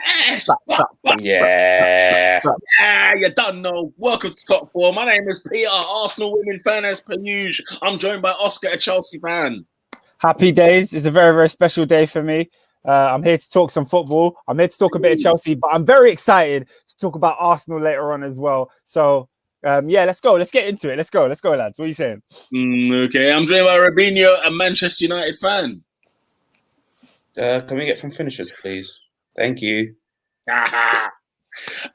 Yes. Yeah. You don't know. Welcome to Top 4. My name is Peter, Arsenal women fan as per usual. I'm joined by Oscar, a Chelsea fan. Happy days. It's a very, very special day for me. I'm here to talk some football. I'm here to talk a bit of Chelsea, but I'm very excited to talk about Arsenal later on as well. So, let's go. Let's get into it. Let's go, lads. What are you saying? Okay, I'm joined by Robinho, a Manchester United fan. Can we get some finishers, please? Thank you.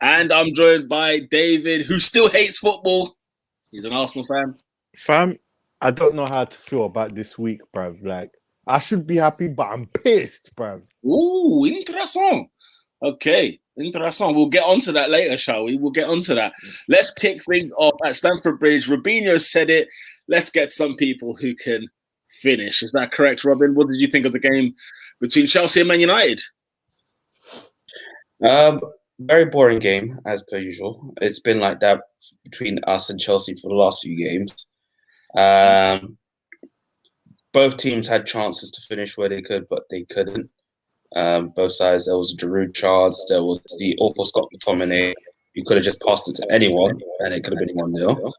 And I'm joined by David, who still hates football. He's an Arsenal fan. Fam, I don't know how to feel about this week, bruv. Like, I should be happy, but I'm pissed, bruv. Ooh, interesting. Okay, interesting. We'll get onto that later, shall we? We'll get onto that. Let's kick things off at Stamford Bridge. Robinho said it. Let's get some people who can finish. Is that correct, Robin? What did you think of the game between Chelsea and Man United? Very boring game, as per usual. It's been like that between us and Chelsea for the last few games. Both teams had chances to finish where they could, but they couldn't. Both sides. There was a Giroud chance. There was the awful Scott McTominay. You could have just passed it to anyone, and it could have been 1-0.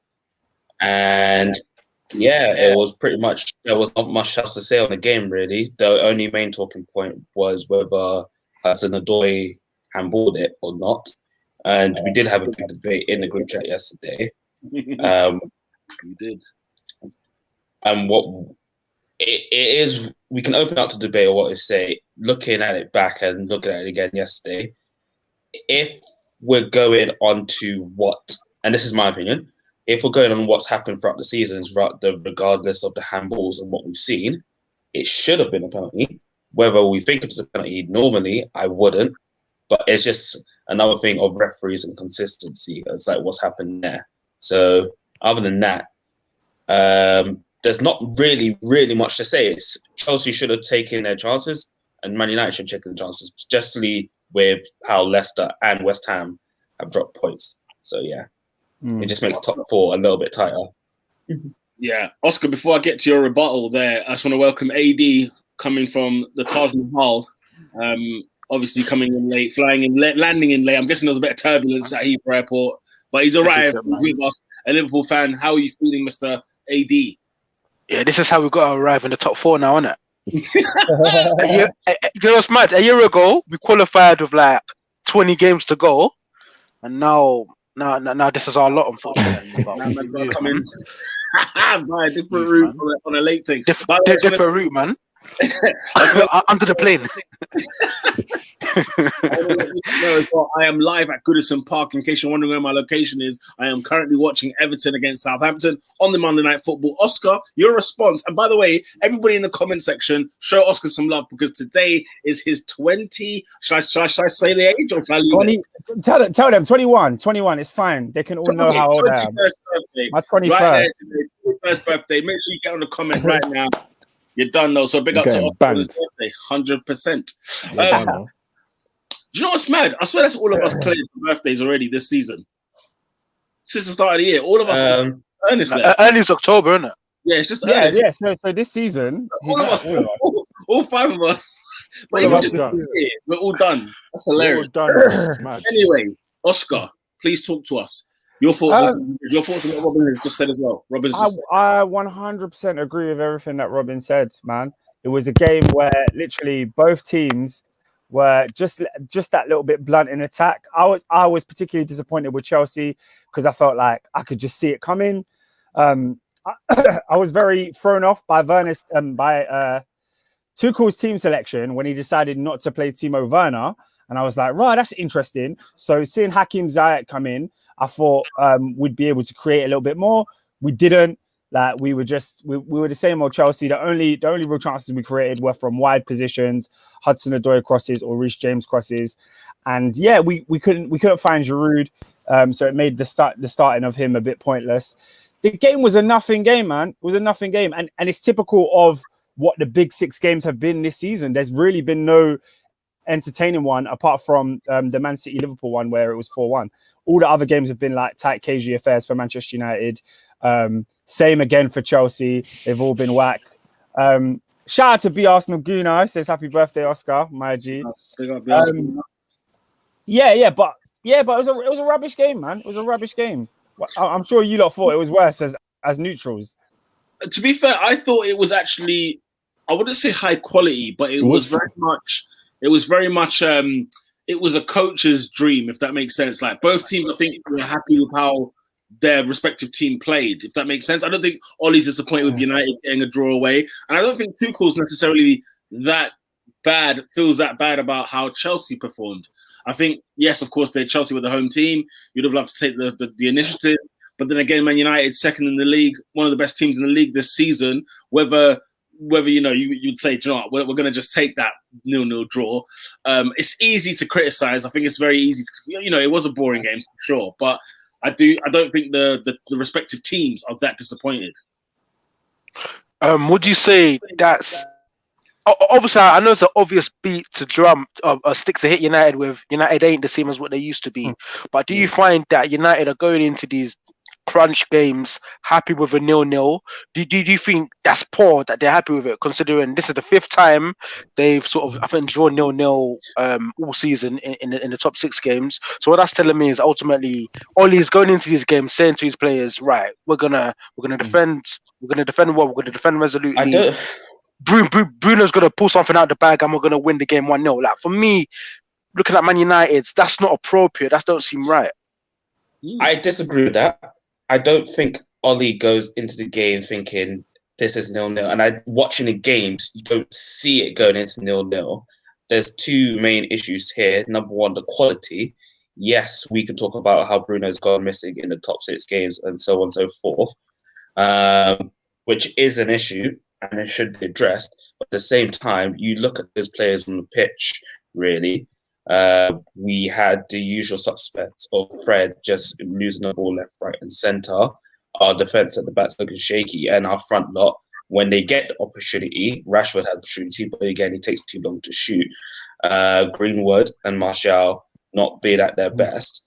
And yeah, it was pretty much. There was not much else to say on the game, really. The only main talking point was whether Hudson-Odoi handballed it or not. And we did have a big debate in the group chat yesterday. We did. And what it is, we can open up to debate or what to say. Looking at it back and looking at it again yesterday, if we're going on to what, and this is my opinion, if we're going on what's happened throughout the seasons, regardless of the handballs and what we've seen, it should have been a penalty. Whether we think it's a penalty normally, I wouldn't. But it's just another thing of referees and consistency. It's like what's happened there. So other than that, there's not really much to say. It's Chelsea should have taken their chances, and Man United should take their chances, justly with how Leicester and West Ham have dropped points. So yeah, it just makes top 4 a little bit tighter. Yeah, Oscar. Before I get to your rebuttal, there, I just want to welcome AD coming from the Taj Mahal. Obviously coming in late, flying in late, landing in late. I'm guessing there was a bit of turbulence at Heathrow Airport, but he's arrived with us, a Liverpool fan. How are you feeling, Mr. AD? Yeah, this is how we got to arrive in the top 4 now, isn't it? You know what's mad? A year ago, we qualified with like 20 games to go, and now this is our lot, unfortunately. Coming by a different route on a late thing. Different route, man. Under the plane. I am live at Goodison Park. In case you're wondering where my location is, I am currently watching Everton against Southampton on the Monday Night Football. Oscar, your response. And by the way, everybody in the comment section, show Oscar some love because today is his 20. Should I say the age or shall I leave 20? Tell them 21. 21. It's fine. They can all know how old I am. Birthday. My 21st. Right there, 21st birthday. Make sure you get on the comment right now. You're done though, so big up to Oscar his birthday, 100%. Do you know what's mad? I swear that's all of us playing for birthdays already this season. Since the start of the year, all of us. Early's October, isn't it? Yeah, it's just So this season, all of us, all 5 of us. But we're all done. That's hilarious. Anyway, Oscar, please talk to us. Your thoughts on what Robin has just said as well. I 100% agree with everything that Robin said, man. It was a game where literally both teams were just that little bit blunt in attack. I was particularly disappointed with Chelsea because I felt like I could just see it coming. I was very thrown off by Tuchel's team selection when he decided not to play Timo Werner. And I was like, right, that's interesting. So seeing Hakim Ziyech come in, I thought we'd be able to create a little bit more. We didn't. Like we were the same old Chelsea. The only real chances we created were from wide positions, Hudson-Odoi crosses or Reece James crosses. And yeah, we couldn't find Giroud. So it made the starting of him a bit pointless. The game was a nothing game, man. It was a nothing game. And it's typical of what the big 6 games have been this season. There's really been no entertaining one apart from the Man City Liverpool one where it was 4-1. All the other games have been like tight, cagey affairs for Manchester United. Same again for Chelsea. They've all been whack. Shout out to Be Arsenal Guna. Says happy birthday, Oscar, my G. but it was a rubbish game, man. It was a rubbish game. I'm sure you lot thought it was worse as neutrals. To be fair, I thought it was actually, I wouldn't say high quality, but it was very much. It was very much. It was a coach's dream, if that makes sense. Like both teams, I think were happy with how their respective team played, if that makes sense. I don't think Ollie's disappointed with United getting a draw away, and I don't think Tuchel's necessarily feels that bad about how Chelsea performed. I think, yes, of course, they're Chelsea with the home team. You'd have loved to take the initiative, but then again, Man United second in the league, one of the best teams in the league this season. Whether you'd say, do you know what, we're going to just take that 0-0 draw. It's easy to criticize. I think it's very easy. It was a boring game for sure, but I don't think the respective teams are that disappointed. Would you say that's obviously? I know it's an obvious beat to drum, a stick to hit United with. United ain't the same as what they used to be. But do you find that United are going into these crunch games happy with a 0-0? Do you think that's poor that they're happy with it, considering this is the 5th time they've sort of, I think, drawn 0-0 all season in the top 6 games? So what that's telling me is ultimately Ollie is going into these games saying to his players, right, we're gonna defend well, we're gonna defend resolutely. Bruno's gonna pull something out the bag and we're gonna win the game 1-0. Like for me, looking at Man United, that's not appropriate. That don't seem right. I disagree with that. I don't think Ollie goes into the game thinking this is 0-0. And watching the games, you don't see it going into 0-0. There's 2 main issues here. Number one, the quality. Yes, we can talk about how Bruno's gone missing in the top 6 games and so on and so forth, which is an issue and it should be addressed. But at the same time, you look at those players on the pitch, really. We had the usual suspects of Fred just losing the ball left, right, and centre. Our defence at the back looking shaky, and our front lot, when they get the opportunity, Rashford had the opportunity, but again, it takes too long to shoot. Greenwood and Martial not being at their best,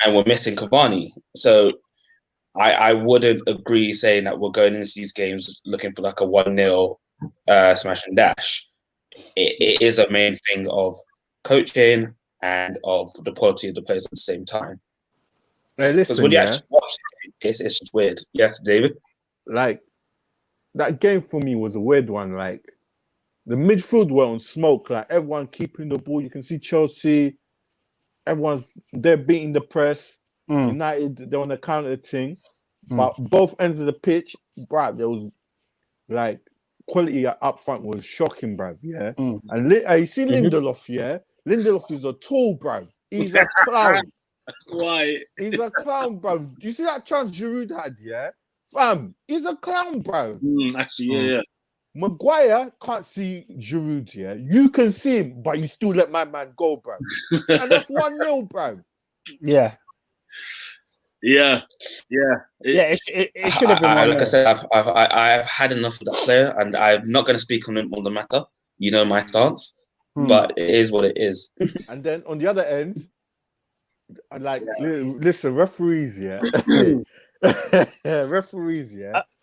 and we're missing Cavani. So I wouldn't agree saying that we're going into these games looking for like a 1-0 smash and dash. It is a main thing of coaching and of the quality of the players at the same time. Hey, listen, when you actually watch it, it's just weird. Yeah, David? Like, that game for me was a weird one. Like, the midfield were on smoke. Like, everyone keeping the ball. You can see Chelsea. They're beating the press. United, they're on the counter thing. But both ends of the pitch, bruv, there was, like, quality up front was shocking, bruv, yeah? And you see Lindelof, yeah? Lindelof is a tool, bruv. He's a clown. Why? He's a clown, bruv. You see that chance Giroud had, yeah? Fam, he's a clown, bruv. Actually, yeah. Maguire can't see Giroud, yeah? You can see him, but you still let my man go, bruv. And that's 1-0, bruv. Yeah. It should have been. Like I said, I've had enough of that player, and I'm not going to speak on the matter. You know my stance, but it is what it is. And then on the other end, listen, referees, yeah,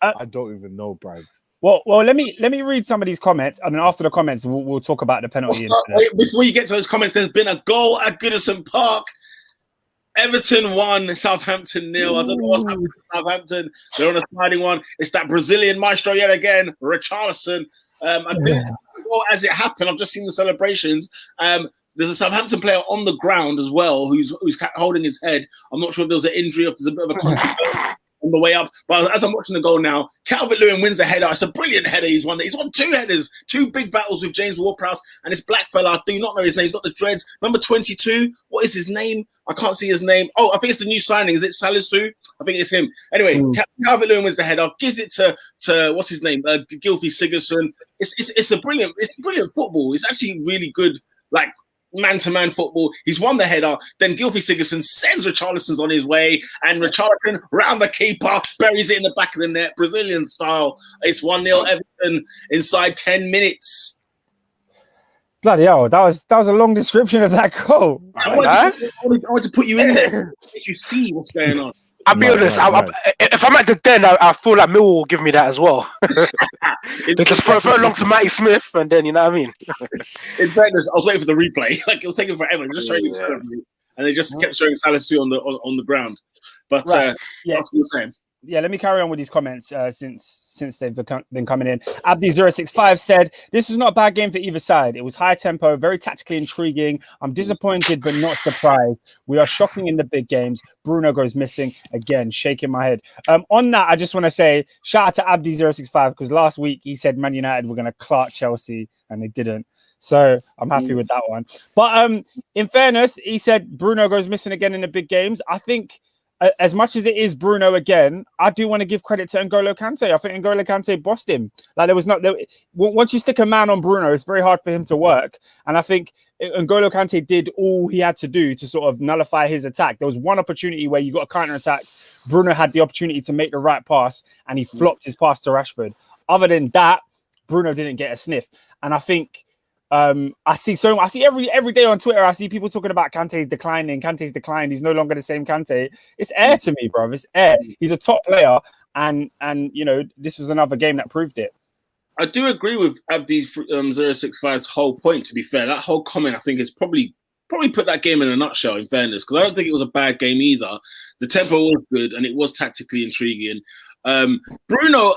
I don't even know, bro. Well, let me read some of these comments, and then after the comments, we'll talk about the penalty. Wait, before you get to those comments, there's been a goal at Goodison Park. Everton 1, Southampton 0. I don't know what's happening to Southampton. They're on a sliding one. It's that Brazilian maestro yet again, Richarlison. As it happened, I've just seen the celebrations. There's a Southampton player on the ground as well who's holding his head. I'm not sure if there was an injury or if there's a bit of a controversy on the way up. But as I'm watching the goal now, Calvert-Lewin wins the header. It's a brilliant header. He's won 2 headers, 2 big battles with James Ward-Prowse and this black fella. I do not know his name. He's got the dreads. Number 22. What is his name? I can't see his name. Oh, I think it's the new signing. Is it Salisu? I think it's him. Anyway, Calvert-Lewin wins the header. Gives it to what's his name? Gylfi Sigurdsson. It's brilliant football. It's actually really good, like, man-to-man football. He's won the header. Then Gylfi Sigurdsson sends Richarlison's on his way, and Richarlison round the keeper, buries it in the back of the net, Brazilian style. It's 1-0 Everton inside 10 minutes. Bloody hell, that was a long description of that goal. I wanted to put you in there to make you see what's going on. I'll be honest. If I'm at the den, I feel like Mill will give me that as well. They just throw it along to Matty Smith, and then you know what I mean. In fairness, I was waiting for the replay. Like it was taking forever. Just showing you stuff. and they just kept showing Salisu on the ground. But Right. Yeah. that's what you're saying. Yeah, let me carry on with these comments since they've been coming in. Abdi065 said, this was not a bad game for either side. It was high tempo, very tactically intriguing. I'm disappointed, but not surprised. We are shocking in the big games. Bruno goes missing. Again, shaking my head. On that, I just want to say, shout out to Abdi065, because last week he said Man United were going to clock Chelsea, and they didn't. So I'm happy with that one. But in fairness, he said Bruno goes missing again in the big games. I think as much as it is Bruno again, I do want to give credit to N'Golo Kante. I think N'Golo Kante bossed him. Like once you stick a man on Bruno, it's very hard for him to work. And I think N'Golo Kante did all he had to do to sort of nullify his attack. There was one opportunity where you got a counter attack. Bruno had the opportunity to make the right pass, and he flopped his pass to Rashford. Other than that, Bruno didn't get a sniff. And I think I see every day on Twitter, I see people talking about Kante's declining. Kante's declined. He's no longer the same Kante. It's air to me, bro. It's air. He's a top player, and this was another game that proved it. I do agree with Abdi 065's whole point. To be fair, that whole comment I think is probably put that game in a nutshell. In fairness, because I don't think it was a bad game either. The tempo was good and it was tactically intriguing. Bruno,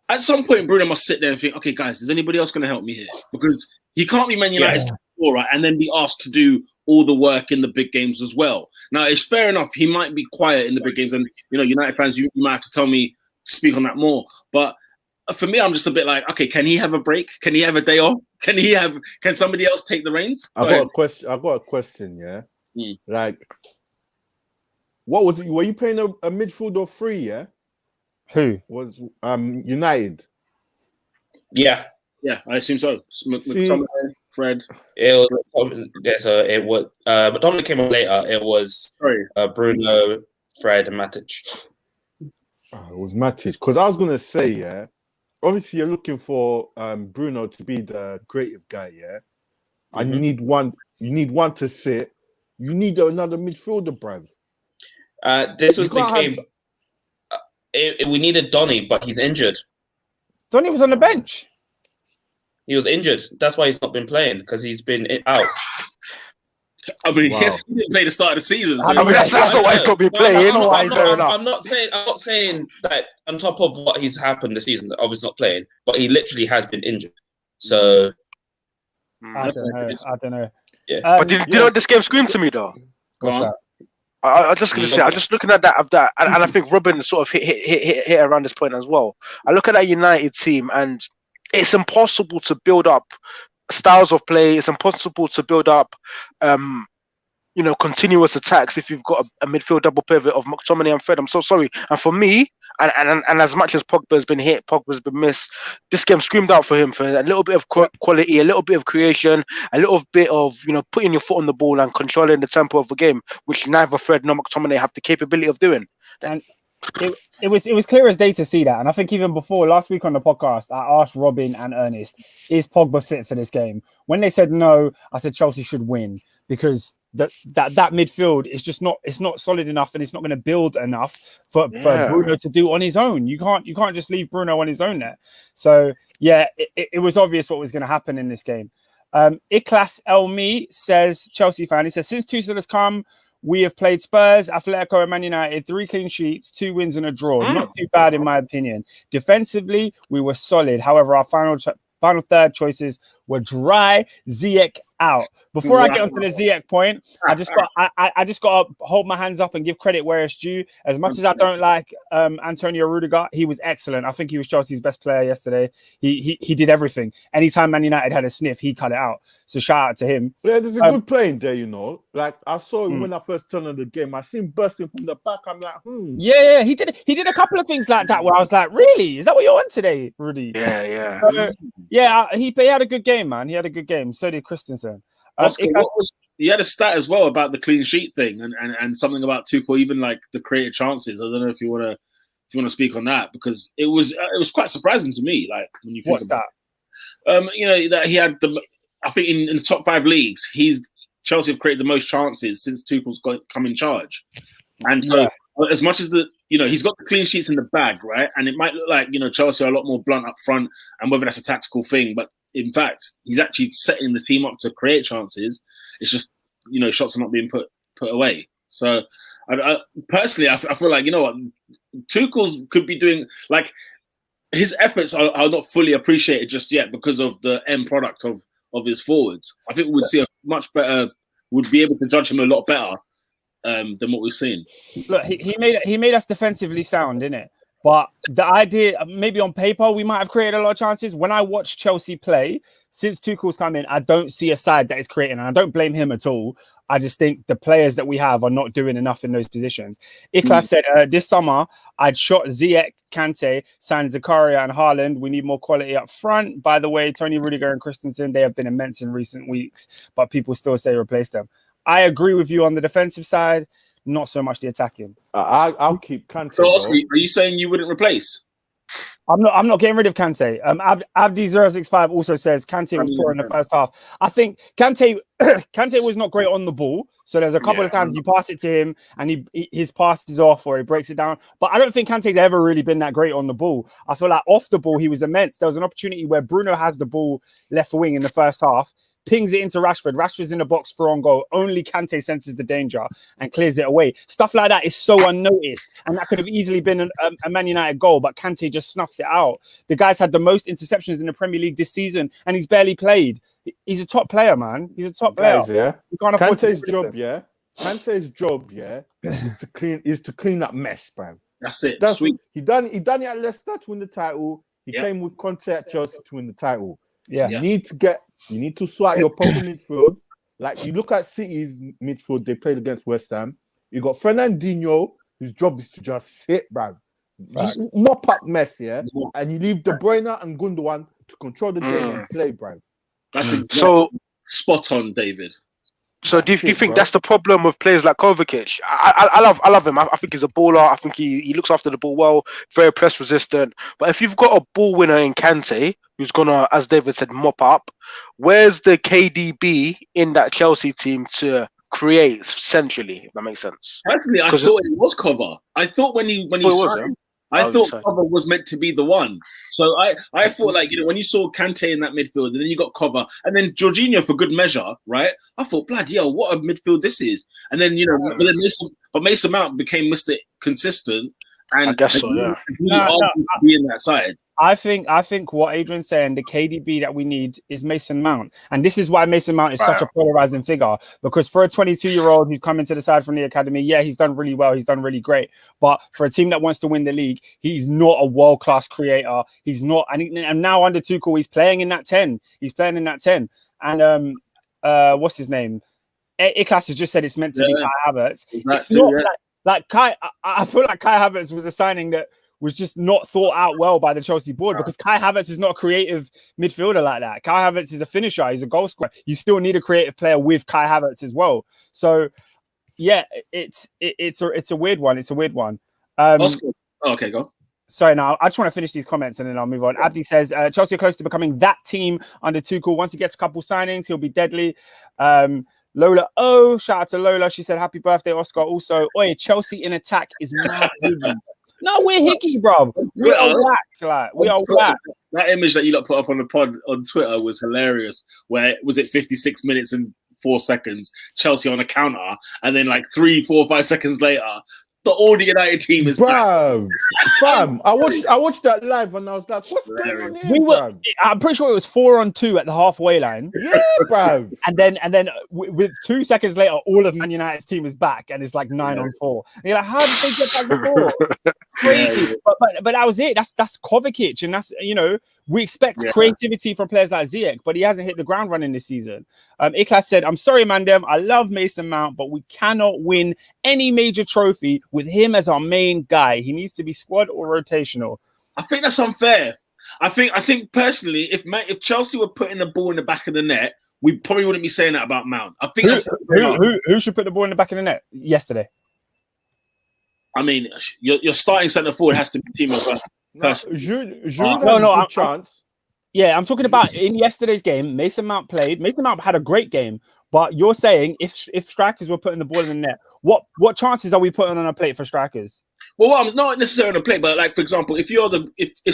at some point, Bruno must sit there and think, okay, guys, is anybody else going to help me here? Because he can't be Man United's all right, and then be asked to do all the work in the big games as well. Now, it's fair enough. He might be quiet in the big games, and United fans, you might have to tell me to speak on that more. But for me, I'm just a bit like, okay, can he have a break? Can he have a day off? Can somebody else take the reins? I got a question. Yeah, like, what was it? Were you playing a midfielder free? Yeah, who was United? Yeah. Yeah, I assume so. Fred. It was. But Donny came on later. It was Bruno, Fred, and Matic. Oh, it was Matic. Because I was gonna say, yeah. Obviously, you're looking for Bruno to be the creative guy, yeah. And you need one. You need one to sit. You need another midfielder, bruv. This was the game. We needed Donny, but he's injured. Donny was on the bench. He was injured. That's why he's not been playing, because he's been out. I mean, he didn't play the start of the season. So that's not why he's not been playing. I'm not saying that on top of what he's happened this season, that obviously not playing, but he literally has been injured. So I don't know. Yeah. But did you know what this game screamed to me though? What's that? I'm just gonna say, I'm just looking at that and I think Robin sort of hit around this point as well. I look at that United team, and it's impossible to build up styles of play. It's impossible to build up, continuous attacks if you've got a midfield double pivot of McTominay and Fred. I'm so sorry. And for me, and as much as Pogba's been hit, Pogba's been missed, this game screamed out for him for a little bit of quality, a little bit of creation, a little bit of putting your foot on the ball and controlling the tempo of the game, which neither Fred nor McTominay have the capability of doing. And it was clear as day to see that. And I think even before last week on the podcast, I asked Robin and Ernest, is Pogba fit for this game? When they said no, I said Chelsea should win, because that midfield is just not solid enough, and it's not going to build enough for Bruno to do on his own. You can't just leave Bruno on his own there. So yeah, it was obvious what was going to happen in this game. Iklas Elmi says, Chelsea fan, he says, since Tuchel has come, we have played Spurs, Atletico, and Man United, 3 clean sheets, 2 wins and a draw. Not too bad in my opinion. Defensively, we were solid. However, our final third choices were dry. Ziyech out. Before I get onto the Ziyech point, I just got to hold my hands up and give credit where it's due. As much as I don't like Antonio Rudiger, he was excellent. I think he was Chelsea's best player yesterday. He did everything. Anytime Man United had a sniff, he cut it out. So shout out to him. Yeah, there's a good play in there, Like I saw him when I first turned on the game. I seen him bursting from the back. I'm like, Yeah, he did a couple of things like that where I was like, really? Is that what you're on today, Rudy? Yeah. He had a good game, man. He had a good game. So did Christensen. He had a stat as well about the clean sheet thing and something about Tuchel, even like the created chances. I don't know if you want to speak on that, because it was quite surprising to me. Like when you think what's that? That he had I think in the top 5 leagues, Chelsea have created the most chances since Tuchel's come in charge. And so as much as he's got the clean sheets in the bag, right? And it might look like, Chelsea are a lot more blunt up front, and whether that's a tactical thing, but in fact, he's actually setting the team up to create chances. It's just, shots are not being put put away. So, personally, I feel like, you know what, Tuchel's could be doing, like, his efforts are not fully appreciated just yet because of the end product of his forwards. I think we would see a much better, would be able to judge him a lot better than what we've seen. Look, he made us defensively sound, innit? But the idea, maybe on paper, we might have created a lot of chances. When I watch Chelsea play, since Tuchel's come in, I don't see a side that is creating, and I don't blame him at all. I just think the players that we have are not doing enough in those positions. Ikla said, this summer, I'd shot Ziyech, Kante, signed Zakaria and Haaland. We need more quality up front. By the way, Tony, Rudiger and Christensen, they have been immense in recent weeks, but people still say replace them. I agree with you on the defensive side, not so much the attacking. I'll keep Kante. So, Oscar, are you saying you wouldn't replace? I'm not getting rid of Kante. Abdi065 also says Kante was poor in the first half. I think Kante was not great on the ball. So there's a couple of times you pass it to him and his pass is off or he breaks it down. But I don't think Kante's ever really been that great on the ball. I feel like off the ball, he was immense. There was an opportunity where Bruno has the ball left wing in the first half, pings it into Rashford. Rashford's in the box for on goal. Only Kante senses the danger and clears it away. Stuff like that is so unnoticed. And that could have easily been a Man United goal, but Kante just snuffs it out. The guy's had the most interceptions in the Premier League this season and he's barely played. He's a top player, man. He's a top player. Guys, yeah. Kante's job, is to clean up mess, man. That's it. That's Sweet. He done it at Leicester to win the title. He came with Conte at Chelsea to win the title. Yeah. You need to sort your proper midfield. Like you look at City's midfield, they played against West Ham. You got Fernandinho, whose job is to just sit, bruv. Just mop up mess, and you leave De Bruyne and Gundogan to control the game and play, bruv. That's exactly spot on, David. So do you think that's the problem with players like Kovacic? I love him. I think he's a baller. I think he looks after the ball well, very press resistant. But if you've got a ball winner in Kante, who's gonna, as David said, mop up, where's the KDB in that Chelsea team to create centrally? If that makes sense. Personally, I thought it was Cover. I thought when he signed, I thought Cover was meant to be the one. So I thought, like, you know, when you saw Kante in that midfield, and then you got Cover, and then Jorginho for good measure, right? I thought, bloody hell, what a midfield this is. And then, you know, but Mason Mount became Mr. Consistent, and I guess so, yeah. Be in that side. I think what Adrian's saying, the KDB that we need is Mason Mount. And this is why Mason Mount is such a polarizing figure. Because for a 22-year-old who's coming to the side from the academy, he's done really well. He's done really great. But for a team that wants to win the league, he's not a world-class creator. He's not. And now under Tuchel, he's playing in that 10. And what's his name? Iklas has just said it's meant to be Kai Havertz. It's not like Kai. I feel like Kai Havertz was a signing that was just not thought out well by the Chelsea board because Kai Havertz is not a creative midfielder like that. Kai Havertz is a finisher. He's a goal scorer. You still need a creative player with Kai Havertz as well. So, yeah, it's a weird one. It's a weird one. Okay, go. Sorry, now I just want to finish these comments and then I'll move on. Abdi says Chelsea are close to becoming that team under Tuchel. Once he gets a couple signings, he'll be deadly. Lola, shout out to Lola. She said, "Happy birthday, Oscar." Also, Chelsea in attack is mad. No, we're hickey, bro. We are black. Like, we are black. That image that you lot put up on the pod on Twitter was hilarious. Where was it 56 minutes and 4 seconds, Chelsea on a counter, and then like 3, 4, 5 seconds later, all the United team is bro. Fam, I watched that live and I was like, what's going on here? I'm pretty sure it was 4-on-2 at the halfway line. Yeah, bro. And then with 2 seconds later, all of Man United's team is back and it's like 9-on-4. And you're like, how did they get that before? Crazy. But that was it. That's Kovacic, and that's, you know, we expect creativity from players like Ziyech, but he hasn't hit the ground running this season. Iklas said, "I'm sorry, Mandem. I love Mason Mount, but we cannot win any major trophy with him as our main guy. He needs to be squad or rotational." I think that's unfair. I think personally, if Chelsea were putting the ball in the back of the net, we probably wouldn't be saying that about Mount. I think who should put the ball in the back of the net yesterday? I mean, your starting centre forward has to be Timo Werner. Chance. Yeah, I'm talking about in yesterday's game. Mason Mount played. Mason Mount had a great game, But you're saying if strikers were putting the ball in the net, what chances are we putting on a plate for strikers? Well, I'm not necessarily on the plate, but like for example, if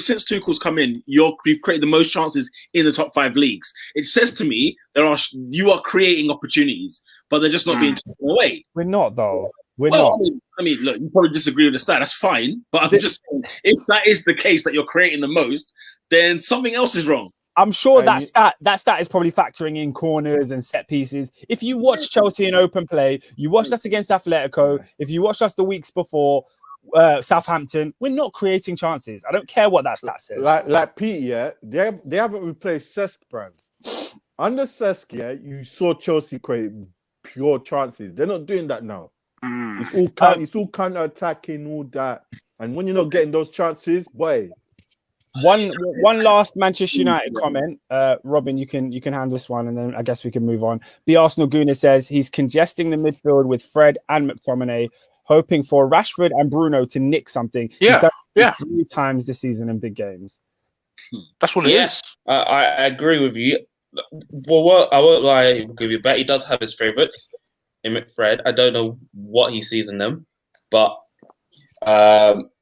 since Tuchel's come in, you've created the most chances in the top 5 leagues. It says to me you are creating opportunities, but they're just not being taken away. We're not though. We're not. I mean, look, you probably disagree with the stat. That's fine, but I'm just saying, if that is the case that you're creating the most, then something else is wrong. I'm sure that stat is probably factoring in corners and set pieces. If you watch Chelsea in open play, you watched us against Atletico. If you watched us the weeks before Southampton, we're not creating chances. I don't care what that stat says. Like Pete, yeah, they haven't replaced Cesc, bruv. Under Cesc, yeah, you saw Chelsea create pure chances. They're not doing that now. It's all counter attacking, all that. And when you're not getting those chances, boy. One last Manchester United comment. Robin, you can handle this one, and then I guess we can move on. The Arsenal Gooner says he's congesting the midfield with Fred and McTominay, hoping for Rashford and Bruno to nick something. He's done it 3 times this season in big games. That's what it is. I agree with you. Well, I won't lie with you, but he does have his favourites in McFred. I don't know what he sees in them, but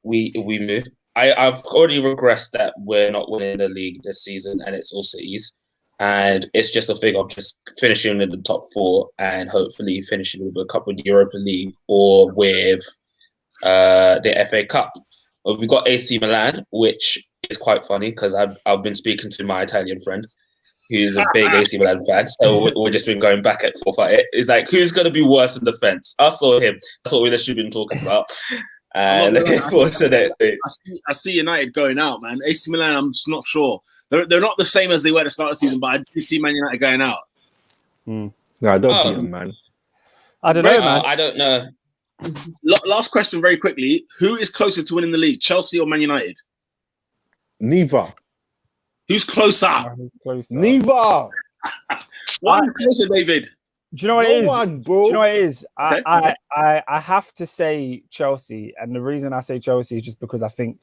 we move. I've already regressed that we're not winning the league this season, and it's all cities. And it's just a thing of just finishing in the top 4 and hopefully finishing with a cup of the Europa League or with the FA Cup. We've got AC Milan, which is quite funny because I've been speaking to my Italian friend who's a big AC Milan fan. So we've just been going back and forth at it. It's like, who's going to be worse in defence? Us or him? That's what we literally been talking about. Looking forward to that. I see United going out, man. AC Milan, I'm just not sure. They're not the same as they were at the start of the season, but I do see Man United going out. No, I don't think them, man. I don't know, man. I don't know. Last question, very quickly. Who is closer to winning the league, Chelsea or Man United? Neither. Who's closer? Neither. One closer, David. Do you know what it is? One, bro. Do you know what it is? Okay. I have to say Chelsea, and the reason I say Chelsea is just because I think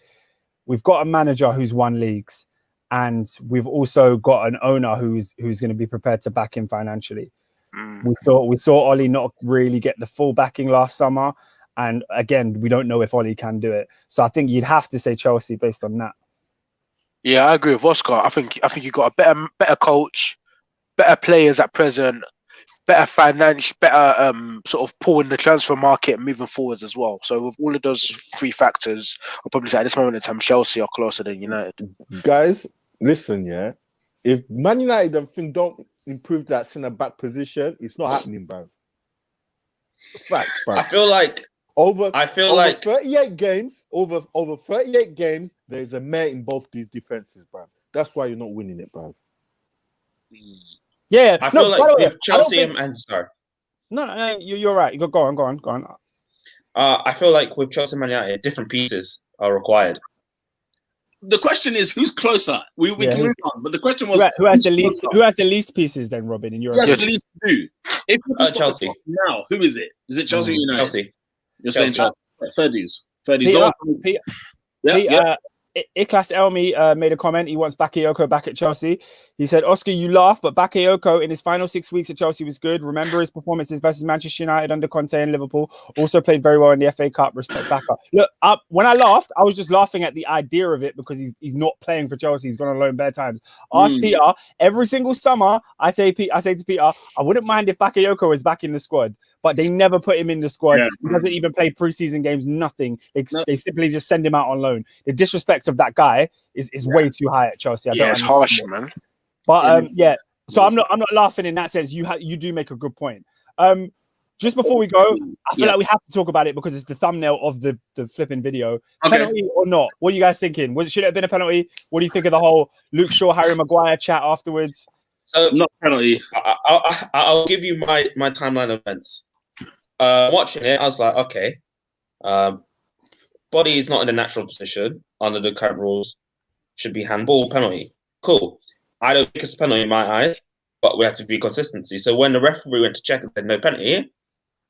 we've got a manager who's won leagues, and we've also got an owner who's going to be prepared to back him financially. We saw Ollie not really get the full backing last summer, and again, we don't know if Ollie can do it. So I think you'd have to say Chelsea based on that. Yeah, I agree with Oscar. I think you got a better coach, better players at present, better finance, better sort of pull in the transfer market moving forwards as well. So with all of those 3 factors, I'll probably say at this moment in time, Chelsea are closer than United. Guys, listen, yeah. If Man United don't improve that centre back position, it's not happening, bro. Facts, bro. I feel like over 38 games, there's a mare in both these defenses, bro. That's why you're not winning it, bro. Yeah, I feel like with Chelsea and sorry. No, you're right. Go on. I feel like with Chelsea and Man United, different pieces are required. The question is, who's closer? We can move on, but the question was who has the least? Who has the least pieces then, Robin? In your who has the least to do? If Chelsea now, who is it? Is it Chelsea or United? Chelsea. You're saying Chelsea. Fair dues. Iklas Elmi made a comment. He wants Bakayoko back at Chelsea. He said, Oscar, you laugh, but Bakayoko in his final 6 weeks at Chelsea was good. Remember his performances versus Manchester United under Conte and Liverpool. Also played very well in the FA Cup. Respect Baka. Look, when I laughed, I was just laughing at the idea of it because he's not playing for Chelsea. He's gone on loan bare times. Ask Peter. Every single summer, I say to Peter, I wouldn't mind if Bakayoko is back in the squad. But they never put him in the squad. Yeah. He doesn't even play preseason games, nothing. They simply just send him out on loan. The disrespect of that guy is way too high at Chelsea. It's harsh, man. But so I'm not laughing in that sense. You do make a good point. Just before we go, I feel like we have to talk about it because it's the thumbnail of the flipping video. Okay. Penalty or not? What are you guys thinking? Should it have been a penalty? What do you think of the whole Luke Shaw, Harry Maguire chat afterwards? So not penalty. I'll give you my timeline of events. Watching it, I was like, okay, body is not in a natural position under the current rules. Should be handball penalty. Cool. I don't think it's a penalty in my eyes, but we have to be consistency. So when the referee went to check and said no penalty,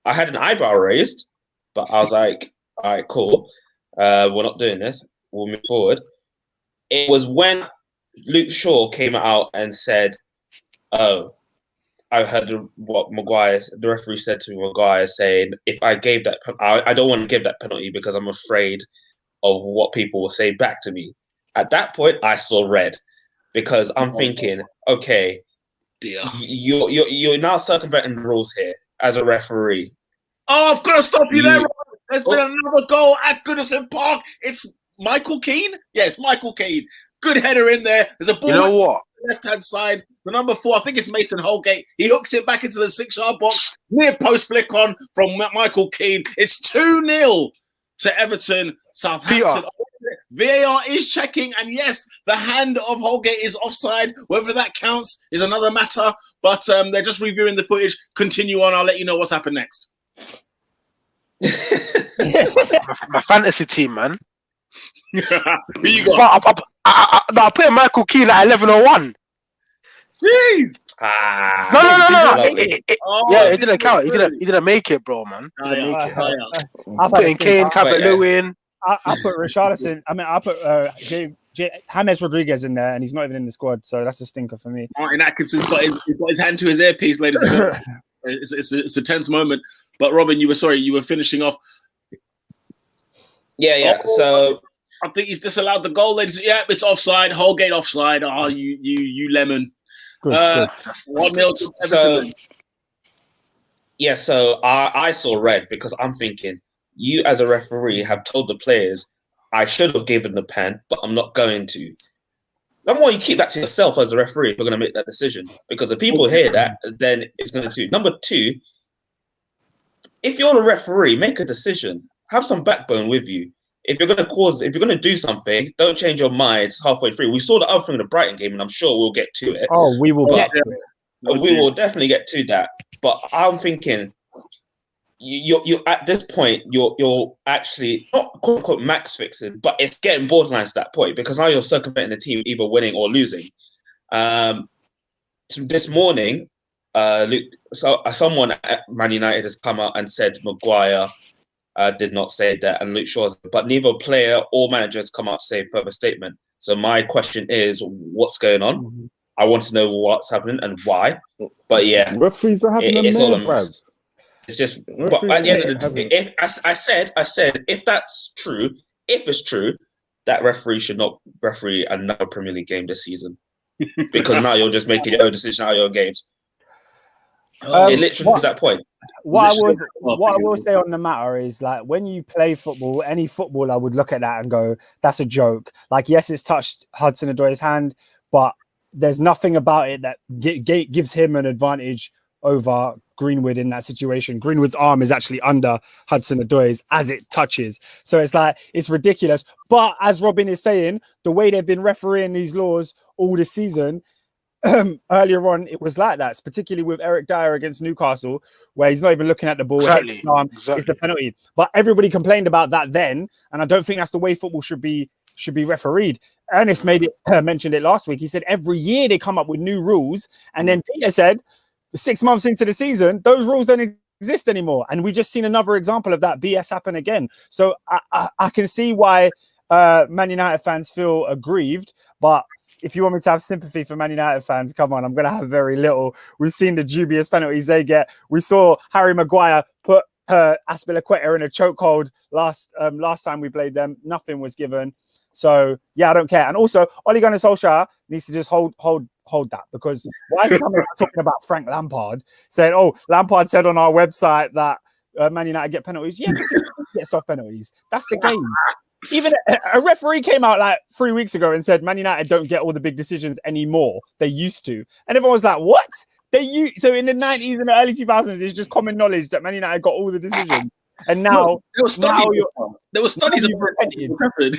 I had an eyebrow raised, but I was like, all right, cool. We're not doing this. We'll move forward. It was when Luke Shaw came out and said, oh, I heard what the referee said to Maguire, saying, if I gave that, I don't want to give that penalty because I'm afraid of what people will say back to me. At that point, I saw red because I'm thinking, okay, Dear. you're now circumventing the rules here as a referee. Oh, I've got to stop you there, Rob. There's been another goal at Goodison Park. It's Michael Keane. Yes, Michael Keane. Good header in there. There's a ball. You know what? Left-hand side. The number 4, I think it's Mason Holgate. He hooks it back into the 6-yard box. Near post flick on from Michael Keane. It's 2-0 to Everton. Southampton. VAR is checking, and yes, the hand of Holgate is offside. Whether that counts is another matter, but they're just reviewing the footage. Continue on. I'll let you know what's happened next. my fantasy team, man. Who you got? I put Michael Keane at 11:01. Jeez. No. It didn't count. He didn't make it, bro, man. He didn't make it. I put in Kane, Calvert-Lewin. I put Richarlison. I put James Rodriguez in there, and he's not even in the squad, so that's a stinker for me. Martin Atkinson's got his hand to his earpiece, ladies and gentlemen. It's a tense moment. But Robin, you were finishing off. Yeah. So I think he's disallowed the goal, ladies. Yeah, it's offside. Holgate offside. Oh, you lemon. Good. 1-0. So I saw red because I'm thinking, you as a referee have told the players I should have given the pen, but I'm not going to. Number one, you keep that to yourself as a referee if you're going to make that decision, because if people hear that, then it's going to. Number two, if you're a referee, make a decision. Have some backbone with you. If you're going to do something, don't change your minds halfway through. We saw the other thing in the Brighton game, and I'm sure we'll get to it. Oh, we will get to it. We will definitely get to that. But I'm thinking, you at this point, you're actually not quote unquote max fixing, but it's getting borderline to that point because now you're circumventing the team either winning or losing. This morning, someone at Man United has come out and said Maguire did not say that, and Luke Shaw's, but neither player or manager has come out to say a further statement. So my question is, what's going on? Mm-hmm. I want to know what's happening and why. But yeah, referees are having it's all a mess. It's just, but at the end of the day, if I said, if that's true, if it's true, that referee should not referee another Premier League game this season, because now you're just making your own decision out of your games. It literally is that point. What I will say on the matter is, like, when you play football, any footballer would look at that and go, that's a joke. Like, yes, it's touched Hudson-Odoi's hand, but there's nothing about it that gives him an advantage over Greenwood in that situation. Greenwood's arm is actually under Hudson-Odoi's as it touches. So it's like, it's ridiculous. But as Robin is saying, the way they've been refereeing these laws all this season, earlier on, it was like that, particularly with Eric Dyer against Newcastle, where he's not even looking at the ball. Exactly. It's the penalty. But everybody complained about that then, and I don't think that's the way football should be refereed. Ernest mentioned it last week. He said every year they come up with new rules, and then Peter said 6 months into the season, those rules don't exist anymore. And we just seen another example of that BS happen again. So I can see why Man United fans feel aggrieved, but if you want me to have sympathy for Man United fans, come on, I'm going to have very little. We've seen the dubious penalties they get. We saw Harry Maguire put Azpilicueta in a chokehold last time we played them. Nothing was given. So, yeah, I don't care. And also, Ole Gunnar Solskjaer needs to just hold that, because why is he coming out talking about Frank Lampard, saying, oh, Lampard said on our website that Man United get penalties. Yeah, get soft penalties. That's the game. Even a referee came out like 3 weeks ago and said Man United don't get all the big decisions anymore. They used to. And everyone was like, what? So in the 90s and the early 2000s, it's just common knowledge that Man United got all the decisions. And now, there were studies about it.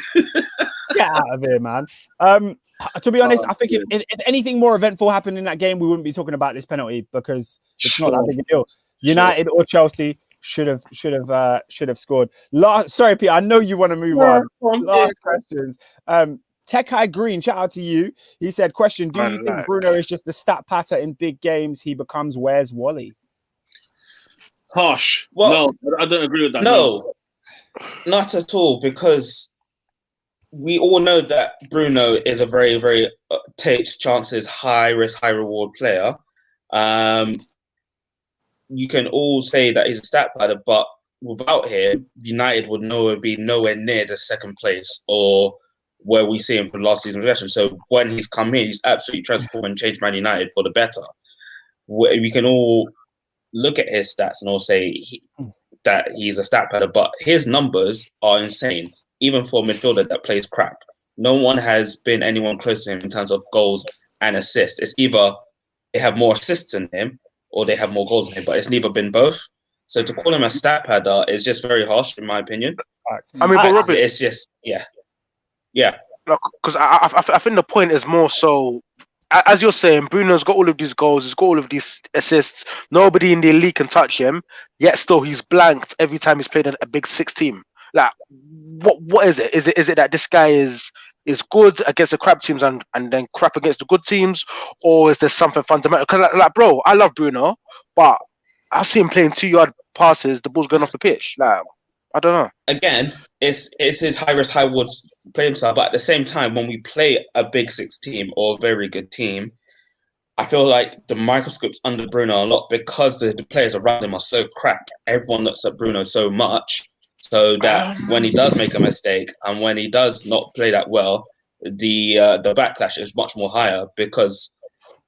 Get out of here, man. To be honest, I think if anything more eventful happened in that game, we wouldn't be talking about this penalty, because it's not that big a deal. United or Chelsea should have scored. Sorry, Peter, I know you want to move on. Last questions. Tekai Green, shout out to you. He said, question, do you think Bruno is just the stat patter in big games? He becomes Where's Wally? Harsh. Well, no, I don't agree with that. No, not at all, because we all know that Bruno is a very, very takes chances, high risk, high reward player. You can all say that he's a stat padder, but without him, United would be nowhere near the second place or where we see him from last season's regression. So when he's come in, he's absolutely transformed and changed Man United for the better. We can all look at his stats and all say that he's a stat padder, but his numbers are insane, even for a midfielder that plays crap. No one has been anyone close to him in terms of goals and assists. It's either they have more assists than him or they have more goals than him, but it's neither been both. So to call him a stat padder is just very harsh, in my opinion. I mean, but Robert, it's just, yeah. Because I think the point is more so, as you're saying, Bruno's got all of these goals, he's got all of these assists. Nobody in the league can touch him, yet still he's blanked every time he's played a big six team. Like, what is it? Is it that this guy is good against the crap teams and then crap against the good teams, or is there something fundamental? Because like, bro, I love Bruno, but I see him playing 2-yard passes, the ball's going off the pitch. Like, I don't know. Again, it's his high risk, high reward playing style, but at the same time, when we play a big six team or a very good team, I feel like the microscope's under Bruno a lot because the players around him are so crap. Everyone looks at Bruno so much, so that when he does make a mistake and when he does not play that well, the backlash is much more higher, because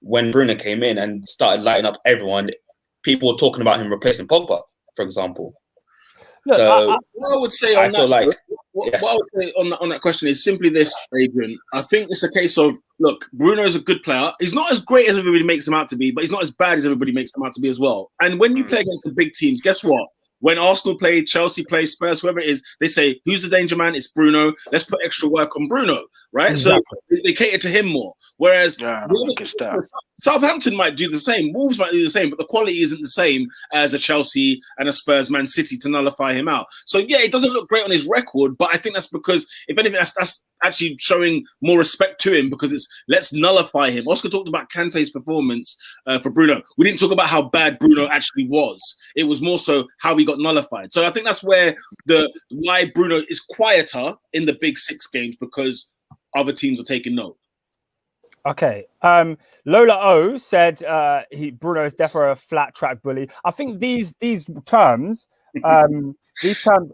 when Bruno came in and started lighting up everyone, people were talking about him replacing Pogba, for example. Look, so what I would say on that, what I would say on that question is simply this, Adrian. I think it's a case of, look, Bruno is a good player. He's not as great as everybody makes him out to be, but he's not as bad as everybody makes him out to be as well. And when you play against the big teams, guess what? When Arsenal play, Chelsea play, Spurs, whoever it is, they say, who's the danger man? It's Bruno. Let's put extra work on Bruno, right? Exactly. So they cater to him more. Whereas Southampton might do the same. Wolves might do the same, but the quality isn't the same as a Chelsea and a Spurs, Man City to nullify him out. So, yeah, it doesn't look great on his record, but I think that's because, if anything, that's actually showing more respect to him, because it's let's nullify him. Oscar talked about Kante's performance for Bruno. We didn't talk about how bad Bruno actually was. It was more so how he got nullified. So I think that's where why Bruno is quieter in the big six games, because other teams are taking note. Okay. Lola O said Bruno is definitely a flat track bully. I think these terms,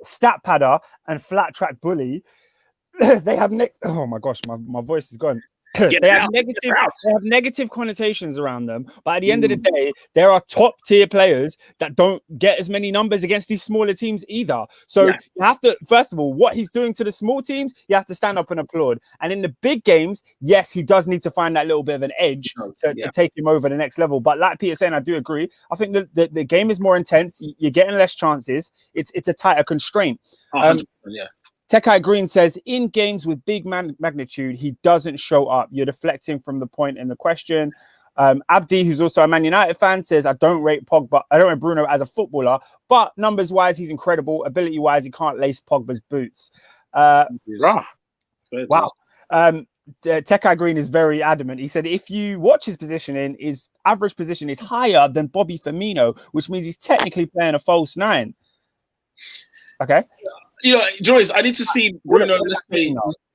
stat padder and flat track bully, they have oh my gosh, my voice is gone. They have negative connotations around them, but at the end of the day, there are top tier players that don't get as many numbers against these smaller teams either. So you have to, first of all, what he's doing to the small teams, you have to stand up and applaud. And in the big games, yes, he does need to find that little bit of an edge to take him over the next level. But like Peter's saying, I do agree. I think the game is more intense. You're getting less chances. It's a tighter constraint. Tekai Green says, in games with big magnitude, he doesn't show up. You're deflecting from the point in the question. Abdi, who's also a Man United fan, says, I don't rate Bruno as a footballer, but numbers-wise, he's incredible. Ability-wise, he can't lace Pogba's boots. Wow. Tekai Green is very adamant. He said, if you watch his positioning, his average position is higher than Bobby Firmino, which means he's technically playing a false nine. Okay. Joyce, I need to see Bruno.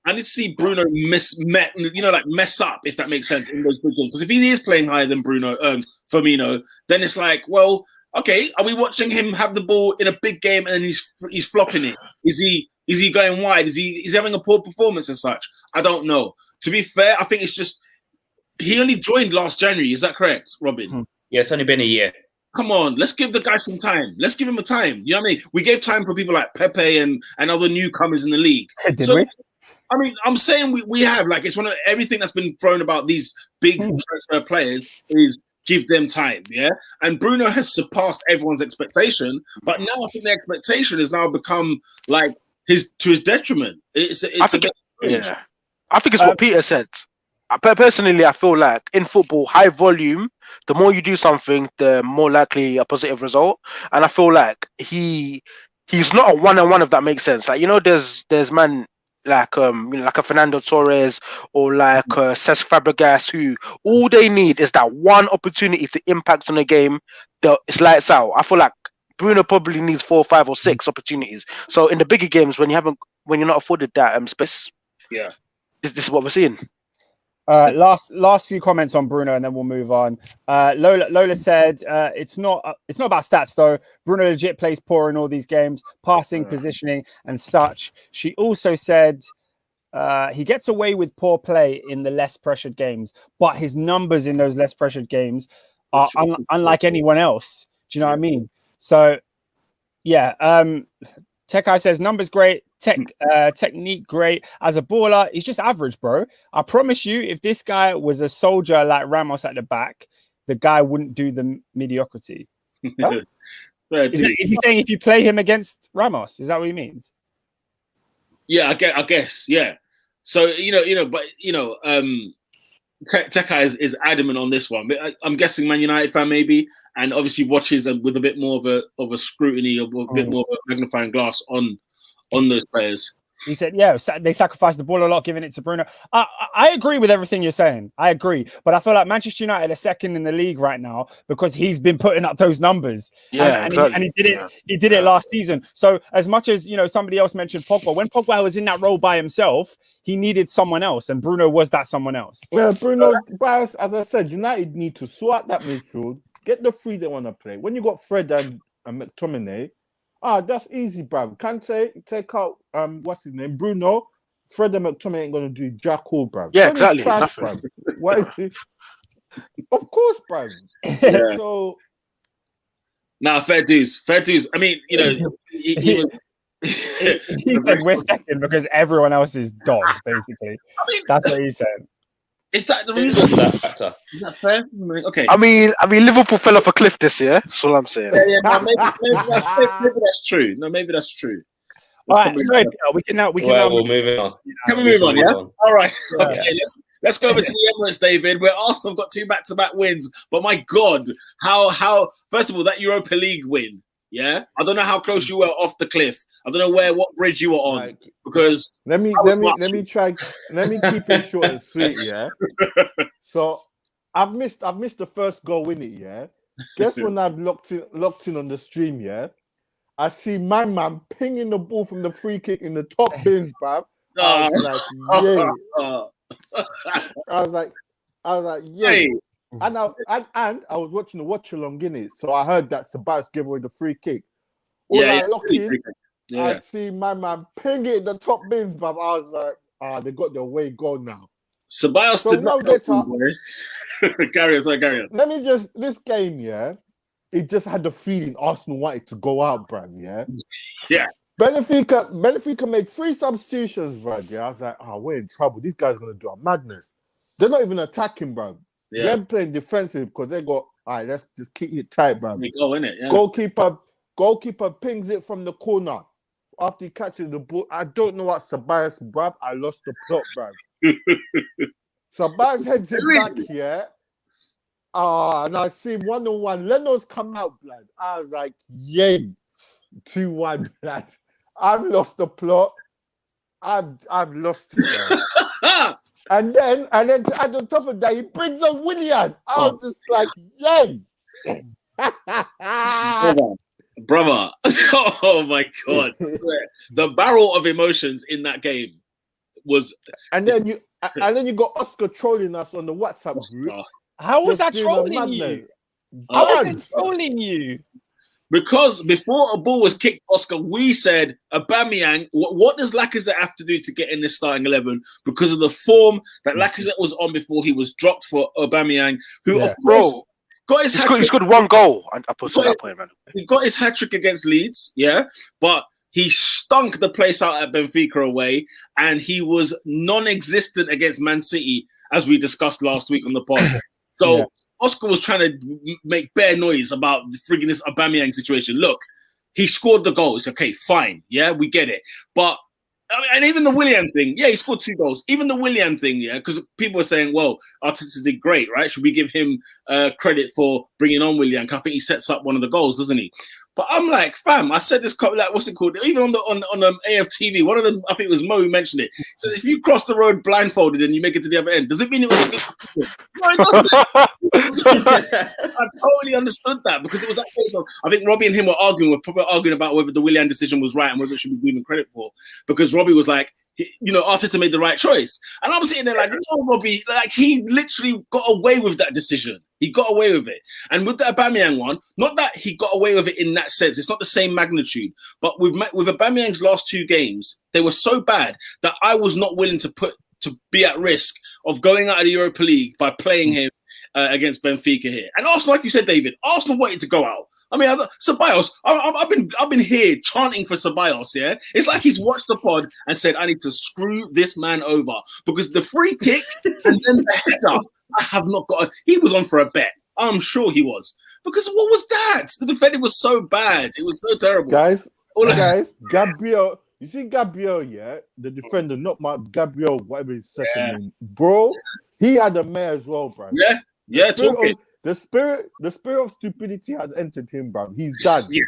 I need to see Bruno mess up, if that makes sense, in those big games. Because if he is playing higher than Firmino, then it's like, well, okay, are we watching him have the ball in a big game and then he's flopping it? Is he going wide? Is he having a poor performance as such? I don't know. To be fair, I think it's just he only joined last January. Is that correct, Robin? Yeah, it's only been a year. Come on, let's give the guy some time. Let's give him a time. You know what I mean? We gave time for people like Pepe and other newcomers in the league. Did we? I mean, I'm saying we have, like, it's one of everything that's been thrown about these big transfer players is give them time, yeah? And Bruno has surpassed everyone's expectation, but now I think the expectation has now become like to his detriment. I think it's what Peter said. Personally, I feel like in football, high volume, the more you do something, the more likely a positive result. And I feel like he's not a one-on-one, if that makes sense. Like, there's man like a Fernando Torres or like Cesc Fabregas, who all they need is that one opportunity to impact on a game. It's lights out. I feel like Bruno probably needs 4, 5, or 6 opportunities. So in the bigger games, when you're not afforded that space, this is what we're seeing. Last few comments on Bruno, and then we'll move on. Lola said it's not about stats though. Bruno legit plays poor in all these games, passing, positioning, and such. She also said he gets away with poor play in the less pressured games, but his numbers in those less pressured games are unlike anyone else. Do you know what I mean? So, yeah. Tekai says numbers great, technique great. As a baller, he's just average, bro. I promise you, if this guy was a soldier like Ramos at the back, the guy wouldn't do the mediocrity. Huh? Is he saying if you play him against Ramos? Is that what he means? Yeah, I guess. Yeah. So Tekai is adamant on this one. I'm guessing Man United fan maybe, and obviously watches with a bit more of a scrutiny, or a bit more of a magnifying glass on those players. He said, yeah, they sacrificed the ball a lot, giving it to Bruno. I agree with everything you're saying. I agree. But I feel like Manchester United are second in the league right now because he's been putting up those numbers. Yeah, and he did it. He did it last season. So as much as, somebody else mentioned Pogba, when Pogba was in that role by himself, he needed someone else. And Bruno was that someone else. Well, Bruno, as I said, United need to sort out that midfield, get the three they want to play. When you got Fred and McTominay, that's easy, bruv. Can't take out what's his name? Bruno. Fred and McTominay ain't gonna do jack all, bruv. Yeah, exactly. Trash, bruv. What is it? Of course, bruv. Yeah. So fair dues. I mean, he was. He said we're second because everyone else is dog, basically. That's what he said. Is that the reason for that factor? Is that fair? Okay. I mean, Liverpool fell off a cliff this year. That's all I'm saying. Yeah. Maybe that's true. No, maybe that's true. All right, sorry, we can now. We'll move on. Can we move on? Yeah. All right. Yeah. Okay. Let's go over to the Emirates, David, where Arsenal have got 2 back-to-back wins. But my God, how? First of all, that Europa League win. Yeah, I don't know how close you were off the cliff. I don't know what bridge you were on, because let me keep it short and sweet. Yeah. So I've missed the first goal in it. Yeah. Guess when I've locked in on the stream. Yeah. I see my man pinging the ball from the free kick in the top bins, bruv. I was like, yeah. And I was watching the watch along in it, so I heard that Ceballos gave away the free kick. I see my man ping it in the top bins, but I was like, they got their way goal now. Ceballos did not get up. Carry on. Let me this game, yeah. It just had the feeling Arsenal wanted to go out, bruv. Yeah. Yeah. Benfica made 3 substitutions, bruv. Yeah. I was like, we're in trouble. These guys are gonna do a madness. They're not even attacking, bruv. Yeah. They're playing defensive because they got, all right, let's just keep it tight, bro. Go in it, yeah. Goalkeeper pings it from the corner after he catches the ball. I don't know what Ceballos, bruv. I lost the plot, bruv. Ceballos heads it back here. And I see 1-on-1. Leno's come out, blood. I was like, yay. 2-1, blood. I've lost the plot. I've lost it, bro. And then at the top of that, he brings on Willian. I was just like, yay. Brother. Oh my God. The barrel of emotions in that game was. And then you got Oscar trolling us on the WhatsApp group. How was that trolling you? How was it trolling you? Because before a ball was kicked, Oscar, we said, Aubameyang, what does Lacazette have to do to get in this starting 11? Because of the form that Lacazette was on before he was dropped for Aubameyang, who, of course, got his hat-trick. He's got 1 goal. I put that point, man. He got his hat-trick against Leeds, yeah, but he stunk the place out at Benfica away, and he was non-existent against Man City, as we discussed last week on the podcast. So, yeah. Oscar was trying to make bare noise about the friggin' this Aubameyang situation. Look, he scored the goals. Okay, fine. Yeah, we get it. But, and even the Willian thing, yeah, he scored 2 goals. Even the Willian thing, yeah, because people were saying, well, Arteta did great, right? Should we give him credit for bringing on Willian? I think he sets up one of the goals, doesn't he? But I'm like, fam, I said this, like, what's it called? Even on the AFTV, one of them, I think it was Mo who mentioned it. So if you cross the road blindfolded and you make it to the other end, does it mean it was a good? No, it doesn't. I totally understood that because it was that case of, I think Robbie and him were probably arguing about whether the Willian decision was right and whether it should be given credit for. Because Robbie was like, Arteta made the right choice. And I'm sitting there like, no, Robbie, like he literally got away with that decision. He got away with it. And with the Aubameyang one, not that he got away with it in that sense. It's not the same magnitude. But with Aubameyang's last 2 games, they were so bad that I was not willing to be at risk of going out of the Europa League by playing him against Benfica here. And Arsenal, like you said, David, Arsenal wanted to go out. I mean, Ceballos, I've been here chanting for Ceballos, yeah? It's like he's watched the pod and said, I need to screw this man over because the free kick and then the header, I have not got he was on for a bet. I'm sure he was. Because what was that? The defender was so bad. It was so terrible. Guys, Gabriel, you see Gabriel, yeah? The defender, not my Gabriel, whatever his second name. Bro, he had a mare as well, bro. Yeah, talking. The spirit of stupidity has entered him, bro. He's done. Yeah.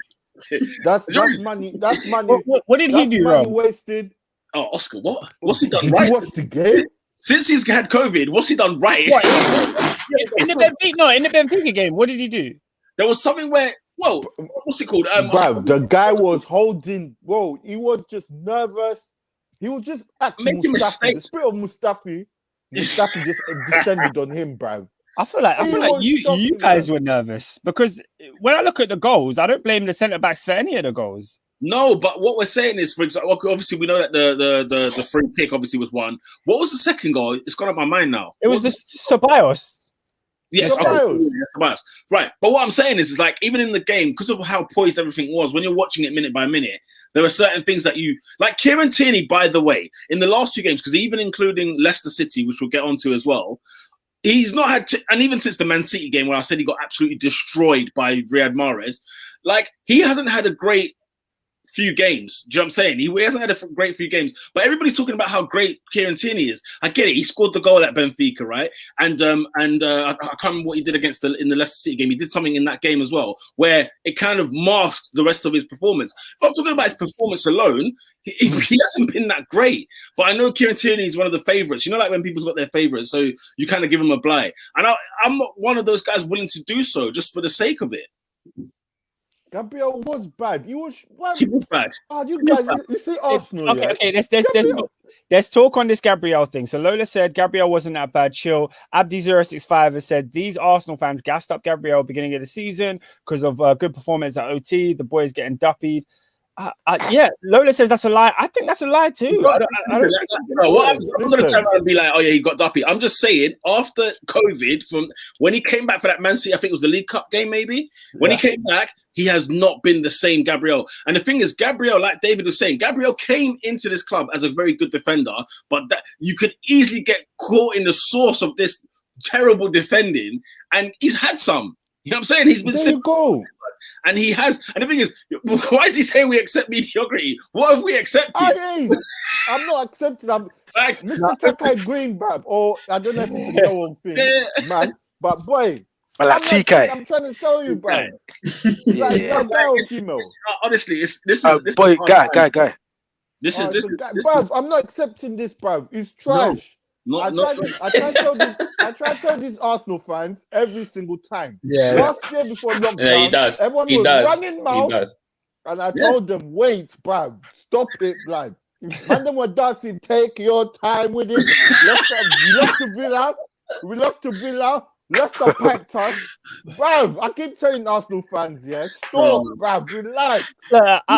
That's money. That's money. What did he do wrong? Wasted. Oh, Oscar, what's he done Did right? you watch the game? Since he's had COVID, what's he done right? In the Benfica game, what did he do? There was something where, what's it called? Bro, the guy was holding. Bro, he was just nervous. He was just acting Mustafi. The spirit of Mustafi just descended on him, bro. I feel like you guys were nervous because when I look at the goals, I don't blame the centre backs for any of the goals. No, but what we're saying is, for example, obviously we know that the free kick obviously was one. What was the second goal? It's gone out my mind now. It was the Ceballos. Yes, Ceballos. Right. But what I'm saying is like even in the game, because of how poised everything was, when you're watching it minute by minute, there are certain things that you like. Kieran Tierney, by the way, in the last 2 games, because even including Leicester City, which we'll get onto as well. He's not had, and even since the Man City game where I said he got absolutely destroyed by Riyad Mahrez, like he hasn't had a great few games. Do you know what I'm saying? He hasn't had a great few games, but everybody's talking about how great Kieran Tierney is. I get it. He scored the goal at Benfica, right? And I can't remember what he did in the Leicester City game. He did something in that game as well, where it kind of masked the rest of his performance. If I'm talking about his performance alone, he hasn't been that great. But I know Kieran Tierney is one of the favourites. You know, like when people's got their favourites, so you kind of give him a blight. And I'm not one of those guys willing to do so just for the sake of it. Gabriel was bad. He was bad. Oh, you guys, you see Arsenal. Okay. Let's talk on this Gabriel thing. So Lola said Gabriel wasn't that bad. Chill. Abdi065 has said these Arsenal fans gassed up Gabriel beginning of the season because of good performance at OT. The boys getting duppied. Yeah, Lola says that's a lie. I think that's a lie too. I'm not going to turn around and be like, oh yeah, he got duppy. I'm just saying, after COVID, from when he came back for that Man City, I think it was the League Cup game, maybe. When he came back, he has not been the same Gabriel. And the thing is, Gabriel, like David was saying, Gabriel came into this club as a very good defender, but that you could easily get caught in the source of this terrible defending, and he's had some. You know what I'm saying? He's been simple. And he has, and the thing is, why is he saying we accept mediocrity? What have we accepted? I'm not accepting. I'm like Mr. Takai Green, bruv, or I don't know if it's a whole thing, man. But boy, like TK. I'm trying to tell you, bruv. Like guy or female? Honestly, this is boy, guy. This is bruv. I'm not accepting this, bruv. It's trash. I try to tell these Arsenal fans every single time. Yeah. Last year before lockdown, everyone was running mouth, and I told them, "Wait, bruv, stop it, blood." Man, them were dancing. Take your time with it. We lost to Villa. Leicester packed us, bruv. I keep telling Arsenal fans, stop, bruv, relax.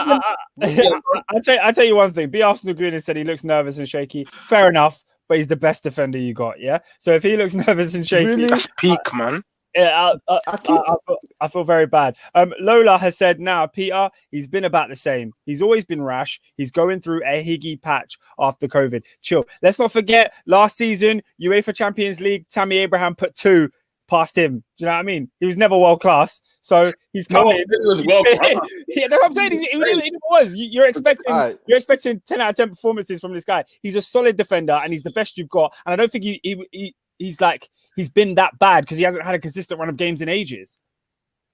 I'll tell you one thing. Be Arsenal Green and said he looks nervous and shaky. Fair enough. But he's the best defender you got, yeah? So if he looks nervous and shaky... Really? That's peak, man. Yeah, I feel very bad. Lola has said, Peter, he's been about the same. He's always been rash. He's going through a higgy patch after COVID. Chill. Let's not forget, last season, UEFA Champions League, Tammy Abraham put 2 past him. Do you know what I mean? He was never world class. So he's coming. It was world class. Yeah, that's what I'm saying. It was. You're expecting 10 out of 10 performances from this guy. He's a solid defender and he's the best you've got. And I don't think he's been that bad because he hasn't had a consistent run of games in ages.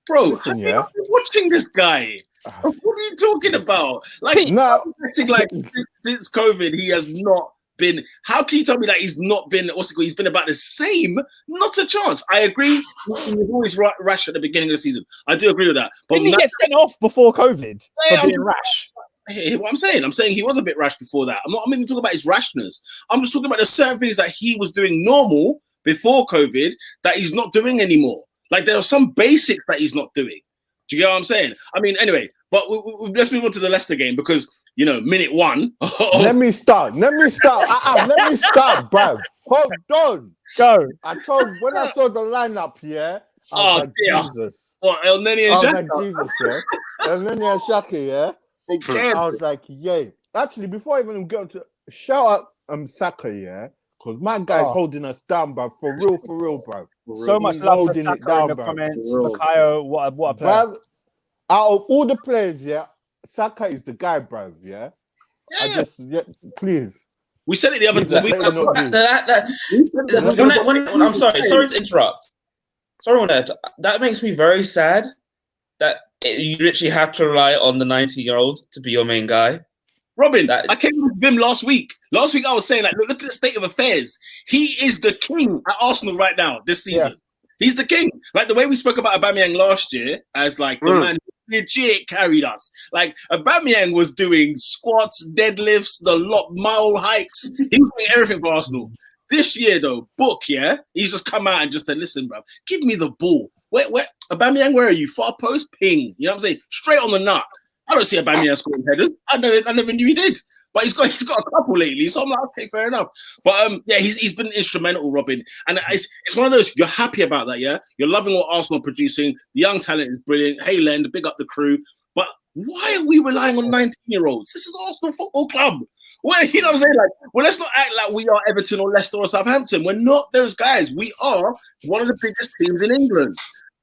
Bro, Listen, I'm watching this guy. What are you talking about? Like since COVID, he has not been. How can you tell me that he's not been? He's been about the same. Not a chance. I agree. He was always rash at the beginning of the season. I do agree with that. But didn't he get sent off before COVID for being rash? Hey, what I'm saying he was a bit rash before that. I'm not even talking about his rashness. I'm just talking about the certain things that he was doing normal before COVID that he's not doing anymore. Like there are some basics that he's not doing. Do you get what I'm saying? I mean, anyway, but let's move on to the Leicester game because, you know, minute one. Let me start. Let me start, bruv. Hold on. Go. When I saw the lineup, yeah. I was like, dear. Jesus. What, El Neni and I was Xhaka? like, Jesus, yeah. El Neni and Shaki, yeah. Again. I was like, yay. Actually, before I even get to shout out Saka, yeah. Because my guy's holding us down, bruv. For real, bruv. So much He's love for holding Saka it down, in the bruv. comments. Makayo, what a player. Bruv, out of all the players, yeah, Saka is the guy, bruv, yeah? Please. We said it the other Please, day. I'm sorry to interrupt. Sorry on that. That makes me very sad that you literally had to rely on the 19-year-old to be your main guy. Robin, I came with Vim last week. Last week I was saying, like, look at the state of affairs. He is the king at Arsenal right now, this season. Yeah. He's the king. Like the way we spoke about Aubameyang last year as like the man who legit carried us. Like Aubameyang was doing squats, deadlifts, the lot, mile hikes. He was doing everything for Arsenal. This year though, he's just come out and just said, listen, bro, give me the ball. Where Aubameyang, where are you? Far post, ping. You know what I'm saying? Straight on the nut. I don't see Aubameyang scoring headers. I never knew he did. But he's got a couple lately, so I'm like, okay, fair enough. But he's been instrumental, Robin, and it's one of those you're happy about that, yeah. You're loving what Arsenal are producing. The young talent is brilliant. Hey, Len, big up the crew. But why are we relying on 19-year-olds? This is Arsenal Football Club. Well, you know what I'm saying? Like, well, let's not act like we are Everton or Leicester or Southampton. We're not those guys. We are one of the biggest teams in England.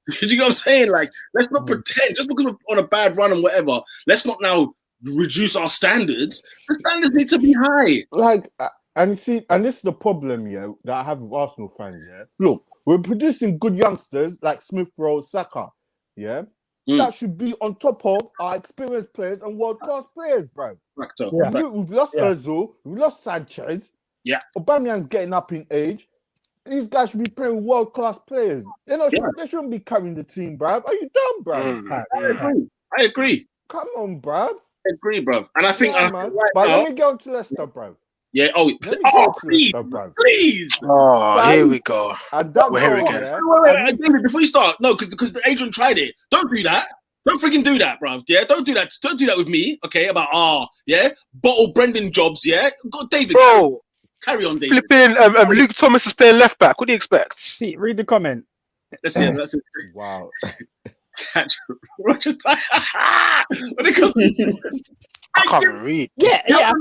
Do you know what I'm saying? Like, let's not pretend just because we're on a bad run and whatever. Let's not now reduce our standards. The standards need to be high. Like, and this is the problem, yeah, that I have with Arsenal fans, yeah. Look, we're producing good youngsters like Smith Rowe, Saka, yeah. That should be on top of our experienced players and world-class players, bro. Yeah. We've lost Ozil, we've lost Sanchez. Yeah. Aubameyang's getting up in age. These guys should be playing world-class players. They shouldn't be carrying the team, bro. Are you dumb, bro? I agree. Come on, bro. I agree, bro. And I think, let me go to Leicester, bro. Yeah. Please. Oh, here we go. Here we go. David, before you start, no, because Adrian tried it. Don't do that. Don't freaking do that, bruv. Yeah, don't do that. Don't do that with me. Okay, about bottle Brendan jobs. Yeah, go, David. Bro, carry on, David. Flipping, Luke Thomas is playing left back. What do you expect? Pete, read the comment. That's it. Wow. Roger I can't read. Yeah. I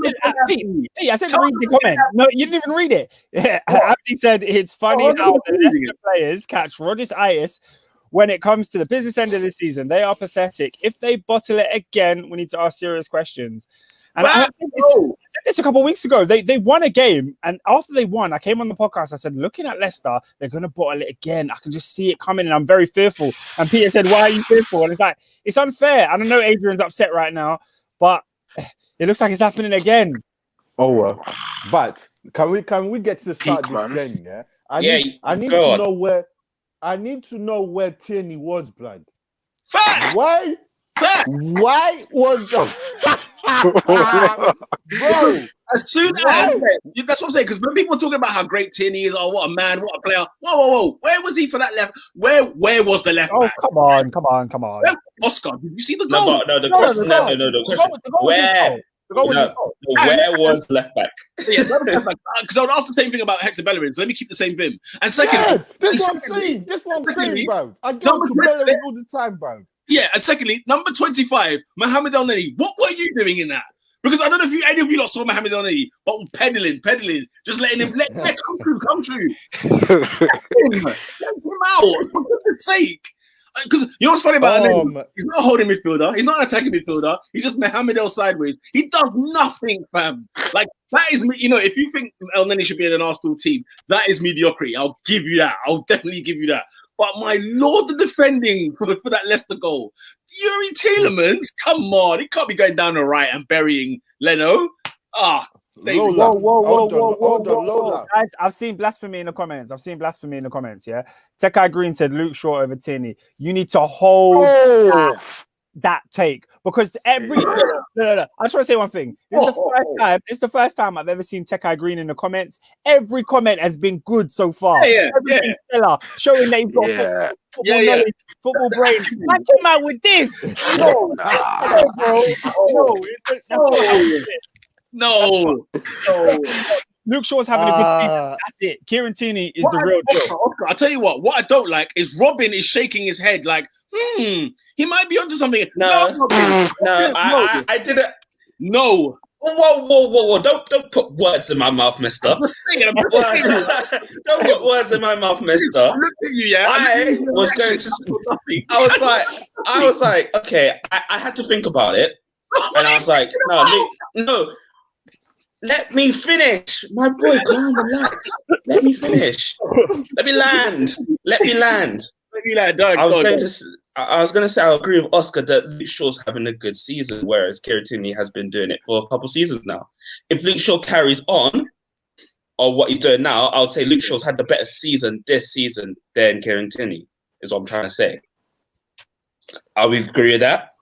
said read the comment. No, you didn't even read it. Yeah, Abdi said it's funny how the Leicester players catch Rodgers' itis when it comes to the business end of the season. They are pathetic. If they bottle it again, we need to ask serious questions. And I said this a couple of weeks ago. They won a game, and after they won, I came on the podcast. I said, looking at Leicester, they're going to bottle it again. I can just see it coming, and I'm very fearful. And Peter said, why are you fearful? And it's like, it's unfair. And I know Adrian's upset right now, but it looks like it's happening again. Oh, but can we get to the start of this game? Yeah, I need to know where Tierney was, blood. Fact. Why was the bro? As soon as that's what I'm saying. Because when people are talking about how great Tierney is, what a man, what a player. Whoa! Where was he for that left? Where was the left? Oh, come on! Oscar, did you see the goal? No. The question. Where? Where was left back? Yeah, because I would ask the same thing about Hector Bellerin. So let me keep the same vim. And secondly, this what I'm saying, bro. I go to Bellerin all the time, bro. Yeah, and secondly, number 25, Mohamed El Neni. What were you doing in that? Because I don't know if any of you lot saw Mohamed El Neni, but peddling, just letting him come through. Let him out, for goodness sake. Because you know what's funny about El Neni? He's not a holding midfielder. He's not an attacking midfielder. He's just Mohamed El sideways. He does nothing, fam. Like, that is, if you think El Neni should be in an Arsenal team, that is mediocrity. I'll give you that. I'll definitely give you that. But my lord, the defending for that Leicester goal. Yuri Tielemans, come on. He can't be going down the right and burying Leno. Whoa. Guys, I've seen blasphemy in the comments. Yeah. Tekai Green said Luke Shaw over Tierney. You need to hold that take. because every no. I just want to say one thing. This is the first time. It's the first time I've ever seen Tekai Green in the comments. Every comment has been good so far. Everything's stellar, showing that he's got football knowledge, football brain. Man came out with this. No, bro. No. Luke Shaw's having a good season. That's it. Kieran Tierney is the real deal. I'll tell you what I don't like is Robin is shaking his head like, he might be onto something. No, I didn't. No. Whoa. Don't put words in my mouth, mister. Don't put words in my mouth, mister. I was like, okay, I had to think about it. And I was like, no. Let me finish. My boy, calm, relax. Let me finish. Let me land. I was going to say I agree with Oscar that Luke Shaw's having a good season, whereas Kieran Tierney has been doing it for a couple seasons now. If Luke Shaw carries on what he's doing now, I would say Luke Shaw's had the better season this season than Kieran Tierney, is what I'm trying to say. Are we agree with that?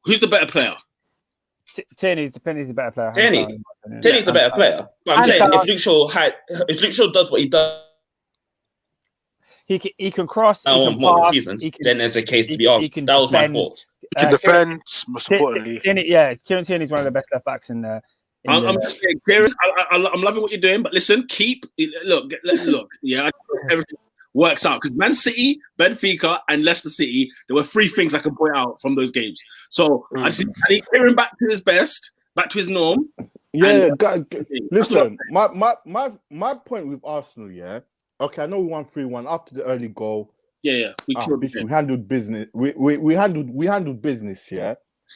Who's the better player? Tierney's the better player. Tierney's the better player. But I'm saying if Luke Shaw does what he does, he can cross. He can pass, season, then there's a case to be asked. That was my fault. He can defend, most importantly. Kieran Tierney's one of the best left backs in there. I'm just saying, Kieran, I'm loving what you're doing, but listen, look. Yeah, everything works out because Man City, Benfica, and Leicester City. There were 3 things I could point out from those games. So I need Kieran back to his best, back to his norm. Yeah, listen. My point with Arsenal, yeah. Okay, I know we won 3-1 after the early goal. Yeah. We handled business. We handled business. Yeah.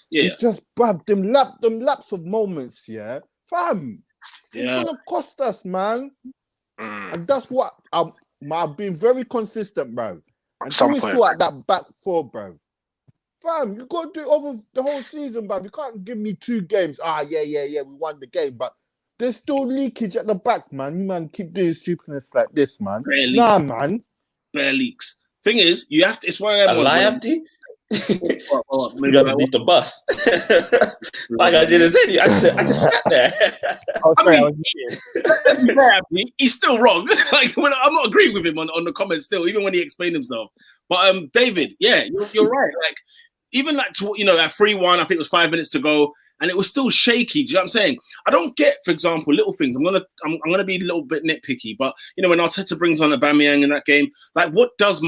It's just bruv, them laps of moments. Yeah, fam. It's gonna cost us, man. And that's what I've been very consistent, bro. Until we sort that back 4, bro. Fam, you got to do it over the whole season, bro. You can't give me 2 games. We won the game, but there's still leakage at the back, man. You man keep doing stupidness like this, man. Nah, man. Bare leaks. Thing is, you have to. It's one of them. A liability. You got to beat the bus. Like I didn't say, I just sat there. He's still wrong. Like I'm not agreeing with him on the comments still, even when he explained himself. But David, yeah, you're right. Like even like at 3-1, I think it was 5 minutes to go. And it was still shaky. Do you know what I'm saying? I don't get, for example, little things. I'm gonna be a little bit nitpicky, but when Arteta brings on Aubameyang in that game, like what does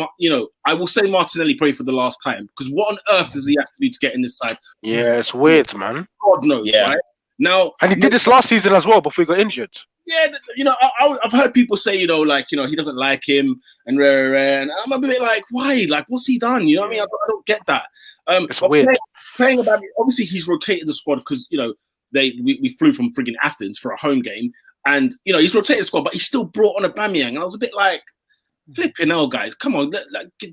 I will say Martinelli played for the last time because what on earth does he have to do to get in this side? Yeah, it's weird, man. God knows, right? Now, and he did this last season as well before he got injured. Yeah, I've heard people say, he doesn't like him and and I'm a bit like, why? Like, what's he done? You know what I mean? I don't get that. It's weird. Playing about it, obviously he's rotated the squad because we flew from frigging Athens for a home game, and he's rotated the squad, but he still brought on Aubameyang, and I was a bit like, flipping hell, guys, come on,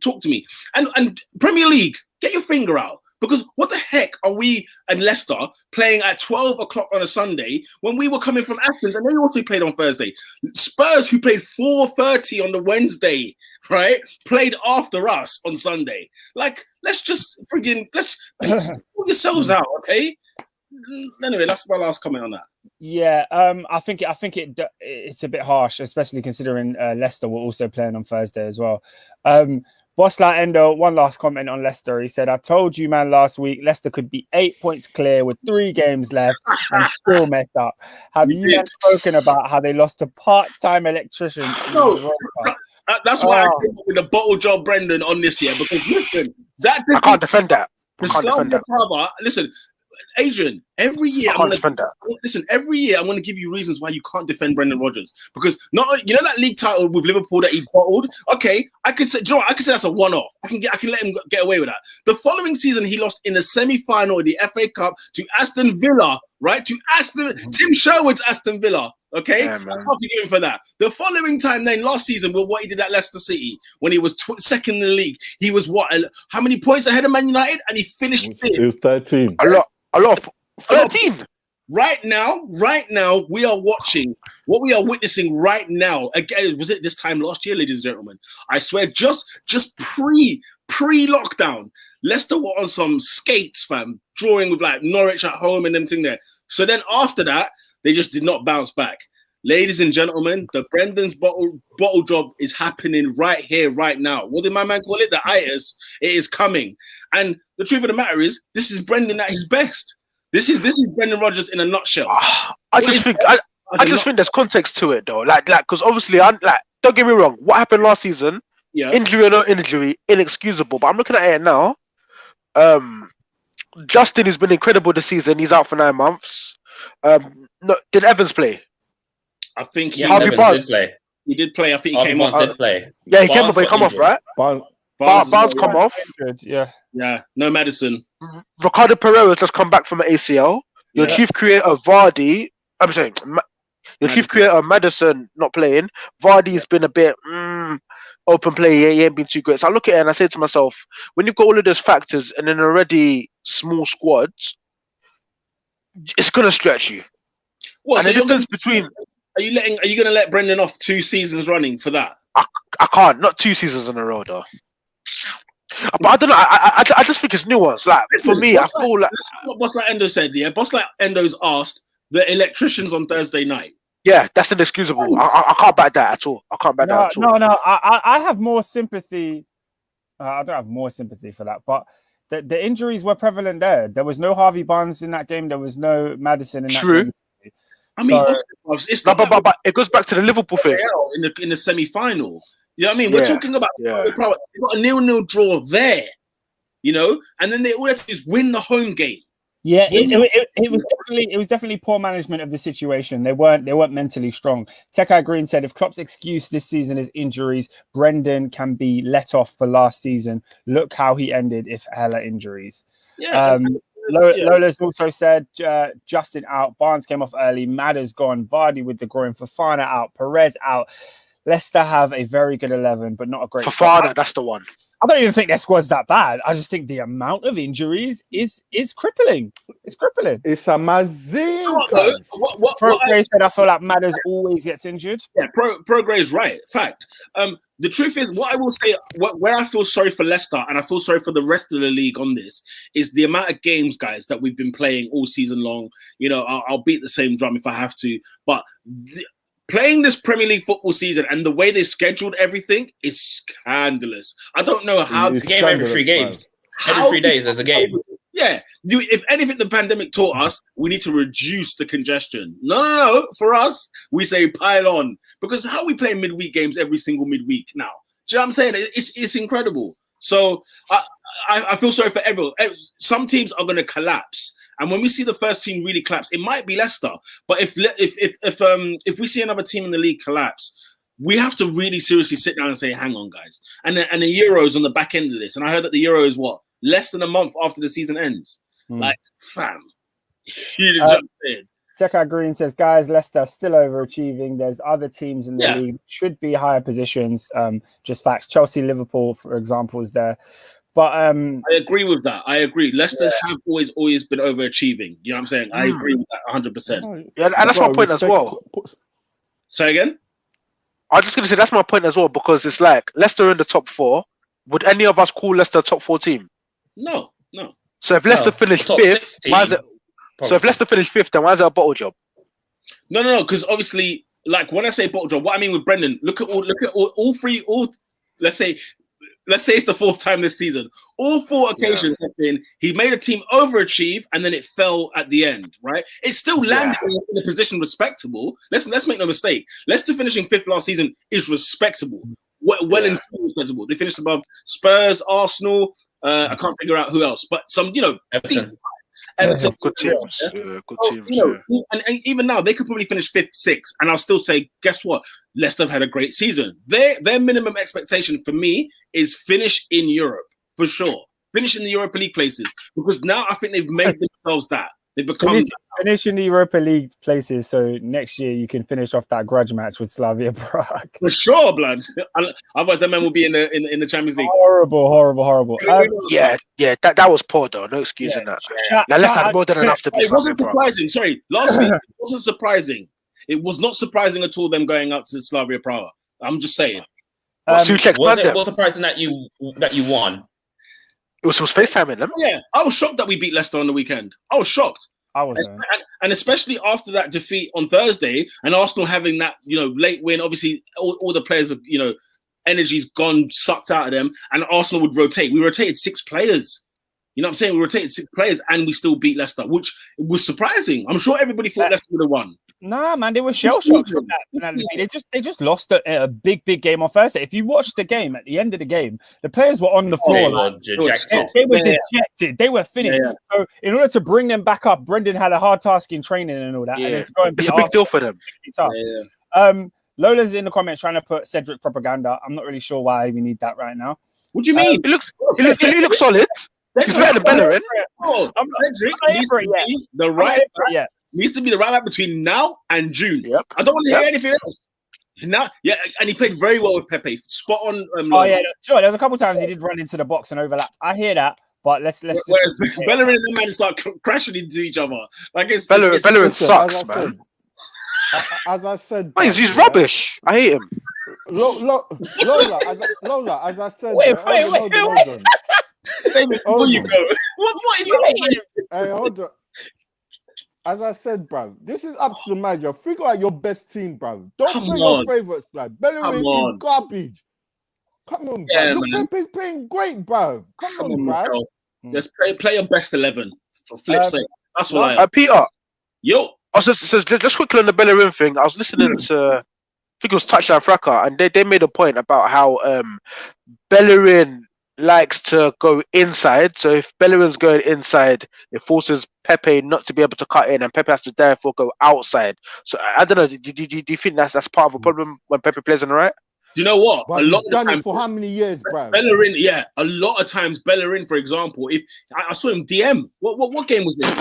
talk to me. And Premier League, get your finger out, because what the heck are we and Leicester playing at 12 o'clock on a Sunday when we were coming from Athens and they also played on Thursday? Spurs, who played 4:30 on the Wednesday, right, played after us on Sunday. Like, let's pull yourselves out, okay? Anyway, that's my last comment on that. Yeah, I think it's a bit harsh, especially considering Leicester were also playing on Thursday as well. Bosslight Endo, one last comment on Leicester. He said, I told you, man, last week, Leicester could be 8 points clear with 3 games left and still mess up. Have you spoken about how they lost to part-time electricians? No, that's why I came up with a bottle job Brendan on this year, because listen, I can't defend that. Listen, Adrian, every year I'm going to give you reasons why you can't defend Brendan Rodgers, because that league title with Liverpool that he bottled. Okay, I could say that's a one-off. I can let him get away with that. The following season, he lost in the semi-final of the FA Cup to Aston Villa, right? Tim Sherwood's Aston Villa. Okay, I can't forgive him for that. The following time, then last season, with what he did at Leicester City when he was second in the league, he was how many points ahead of Man United, and he finished fifth. It was 13. A lot of 13. Right now, we are watching what we are witnessing right now. Again, was it this time last year, ladies and gentlemen? I swear, just pre-lockdown, Leicester were on some skates, fam, drawing with like Norwich at home and them thing there. So then after that, they just did not bounce back. Ladies and gentlemen, the Brendan's bottle job is happening right here, right now. What did my man call it? The itis. It is coming. And the truth of the matter is, this is Brendan at his best. This is Brendan Rodgers in a nutshell. I just think there's context to it though. Like, because obviously, don't get me wrong. What happened last season? Yeah. Injury or no injury, inexcusable. But I'm looking at it now. Justin has been incredible this season. He's out for 9 months. Did Evans play? I think Evans did play. He did play. I think he came off. Did play. Yeah, he came off, but he come off, right? Barnes come off. Yeah. No Maddison. Ricardo Pereira's just come back from an ACL. Your chief creator Vardy. I'm sorry. Your chief creator Maddison not playing. Vardy's been a bit open play. He ain't been too great. So I look at it and I say to myself, when you've got all of those factors and an already small squad, it's gonna stretch you. What? And So the difference between. Are you going to let Brendan off 2 seasons running for that? I can't. Not 2 seasons in a row, though. But I don't know. I just think it's nuanced. Like, for me, I feel like... What Boss Like Endo said, yeah? Boss Like Endo's asked the electricians on Thursday night. Yeah, that's inexcusable. I can't back that at all. I can't back that at all. No. I have more sympathy. I don't have more sympathy for that, but the injuries were prevalent there. There was no Harvey Barnes in that game. There was no Maddison in that game. I mean, but it goes back to the Liverpool thing in the semi-final. You know what I mean? We're talking about they got a 0-0 draw there, you know, and then they all have to do is win the home game. Yeah, it was definitely poor management of the situation. They weren't mentally strong. Tekai Green said, if Klopp's excuse this season is injuries, Brendan can be let off for last season. Look how he ended if hella injuries. Yeah. Lola's also said Justin out, Barnes came off early, Madder's gone, Vardy with the groin, Fofana out, Perez out. Leicester have a very good 11, but not a great Fofana, that's the one. I don't even think their squad's that bad. I just think the amount of injuries is crippling. It's crippling. It's amazing. Pro Gray said, I feel like Madders always gets injured. Yeah, Pro Gray's right. Fact. The truth is, what I will say, where I feel sorry for Leicester and I feel sorry for the rest of the league on this is the amount of games, guys, that we've been playing all season long. You know, I'll beat the same drum if I have to, but playing this Premier League football season and the way they scheduled everything is scandalous. I don't know how it's a game every 3 games. Every 3 days there's a game. Yeah. If anything the pandemic taught us, we need to reduce the congestion. No. For us, we say pile on. Because how are we playing midweek games every single midweek now? Do you know what I'm saying? It's incredible. So I feel sorry for everyone. Some teams are going to collapse. And when we see the first team really collapse, it might be Leicester. But if we see another team in the league collapse, we have to really seriously sit down and say, hang on, guys. And the Euros on the back end of this. And I heard that the Euro is what? Less than a month after the season ends. Like, fam. You know what I'm saying? Tekai Green says, guys, Leicester still overachieving. There's other teams in the league should be higher positions. Just facts. Chelsea, Liverpool, for example, is there. But I agree with that. I agree. Leicester have always been overachieving. You know what I'm saying? I agree with that 100%. Yeah, and that's my point as well. Say again? I was just going to say that's my point as well, because it's like Leicester in the top 4. Would any of us call Leicester a top 4 team? No. So if Leicester finished 5th, why is it? Probably. So if Leicester finished 5th, then why is it a bottle job? No, because obviously, like when I say bottle job, what I mean with Brendan, look at all three. Let's say it's the 4th time this season. All 4 occasions have been he made a team overachieve and then it fell at the end, right? It still landed in a position respectable. Let's make no mistake. Leicester finishing 5th last season is respectable. Well and respectable. They finished above Spurs, Arsenal. I can't figure out who else, but some, decent. Everton, good teams. Good teams. And even now, they could probably finish 5th, 6th, and I'll still say, guess what? Leicester have had a great season. Their minimum expectation for me is finish in Europe, for sure. Finish in the Europa League places, because now I think they've made themselves that. They've become finish in the Europa League places, so next year you can finish off that grudge match with Slavia Prague. For sure, blood. Otherwise, that man will be in the Champions League. Horrible. That was poor though. No excuse in that. Now let's have more than enough to be. It wasn't surprising. Sorry, last week it wasn't surprising. It was not surprising at all. Them going up to Slavia Prague. I'm just saying. Was it surprising that you won? It was FaceTiming them. Yeah, I was shocked that we beat Leicester on the weekend. I was shocked. I wasn't. And especially after that defeat on Thursday and Arsenal having that, late win, obviously all the players, energy's gone, sucked out of them, and Arsenal would rotate. We rotated 6 players. You know what I'm saying? We rotated 6 players and we still beat Leicester, which was surprising. I'm sure everybody thought Leicester would have won. Nah, man, they were shell-shocked from that. They just lost a big game on Thursday. If you watched the game, at the end of the game, the players were on the floor. They were dejected. They were finished. Yeah. So in order to bring them back up, Brendan had a hard task in training and all that. Yeah. And to go and it's a big deal for them. Lola's in the comments trying to put Cedric propaganda. I'm not really sure why we need that right now. What do you mean? He looks solid. He's better than Bellerin. Cedric needs to be the right back. Needs to be the right back between now and June. Yep. I don't want to hear anything else. Now, and he played very well with Pepe. Spot on. Sure. There was a couple times he did run into the box and overlap. I hear that, but let's just. Bellerin and the man start crashing into each other. Like Bellerin sucks, man. As I said, he's rubbish. I hate him. Lola, as I said, wait. Before you go, what is it? Hey, hold on. As I said, bruv, this is up to the manager. Figure out your best team, bruv. Don't play your favourites, bruv. Bellerin is garbage. Come on, bruv. Look, Pepe's playing great, bruv. Come on, bruv. Just play your best 11. For flip's sake. That's what I am. Peter. Yo. Just quickly on the Bellerin thing. I was listening to, I think it was Touchdown Fracas, and they made a point about how Bellerin likes to go inside. So if Bellerin's going inside, it forces Pepe not to be able to cut in, and Pepe has to therefore go outside. So I don't know. Do you think that's part of a problem when Pepe plays on the right? Do you know what? But a lot of done it for how many years, bro? Bellerin, a lot of times Bellerin, for example, if I saw him DM, what game was this? He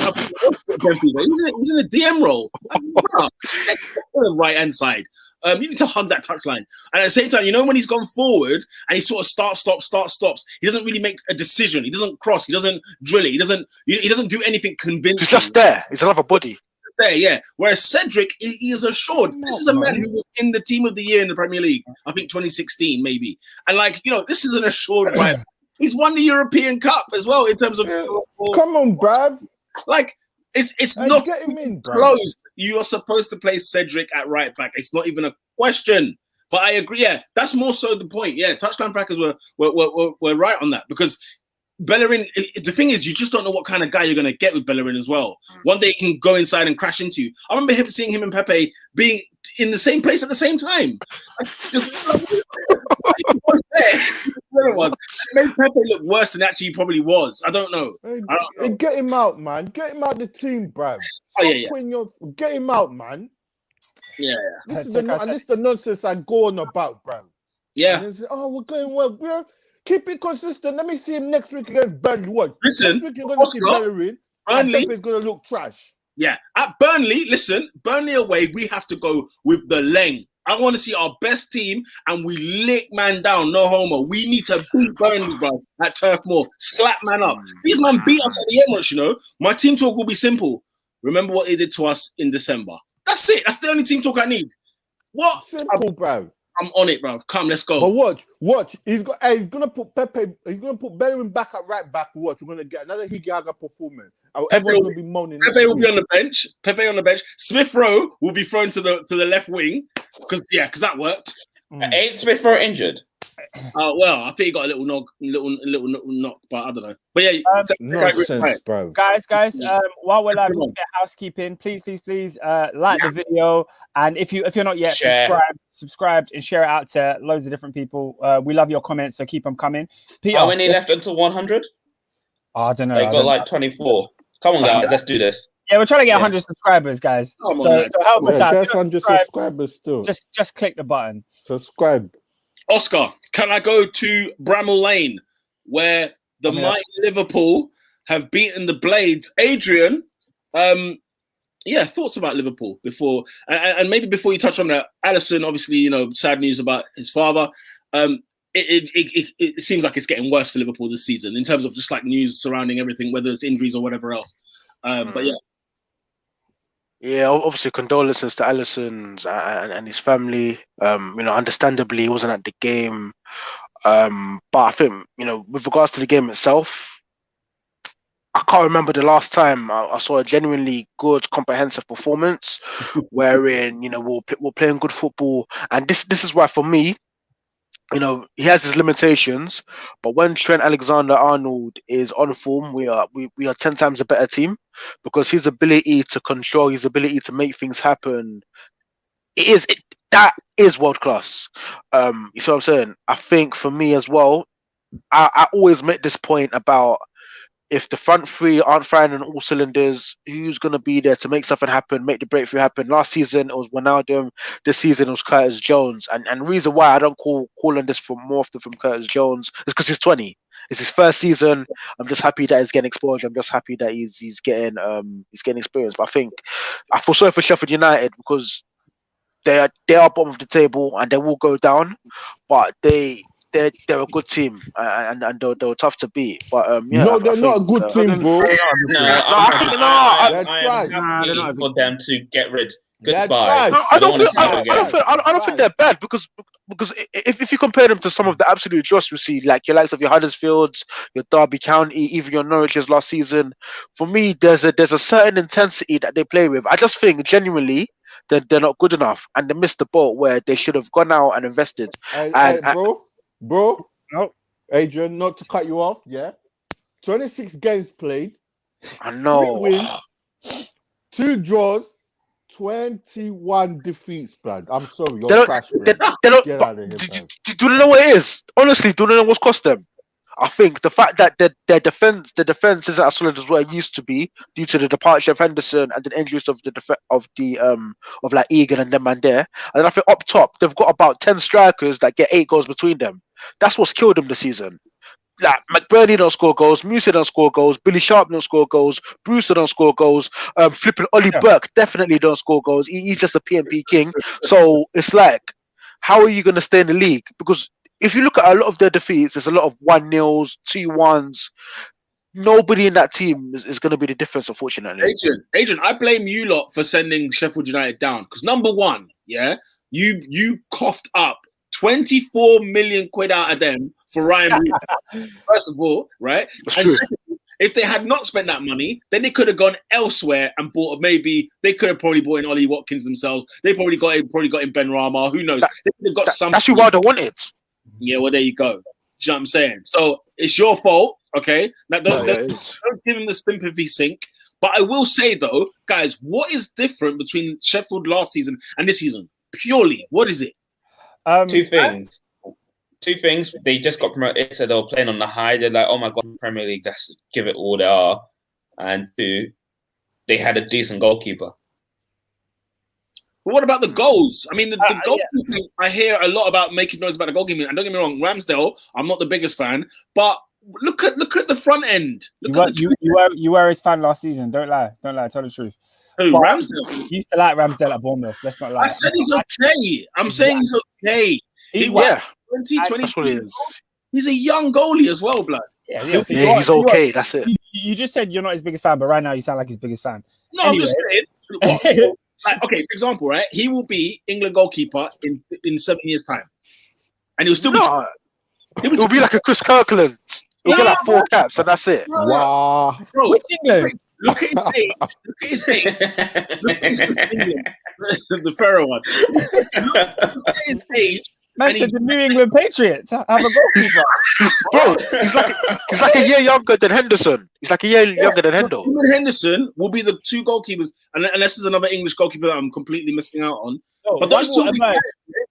was in a DM role. The right hand side. You need to hug that touchline. And at the same time, when he's gone forward and he sort of stops, he doesn't really make a decision. He doesn't cross. He doesn't drill it. He doesn't do anything convincing. He's just there. He's another body. There, yeah. Whereas Cedric, he is assured. This is a man who was in the team of the year in the Premier League. I think 2016, maybe. And this is an assured right. He's won the European Cup as well in terms of. Come on, bruv. It's not close. You are supposed to play Cedric at right back. It's not even a question. But I agree. Yeah, that's more so the point. Yeah, touchdown crackers were right on that, because Bellerin. The thing is, you just don't know what kind of guy you're going to get with Bellerin as well. One day he can go inside and crash into you. I remember seeing him and Pepe being in the same place at the same time. It was. It made Pepe look worse than actually he probably was. I don't know. Get him out, man. Get him out the team, bruv. Get him out, man. Yeah. This is the nonsense I go on about, bruv. Yeah. And say, we're going well. Keep it consistent. Let me see him next week against Burnley. What? Listen, next week you're going to see Bellerin. Burnley is going to look trash. Yeah. At Burnley, Burnley away, we have to go with the length. I want to see our best team, and we lick man down. No homo. We need to beat Burnley, bro, at Turf Moor. Slap man up. These man beat us at the Emirates, My team talk will be simple. Remember what they did to us in December. That's it. That's the only team talk I need. What? Simple, bro. I'm on it, bro. Come, let's go. But watch. He's gonna put Pepe. He's gonna put Bellerin back at right back. Watch. We're gonna get another Higaga performance. Everyone's gonna be moaning. Pepe will be on the bench. Smith Rowe will be thrown to the left wing because that worked. Ain't Smith Rowe injured? Well, I think he got a little knock, but I don't know. But yeah, nonsense, bro. Guys, while we're live, we'll get housekeeping. Please, like the video, and if you're not yet subscribed and share it out to loads of different people. We love your comments, so keep them coming. Peter, how many left until 100? I don't know. They got 24. Come on, guys, let's do this. Yeah, we're trying to get 100 subscribers, guys. So help us out. 100 subscribers still. Just click the button. Subscribe. Oscar, can I go to Bramall Lane, where the mighty Liverpool have beaten the Blades? Adrian, thoughts about Liverpool before, and maybe before you touch on that, Alisson, obviously, sad news about his father. It seems like it's getting worse for Liverpool this season in terms of just like news surrounding everything, whether it's injuries or whatever else. But yeah. Yeah, obviously condolences to Alisson and his family. Understandably, he wasn't at the game. But I think, with regards to the game itself, I can't remember the last time I saw a genuinely good, comprehensive performance, wherein we're playing good football, and this is why for me, he has his limitations, but when Trent Alexander-Arnold is on form, we are 10 times a better team, because his ability to control, his ability to make things happen, that is world class. You see what I'm saying? I think for me as well, I always make this point about, if the front three aren't firing on all cylinders, who's going to be there to make something happen, make the breakthrough happen? Last season, it was Wijnaldum. This season, it was Curtis Jones. And the reason why I don't call on this more often from Curtis Jones is because he's 20. It's his first season. I'm just happy that he's getting exposure. I'm just happy that he's getting experience. But I think I feel sorry for Sheffield United, because they are bottom of the table and they will go down, but they're a good team, and they were tough to beat. But no, they're not a good team, bro. I'm happy for them to get rid. Goodbye. I don't think they're bad, because if you compare them to some of the absolute dross we see, like your likes of your Huddersfields, your Derby County, even your Norwiches last season, for me, there's a certain intensity that they play with. I just think genuinely they're not good enough, and they missed the boat where they should have gone out and invested. Bro, no, Adrian, not to cut you off, 26 games played. I know. 3 wins, 2 draws, 21 defeats, blood. I'm sorry, you're trash. Get out of here, man. Do you know what it is? Honestly, do you know what's cost them? I think the fact that their defense isn't as solid as what it used to be, due to the departure of Henderson and the injuries of like Egan and them and there. And then I think up top they've got about 10 strikers that get 8 goals between them. That's what's killed them this season. Like McBurney don't score goals, Musa don't score goals, Billy Sharp don't score goals, Brewster don't score goals, flipping Ollie Burke definitely don't score goals. He's just a PMP king. So it's like, how are you going to stay in the league? Because if you look at a lot of their defeats, there's a lot of 1-0s, 2-1s. Nobody in that team is going to be the difference, unfortunately. Adrian, I blame you lot for sending Sheffield United down. Because number one, you coughed up 24 million quid out of them for Ryan Reed. First of all, right? And secondly, if they had not spent that money, then they could have gone elsewhere and bought. Maybe they could have probably bought in Ollie Watkins themselves. They probably got in Ben Rama. Who knows? They could have got something. That's who Wilder wanted. Yeah, well, there you go. Do you know what I'm saying? So it's your fault, okay? Now, don't give him the sympathy sink. But I will say, though, guys, what is different between Sheffield last season and this season? Purely, what is it? Two things. They just got promoted, so they were playing on the high. They're like, oh my God, Premier League, let's give it all they are. And 2, they had a decent goalkeeper. But what about the goals? I mean, the goalkeeping, I hear a lot about making noise about the goalkeeping. And don't get me wrong, Ramsdale, I'm not the biggest fan, but look at the front end. You were his fan last season. Don't lie. Tell the truth. Who, Ramsdale? He used to like Ramsdale at Bournemouth. Let's not lie. I said he's okay. I'm saying he's okay. He's 20, he's a young goalie as well, blood. Yeah, he's okay. That's it. You just said you're not his biggest fan, but right now you sound like his biggest fan. No, anyway. I'm just saying. Okay, for example, right? He will be England goalkeeper in 7 years' time, and he'll still be. He'll be like a Chris Kirkland. He'll get like 4 caps, and that's it. Wow, bro! Which England? Look at his age. Look at his England, the Pharaoh one. Look at his age. Man said the New England Patriots have a goalkeeper. Bro, he's like a year younger than Henderson. He's like a year younger than Hendo. Him and Henderson will be the 2 goalkeepers, unless there's another English goalkeeper that I'm completely missing out on. No, but those 2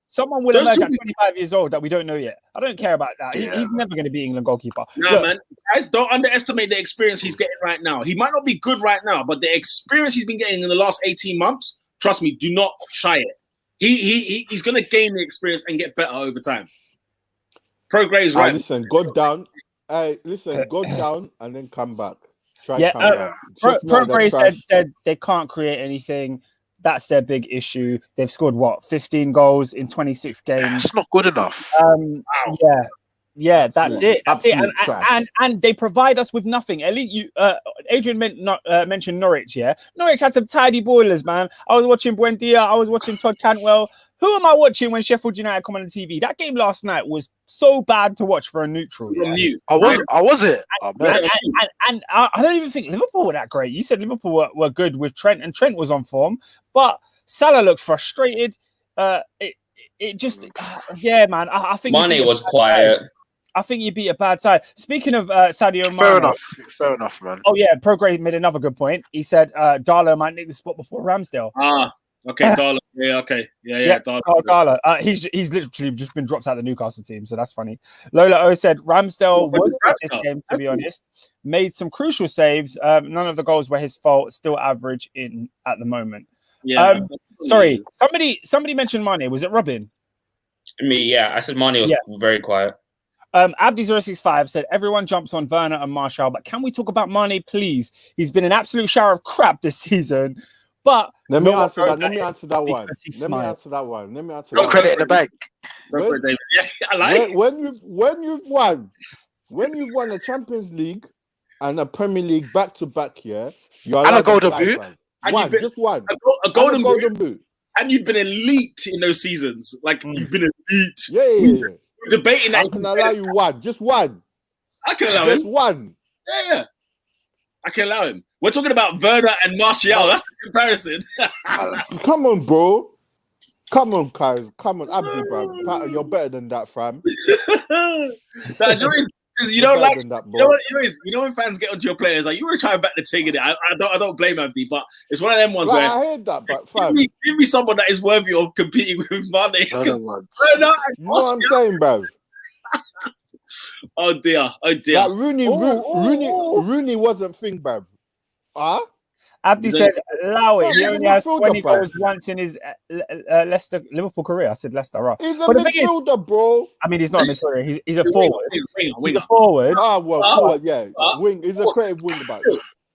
someone will emerge at 25 years old that we don't know yet. I don't care about that. He's never going to be England goalkeeper. Nah, man. Guys, don't underestimate the experience he's getting right now. He might not be good right now, but the experience he's been getting in the last 18 months, trust me, do not shy it. He's going to gain the experience and get better over time. Progress is right. Listen, go down. Go down and then come back. Progress said they can't create anything. That's their big issue. They've scored 15 goals in 26 games. It's not good enough. Yeah, that's it. That's it. Absolute trash. And they provide us with nothing. At least Adrian mentioned Norwich. Yeah, Norwich had some tidy boilers, man. I was watching Buendia. I was watching Todd Cantwell. Who am I watching when Sheffield United come on the TV? That game last night was so bad to watch for a neutral. Yeah? I was it. And I don't even think Liverpool were that great. You said Liverpool were good with Trent, and Trent was on form, but Salah looked frustrated. It just, yeah, man. I think Mane was quiet. I think you beat a bad side. Speaking of Sadio Mane. Fair enough, man. Oh, yeah. Prograde made another good point. He said Darlow might nick the spot before Ramsdale. Okay, Darlow. Yeah, okay. Yeah, Darlow. He's literally just been dropped out of the Newcastle team, so that's funny. Lola O said Ramsdale was this game, to be honest. Made some crucial saves. None of the goals were his fault. Still average at the moment. Yeah. Sorry. Somebody mentioned Mane. Was it Robin? Me, yeah. I said Mane was very quiet. Abdi065 said everyone jumps on Werner and Martial, but can we talk about Mane, please? He's been an absolute shower of crap this season. But let me answer that one. No credit in the bank. When you've won a Champions League and a Premier League back to back, yeah, you're and a golden boot. Just one. A golden boot. And you've been elite in those seasons. Like you've been elite. Yeah. We're debating that. I can allow you one. Just one. I can allow just one. Yeah. I can allow him. We're talking about Werner and Martial. That's the comparison. Come on, bro. Come on, guys. Come on, Abdi, bro. You're better than that, fam. You don't like that, you know when fans get onto your players, like you were trying back the thing in it. I don't blame Abdi, but it's one of them ones where I heard that, but fam, give me someone that is worthy of competing with Mane. You know what I'm saying, bro? Oh dear. Like Rooney wasn't thing, bro. Abdi said, allow it. He only has 20 goals once in his Liverpool career. I said Leicester, right? He's a midfielder, bro. I mean, he's not a midfielder. He's a forward. He's a forward. Forward, yeah. Wing. He's a creative wing back.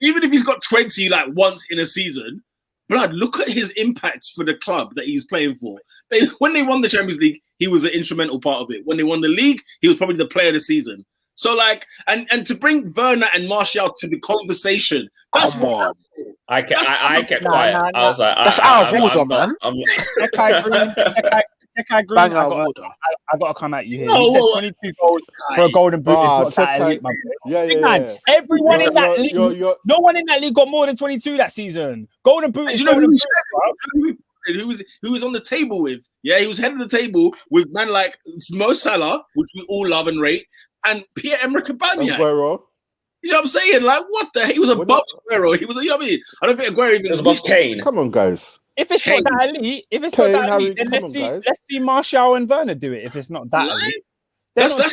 Even if he's got 20 like once in a season, blood, look at his impact for the club that he's playing for. When they won the Champions League, he was an instrumental part of it. When they won the league, he was probably the player of the season. So, like, and to bring Werner and Martial to the conversation, that's what I kept quiet. I was like, that's out of order, man. Tekai Green, I got to come at you here. He said 22 goals for a golden boot. Is not that elite, man. Yeah. Everyone in that league, no one in that league got more than 22 that season. Golden boot is golden boot. Who was on the table with? Yeah, he was head of the table with man like Mo Salah, which we all love and rate, and Pierre-Emerick Aubameyang. You know what I'm saying? Like, what the heck? He was above Aguero. He was, you know what I mean? I don't think Aguero even was above Kane. Come on, guys. If it's not that elite, then let's see Martial and Werner do it. If it's not that elite. That's the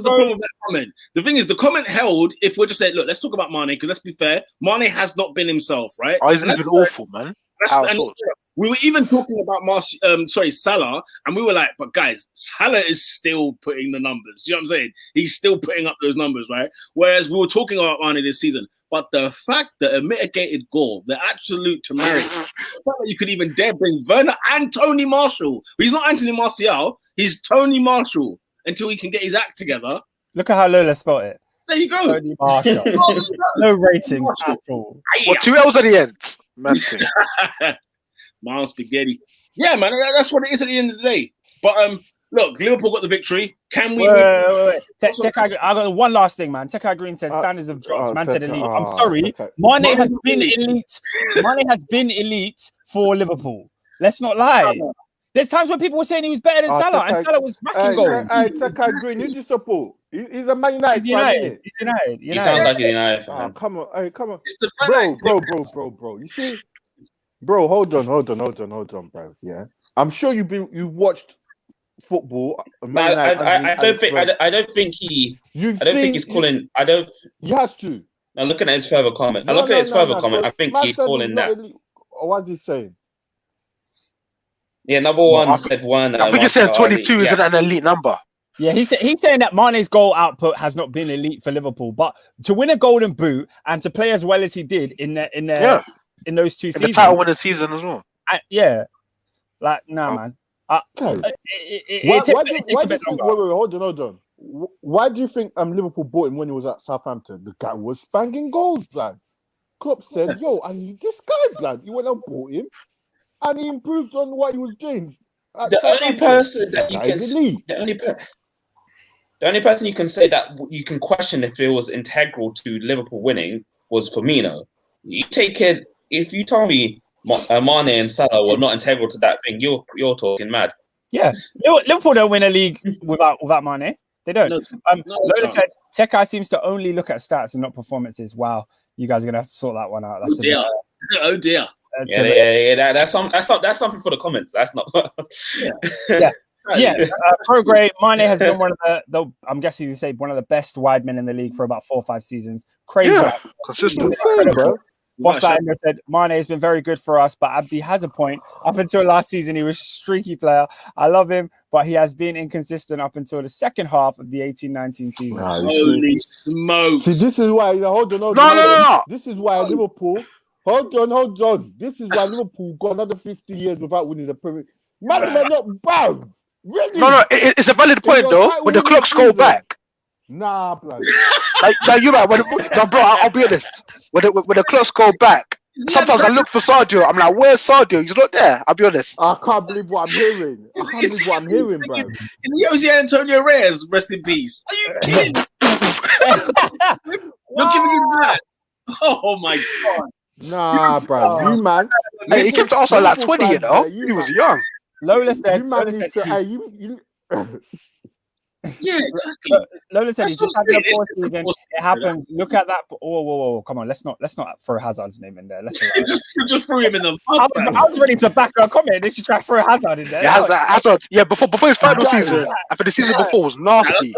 problem with that comment. The thing is, the comment held if we're just saying, look, let's talk about Mane, because let's be fair, Mane has not been himself, right? Oh, he's been awful, man. We were even talking about Salah, and we were like, but guys, Salah is still putting the numbers. Do you know what I'm saying? He's still putting up those numbers, right? Whereas we were talking about Mane this season. But the fact that a mitigated goal, the absolute temerity, the fact that you could even dare bring Werner and Tony Marshall. He's not Anthony Martial, he's Tony Marshall until he can get his act together. Look at how Lola spelled it. There you go. Tony Marshall. No ratings at all. What, 2 L's at the end? Miles Spaghetti. Yeah, man, that's what it is at the end of the day. But look, Liverpool got the victory. Can we? Wait. I got one last thing, man. Tekai Green said standards have dropped. Man said elite. I'm sorry. Mane has been elite. Mane has been elite for Liverpool. Let's not lie. There's times when people were saying he was better than Salah, and Salah was racking goals. Tekai Green, who do you support? He's a Man United fan. He's United. He sounds like a United fan. Come on. Bro. You see, bro, hold on, bro. Yeah, I'm sure you've watched football. I don't think he's calling. He has to. Now looking at his further comment. I think he's calling that. What's he saying? Yeah, number one said one. I think he said 22 isn't an elite number. Yeah, he's saying that Mane's goal output has not been elite for Liverpool, but to win a golden boot and to play as well as he did in those 2 seasons, the title winning season as well. Man. Hold on. Why do you think Liverpool bought him when he was at Southampton? The guy was banging goals, blood. Klopp said, "Yo, I need this guy, blood." You went and bought him, and he improved on what he was doing. The only person that you can the only person you can say that you can question if it was integral to Liverpool winning was Firmino. You take it if you tell me Mane and Salah were not integral to that thing, you're talking mad. Yeah, Liverpool don't win a league without Mane. They don't. Tekai seems to only look at stats and not performances. Wow, you guys are gonna have to sort that one out. That's oh dear. That's something for the comments. That's not. Pro grade. Mane has been one of the I'm guessing you say one of the best wide men in the league for about 4 or 5 seasons. Crazy, consistent, bro. Boss Lander said Mane has been very good for us, but Abdi has a point. Up until last season, he was a streaky player. I love him, but he has been inconsistent up until the second half of the 18-19 season. Holy smokes! See, this is why. Hold on. No. This is why Liverpool. Hold on. This is why Liverpool got another 50 years without winning the Premier. Man, they're not bad. Really? No, it's a valid point though. When the clocks go back. Nah, blood. You're right. Bro, I'll be honest. When the clocks go back, sometimes I look for Sadio. I'm like, where's Sadio? He's not there. I'll be honest. I can't believe what I'm hearing. Bro. Is he Jose Antonio Reyes? Rest in peace. Are you kidding? You're giving him that? Oh my god. Nah, bro. You man. Hey, he came to us at like 20, you know. He was young. Lola said, Yeah, exactly. Lola said he's just having a poor season. It happens. Look at that. Whoa. Come on, let's not throw Hazard's name in there. Let's just threw him in the I was ready to back her comment. They should try to throw Hazard in there. Yeah, Hazard. Yeah, before his final season. After the season before was nasty.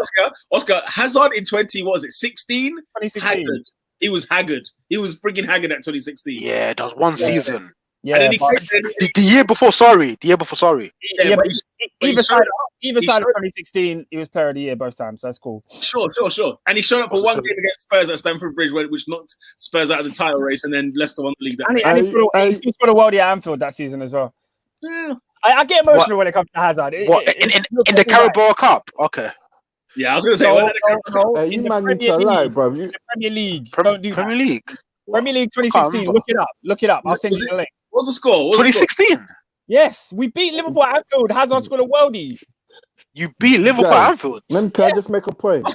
Oscar Hazard in 2016? 2016. He was haggard. He was freaking haggard at 2016. Yeah, that was one season. Yeah, and then the year before. Sorry. Yeah, but either side of 2016, he was player of the year both times. So that's cool. Sure. And he showed up for one game against Spurs at Stamford Bridge, which knocked Spurs out of the title race, and then Leicester won the league. He still scored a worldie at Anfield that season as well. Yeah. I get emotional when it comes to Hazard. In the Carabao Cup? Okay. Yeah, I was going to say. You man need to lie, bro. The Premier League. Premier League 2016. Look it up. I'll send you the link. What's the score? 2016. Yes, we beat Liverpool at Anfield. Hazard scored a worldie. You beat Liverpool at Anfield. Can I just make a point?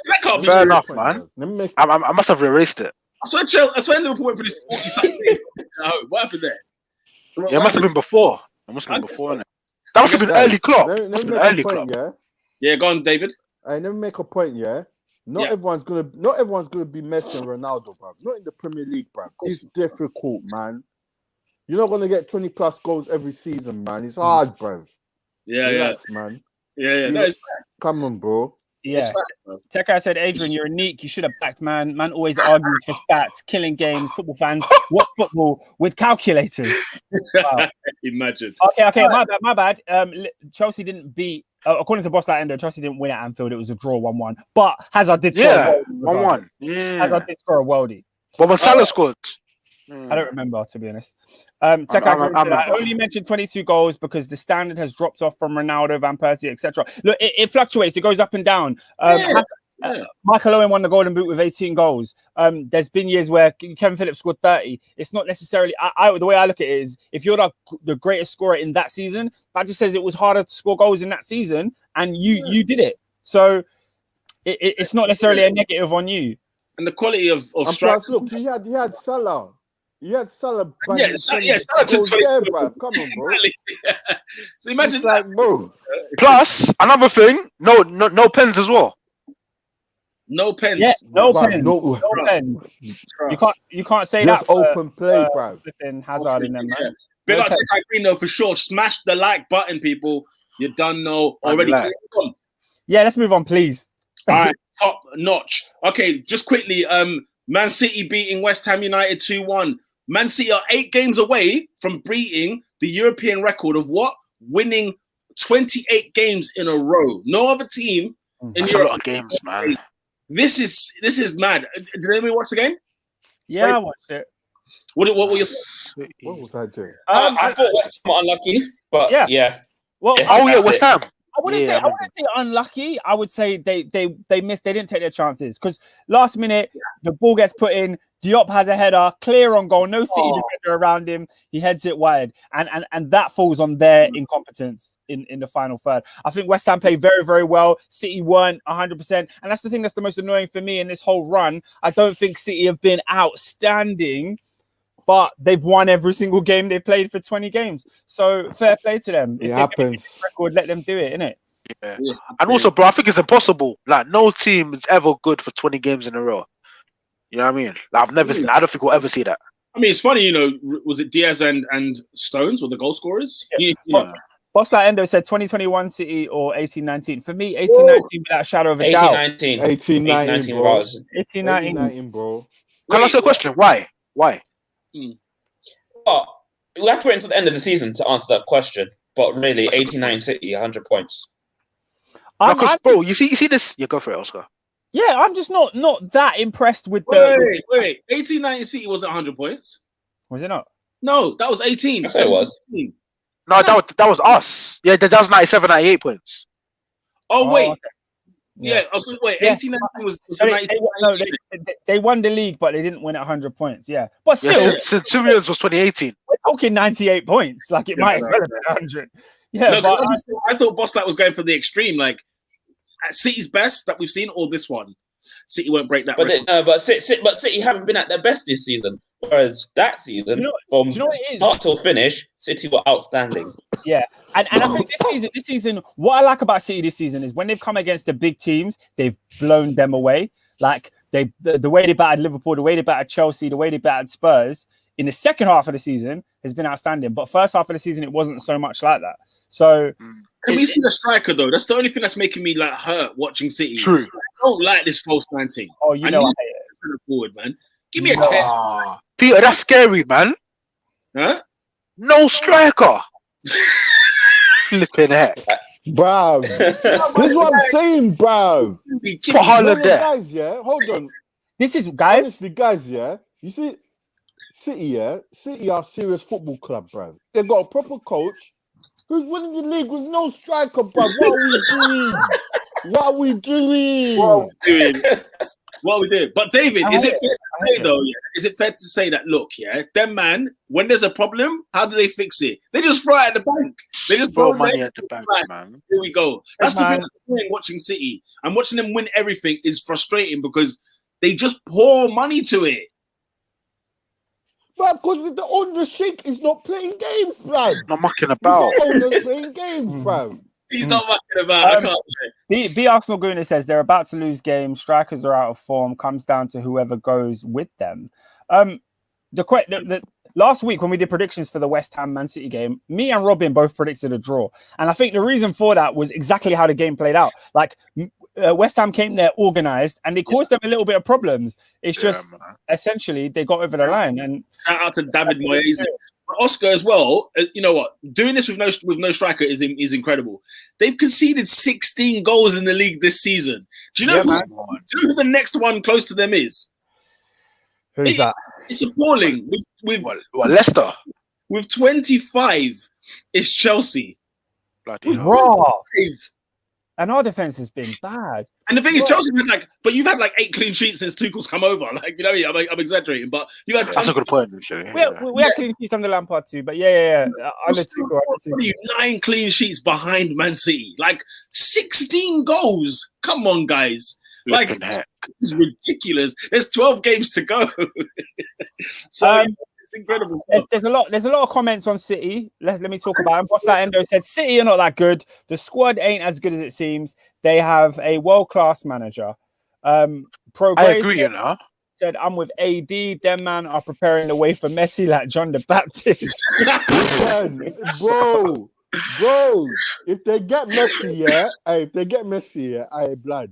Fair enough, man. I must have erased it. I swear Liverpool went for this 40-something. No, what happened there? Yeah, it must have been before. That must have been early Klopp. Yeah, go on, David. Let me make a point, yeah? Not everyone's gonna be Messi and Ronaldo, bro. Not in the Premier League, bro. It's difficult, man. You're not gonna get 20 plus goals every season, man. It's hard, bro. Relax, man. Yeah. Come on, bro. Yeah. Tekai said, Adrian, you're unique. You should have backed, man. Man always argues for stats, killing games. Football fans watch football with calculators. Wow. Imagine. Okay. My bad. Chelsea didn't beat. According to Boss Ender, Chelsea didn't win at Anfield. It was a draw 1-1. But Hazard did score a 1-1. Yeah. Hazard did score a worldie. But when Salah scored. I don't remember, to be honest. I only mentioned 22 goals because the standard has dropped off from Ronaldo, Van Persie, etc. Look, it fluctuates. It goes up and down. Michael Owen won the Golden Boot with 18 goals. There's been years where Kevin Phillips scored 30. It's not necessarily... the way I look at it is, if you're the greatest scorer in that season, that just says it was harder to score goals in that season, and you did it. So it's not necessarily a negative on you. And the quality of strikers... Look, he had Salah. You had Salah. Salah took 20. Bro. Come on, bro. So imagine it's like, bro. Plus, another thing, no pens as well. No pens. Yeah, no pens. No pens. You can't say just that. Just open play, bro. Hazard in them, man. Big up to Green though for sure. Smash the like button, people. You done know already. Yeah, let's move on, please. All right, top notch. Okay, just quickly. Man City beating West Ham United 2-1. Man City are 8 games away from beating the European record of what? Winning 28 games in a row. No other team in That's Europe. A lot of games, man. This is mad. Did anybody watch the game? Yeah, I watched it. What were your What was I doing? I thought West Ham were unlucky, but yeah. Well, West Ham. I wouldn't say unlucky. I would say they missed. They didn't take their chances because last minute the ball gets put in. Diop has a header, clear on goal. No City defender around him. He heads it wide, and that falls on their incompetence in the final third. I think West Ham played very, very well. City weren't 100%, and that's the thing that's the most annoying for me in this whole run. I don't think City have been outstanding, but they've won every single game they played for 20 games. So fair play to them. It happens. Record, let them do it, innit? Yeah. And also, bro, I think it's impossible. Like, no team is ever good for 20 games in a row. You know what I mean? Like, I don't think we'll ever see that. I mean, it's funny, was it Diaz and Stones were the goal scorers? Yeah. Boss Like Endo said 2021 City or 18-19. For me, 18-19 without a shadow of a doubt. 18-19, bro. 18-19, bro. Can I ask you a question? Why? Oh, we have to wait until the end of the season to answer that question. But really, 89 City, 100 points. Because, bro, you see this? Yeah, go for it, Oscar. Yeah, I'm just not that impressed with the... Wait. 18-19 City wasn't 100 points. Was it not? No, that was 18. That's what it was. No, that was us. Yeah, that was 97, 98 points. Oh, wait. Okay. Yeah, I was going to wait. 18-19 was so they won the league, but they didn't win at 100 points. Yeah. But still... Centurions was 2018. We're talking 98 points. Like, it might as well have been 100. Yeah, no, but I thought Boss Like was going for the extreme. Like, at City's best that we've seen, or this one, City won't break that. But City haven't been at their best this season. Whereas that season, from start till finish, City were outstanding. Yeah, and I think this season, what I like about City this season is when they've come against the big teams, they've blown them away. Like the way they battered Liverpool, the way they battered Chelsea, the way they battered Spurs in the second half of the season has been outstanding. But first half of the season, it wasn't so much like that. So. Can we see the striker though? That's the only thing that's making me like hurt watching City. True. I don't like this false 19. Oh, I hate it. Forward, man. Give me a 10. Peter, that's scary, man. Huh? No striker. Flipping heck. Bro. This is what I'm saying, bro. For Haaland there. Guys, yeah? Hold on. This is, guys. Honestly, guys, yeah? You see, City, yeah? City are a serious football club, bro. They've got a proper coach who's winning the league with no striker, bro. What are we doing? What are we doing? What are we doing? But David, is it fair to say though? Yeah, is it fair to say that? Look, yeah, them man, when there's a problem, how do they fix it? They just throw it at the bank. They just throw money at the bank, man. Here we go. That's the thing I'm doing watching City. And watching them win everything is frustrating because they just pour money to it. But because the owner Sheik is not playing games, bro. Not mucking about. The owner's playing games, bro. He's not mucking about. I can't say. B Arsenal Gooner says they're about to lose games. Strikers are out of form. Comes down to whoever goes with them. The last week when we did predictions for the West Ham Man City game, me and Robin both predicted a draw, and I think the reason for that was exactly how the game played out. Like West Ham came there organized, and they caused them a little bit of problems. It's just essentially they got over the line. And shout out to David Moyes. Oscar as well. You know what? Doing this with no striker is incredible. They've conceded 16 goals in the league this season. Do you know who the next one close to them is? Who's that? It's appalling. With Leicester. With 25, it's Chelsea. Bloody raw. And our defense has been bad. And the thing is, Chelsea had you've had 8 clean sheets since Tuchel's come over. Like, you know, I'm exaggerating, but you had. That's a good point. We had clean sheets under Lampard too, but yeah. Under Tuchel, 9 clean sheets behind Man City, 16 goals. Come on, guys! It's ridiculous. There's 12 games to go. So. It's incredible stuff. There's a lot of comments on City. Let me talk about them. Boss Like Endo said City are not that good. The squad ain't as good as it seems. They have a world-class manager. I agree, said I'm with AD. Them man are preparing the way for Messi like John the Baptist. Listen, bro. If they get Messi, I blood.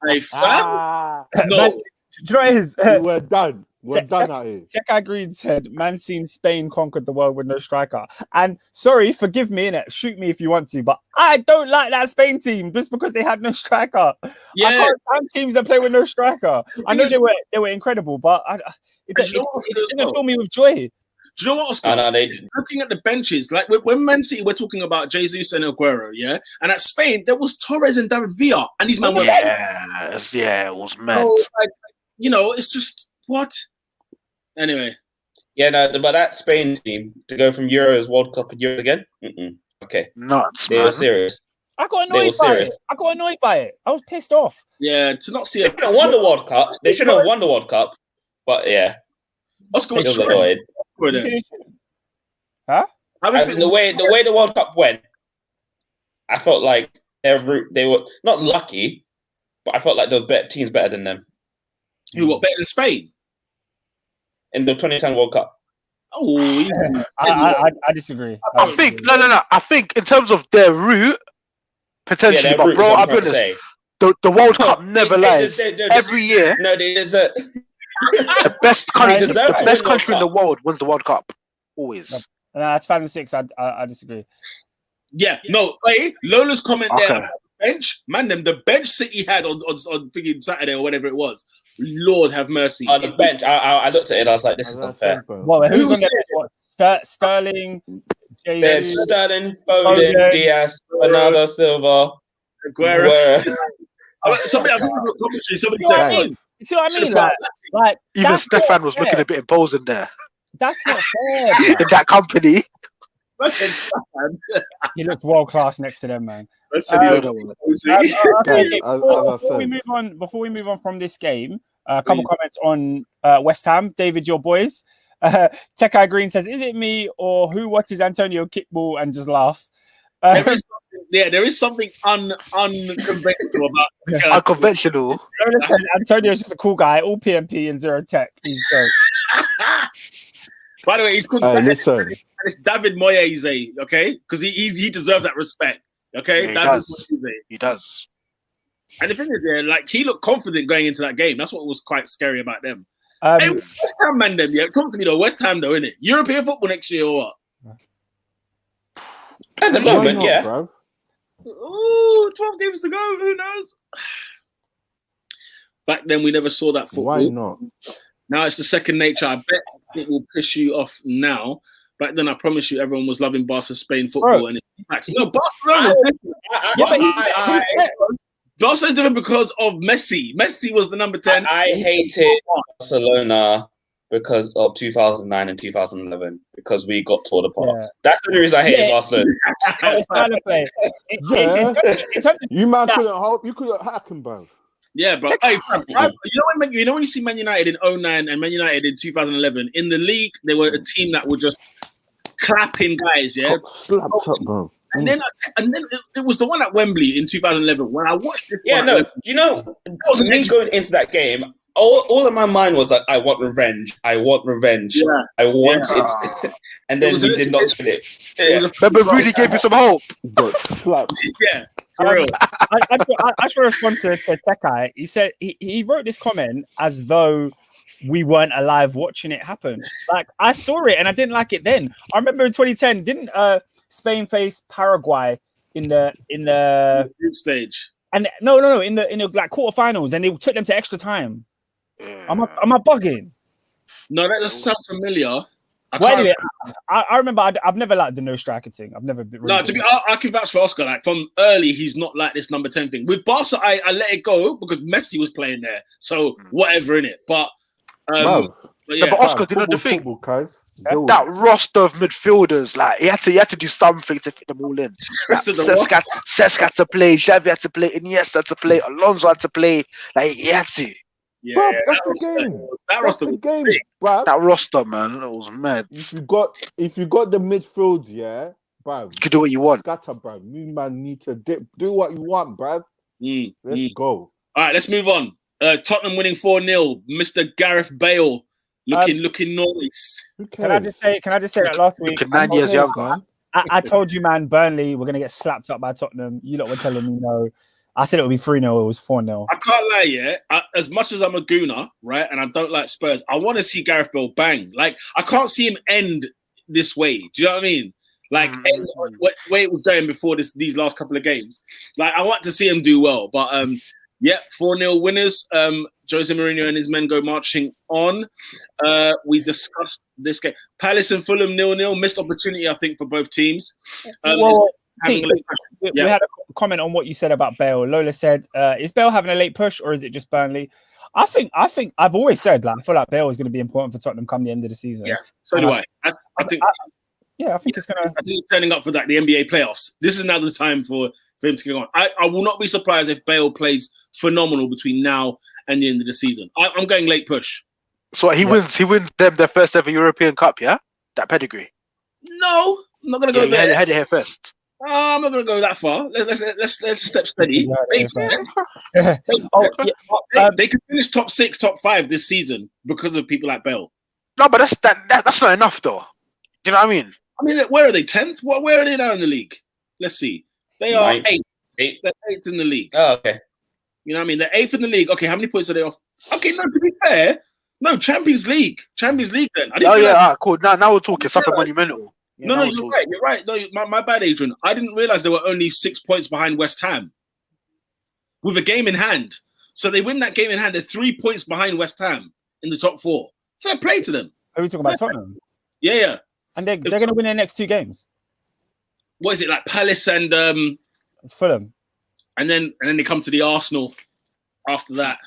Hey, fam. No. We're done. We're done out here. Tech Green said, "Man, seen Spain conquered the world with no striker." And sorry, forgive me, innit? Shoot me if you want to, but I don't like that Spain team just because they had no striker. Yeah, I can't stand teams that play with no striker. I know they were incredible, but it didn't fill me with joy. Do you know what, Oscar? I know they. Looking at the benches, like when Man City, we're talking about Jesus and Aguero, yeah? And at Spain, there was Torres and David Villa, and these men were Yeah, it was mad. so, like, it's just, what? Anyway. Yeah, no, but that Spain team to go from Euros, World Cup, and Euro again? Okay. Nuts, They man. were serious. I got They were annoyed by it. serious. I got annoyed by it. I was pissed off. Yeah, to not see They should have won the World Cup. They should have won the World Cup. But yeah, Oscar it was was annoyed. Huh? As in the way the World Cup went, I felt like they were not lucky, but I felt like there was better teams better than them Who, what, better than Spain? in the 2010 World Cup. Oh, I disagree. I think no. I think in terms of their route, potentially, Yeah, but bro, I'll be honest. say. The World Cup never lies. Every year, No, they deserve. the best country, deserve the to best win World country in the Cup. world wins the World Cup. Always. No, 2006. I disagree. yeah. No, wait. Lola's comment there Okay. about the bench. Man, the bench City had on freaking Saturday or whatever it was. Lord have mercy. On the bench, I looked at it. I was like, "This is not fair." What? Who's Who on was there? What? Sterling, There's Jesus, Sterling, Foden, Diaz, Bernardo Silva, Aguero. Aguero. Somebody said, See what I mean? You see what I mean? Like Even that's Stefan not was fair. looking a bit imposing there That's not fair. in that company. I said Stefan. He looked world class next to them, man. I said he was Okay, Guys, okay, before we move on from this game, a couple comments on West Ham. David, your boys. Tekai Green says, "Is it me or who watches Antonio kickball and just laugh?" There is something unconventional about Unconventional. Antonio's just a cool guy, all PMP and zero tech. He's great. By the way, he's called listen. it's David Moyes, okay? Because he deserved that respect, okay? Yeah, he David does. Moyes. He does. And the thing is, like, he looked confident going into that game. That's what was quite scary about them. Um, Hey, West Ham, man, them, yeah. Come to me, though. West Ham, though, innit? European football next year or what? At the Why moment, not, yeah. bruv? Ooh, 12 games to go. Who knows? Back then, we never saw that football. Why not? Now it's the second nature. I bet it will piss you off now. Back then, I promise you, everyone was loving Barca Spain football. Bro. And it's no, Barcelona was different. Barca is different because of Messi. Messi was the number 10. I hated Barcelona because of 2009 and 2011 because we got torn apart. Yeah. That's the only reason I hated Yeah. Barcelona. it's kind of play. You man couldn't hope. You couldn't hack him, bruv. Yeah, bro. Hey, bro, you know when you see Man United in 2009 and Man United in 2011 in the league, they were a team that were just clapping guys. Yeah, Got slapped up, bro. and then it was the one at Wembley in 2011 when I watched it. Yeah, no, you know, me going into that game, all in my mind was like, I want revenge. I want revenge. Yeah. I want it. And then we did not get it. Yeah. Remember, Rudy gave you some hope. Got slapped. Yeah, for real. I should respond to Tekai. He said he wrote this comment as though we weren't alive watching it happen. Like, I saw it and I didn't like it then. I remember in 2010, didn't Spain face Paraguay in the Group stage. and no in the like quarterfinals, and they took them to extra time. Am I bugging? No, that does sound familiar. Well, anyway, I remember I've never liked the no striker thing. I've never been really No, to be, I can vouch for Oscar. Like from early, he's not like this number 10 thing. With Barca, I let it go because Messi was playing there. So whatever in it, but Bruv. yeah. But Oscar, do you know the thing? Football, cuz. That roster of midfielders, like he had to do something to fit them all in. Like, So the Cesc had to play, Xavi had to play, Iniesta had to play, Alonso had to play. Like he had to. Yeah, Bruv, that's that the game. That That's roster the was game, big. bruv. That roster, man, it was mad. If you got the midfield, yeah, bruv. You can do what you want. Scatter, bruv. You man need to do what you want, bruv. Let's go. All right, let's move on. Tottenham winning 4-0. Mr. Gareth Bale looking nice. Who Can I cares? just say that last week? Looking 9 years Who cares, younger. man? I told you, man, Burnley were gonna get slapped up by Tottenham. You lot were telling me no. I said it would be 3-0. It was 4-0. I can't lie, yeah. As much as I'm a gooner, right, and I don't like Spurs, I want to see Gareth Bale bang. Like, I can't see him end this way. Do you know what I mean? Like, end way it was going before these last couple of games. Like, I want to see him do well. But, yeah, 4-0 winners. Jose Mourinho and his men go marching on. We discussed this game. Palace and Fulham 0-0. Missed opportunity, I think, for both teams. Pete, we had a comment on what you said about Bale. Lola said, "Is Bale having a late push, or is it just Burnley?" I think I've always said, like, I feel like Bale is going to be important for Tottenham come the end of the season. Yeah, so do I. I think it's going to. I think he's turning up for the NBA playoffs. This is now the time for him to get on. I will not be surprised if Bale plays phenomenal between now and the end of the season. I'm going late push. So he wins them their first ever European Cup, yeah? That pedigree. No, I'm not going to go there. Had it here first. I'm not going to go that far. Let's step steady. They could finish top 6, top 5 this season because of people like Bale. No, but that's not enough, though. Do you know what I mean? I mean, where are they? 10th? Where are they now in the league? Let's see. They are 8th. They're 8th in the league. Oh, okay. You know what I mean? They're 8th in the league. Okay, how many points are they off? Okay, no, to be fair, no, Champions League then. Cool. Now we're talking something monumental. No, you're right. You're right. No, my bad, Adrian. I didn't realize they were only 6 points behind West Ham with a game in hand. So they win that game in hand. They're 3 points behind West Ham in the top 4. Fair play to them. Are we talking about Tottenham? Yeah. And they're going to win their next 2 games. What is it, like Palace and Fulham? And then they come to the Arsenal after that.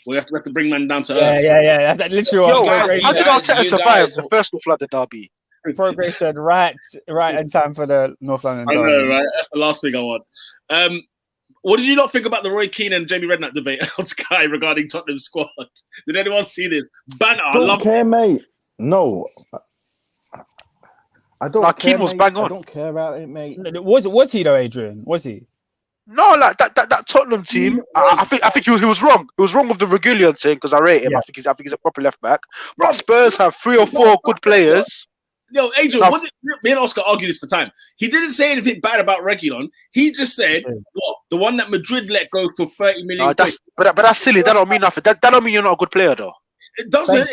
We have to bring man down to earth. Yeah. That literally. How did Arteta survive the first North London derby? Progress said right in time for the North London derby. I know, right? That's the last thing I want. What did you not think about the Roy Keane and Jamie Redknapp debate on Sky regarding Tottenham's squad? Did anyone see this? Banter. I don't care, mate. No. I don't care, Keane was mate. bang on. I don't care about it, mate. Was he though, Adrian? Was he? No, like that Tottenham team. I think he was wrong. He was wrong with the Regulian thing because I rate him. Yeah. I think he's a proper left back. But Spurs have 3 or 4 good players. Yo, Adrian, me and Oscar argued this for time. He didn't say anything bad about Reguilon. He just said, "What, the one that Madrid let go for 30 million?" But that's silly. That don't mean nothing. That don't mean you're not a good player, though. It doesn't.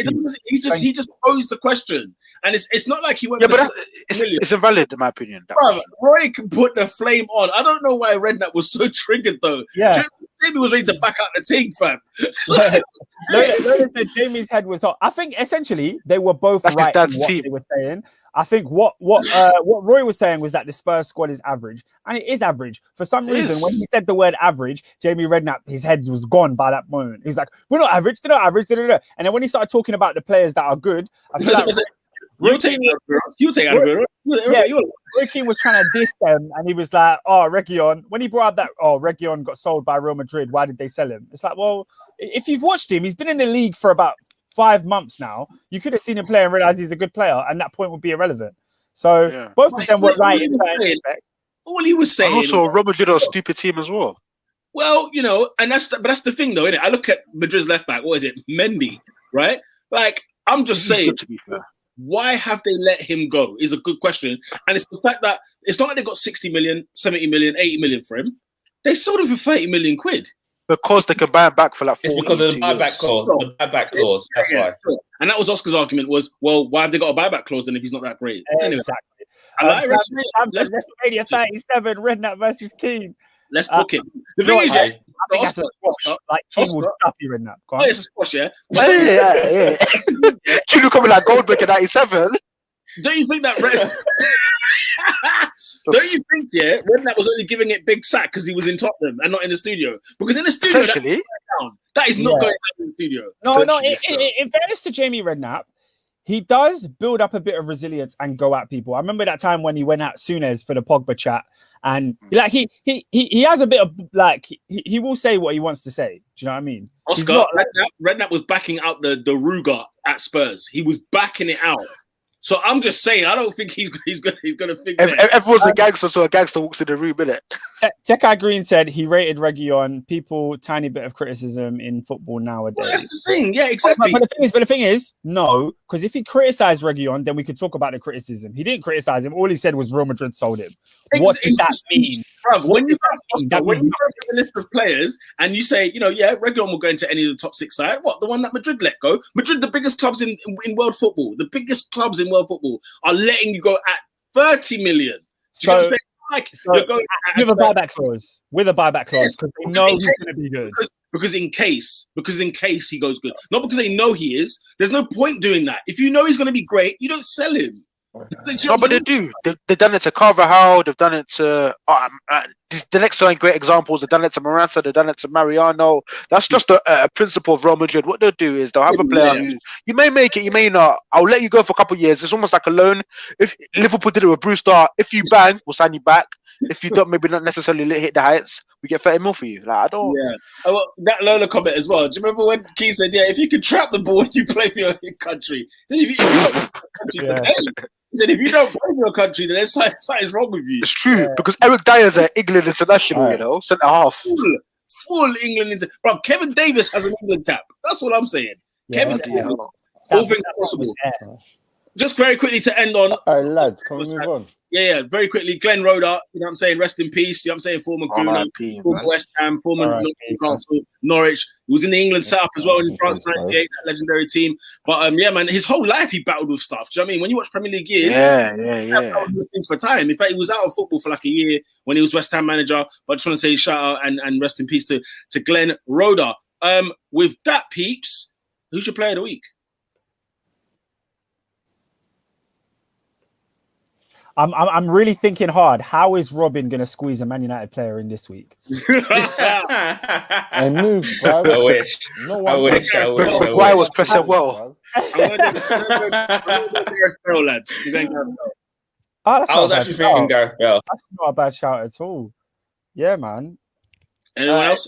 He just posed the question, and it's not like he went. Yeah, but it's invalid in my opinion. Bro, Roy can put the flame on. I don't know why Redknapp was so triggered though. Yeah, Jamie was ready to back out the team, fam. Lola said Jamie's head was hot. I think essentially they were both right in what they were saying. I think what Roy was saying was that the Spurs squad is average, and it is average. For some reason, when he said the word average, Jamie Redknapp, his head was gone by that moment. He was like, "We're not average. They're not average." And then when he started talking about the players that are good, I feel like Roy Keane was trying to diss them, and he was like, "Oh, Reguilon." When he brought up that, Reguilon got sold by Real Madrid. Why did they sell him? It's like, well, if you've watched him, he's been in the league for about 5 months now. You could have seen him play and realized he's a good player, and that point would be irrelevant. So both of them were right in that respect. All he was saying. Also, Real Madrid are a stupid team as well. Well, you know, and that's the thing, though, isn't it? I look at Madrid's left back. What is it, Mendy? Right? Like, I'm just saying. To be fair. Why have they let him go is a good question. And it's the fact that it's not like they got 60 million, 70 million, 80 million for him. They sold him for 30 million quid. Because they can buy him back for like 40 It's because of the buyback clause. The buyback clause. That's why. Sure. And that was Oscar's argument was, well, why have they got a buyback clause then if he's not that great? Anyway, Exactly. WrestleMania 37, Redknapp versus Keane. Let's book it. The thing is, I think that's a squash. Like, Keane will duffy Redknapp. Oh, it's a squash, yeah? Yeah. Keane will come in like Goldberg in 97. Don't you think that Don't you think, Redknapp was only giving it big sack because he was in Tottenham and not in the studio? Because in the studio, that is not going down in the studio. No. In fairness to Jamie Redknapp, he does build up a bit of resilience and go at people. I remember that time when he went at Souness for the Pogba chat, and like he has a bit of like he will say what he wants to say. Do you know what I mean? Oscar, Redknapp was backing out the Ruger at Spurs. He was backing it out. So I'm just saying, I don't think he's gonna think that. Everyone's a gangster, so a gangster walks in the room, innit? Tekai Green said he rated Reguilon. People, tiny bit of criticism in football nowadays. Well, that's the thing, yeah, exactly. But the thing is, no, because if he criticised Reguilon, then we could talk about the criticism. He didn't criticise him. All he said was Real Madrid sold him. What does that mean? When you go through the list of players and you say, Reguilon will go into any of the top 6 side. What, the one that Madrid let go? Madrid, the biggest clubs in world football, the biggest clubs in world football are letting you go at 30 million. So, you're going with a buyback clause. With a buyback clause, because they know he's going to be good. because in case he goes good, not because they know he is. There's no point doing that. If you know he's going to be great, you don't sell him. No, but they do. They've done it to Carvajal. They've done it to the next two great examples. They've done it to Morata. They've done it to Mariano. That's just a principle of Real Madrid. What they'll do is they'll have a player who you may make it, you may not. I'll let you go for a couple of years. It's almost like a loan. If Liverpool did it with Brewster, if you bang, we'll sign you back. If you don't, maybe not necessarily hit the heights, we get 30 mil for you. Like I don't. Yeah. Oh, well, that Lola comment as well. Do you remember when Keith said, "Yeah, if you can trap the ball, you play for your country." So if you don't play for your country today, he said, "If you don't play for your country, then there's something's wrong with you." It's true because Eric Dyer's an England international, you know, centre half. Full England bro. Kevin Davis has an England cap. That's what I'm saying. Kevin Davis, all things possible. Just very quickly to end on. All right, lads, can we move on? Yeah, very quickly. Glenn Roeder, you know what I'm saying? Rest in peace. You know what I'm saying? Former Gunner, former West Ham, former Newcastle, Norwich. He was in the England setup as well in France 98, that legendary team. But yeah, man, his whole life he battled with stuff. Do you know what I mean? When you watch Premier League years, things for time. In fact, he was out of football for like a year when he was West Ham manager. But I just want to say shout out and rest in peace to Glenn Roeder. With that, peeps, who's your player of the week? I'm really thinking hard. How is Robin going to squeeze a Man United player in this week? And move, bro. I wish. I wish. Why was pressing well? Lads. I was actually thinking Gareth Bale. That's not a bad shout at all. Yeah, man. Anyone else?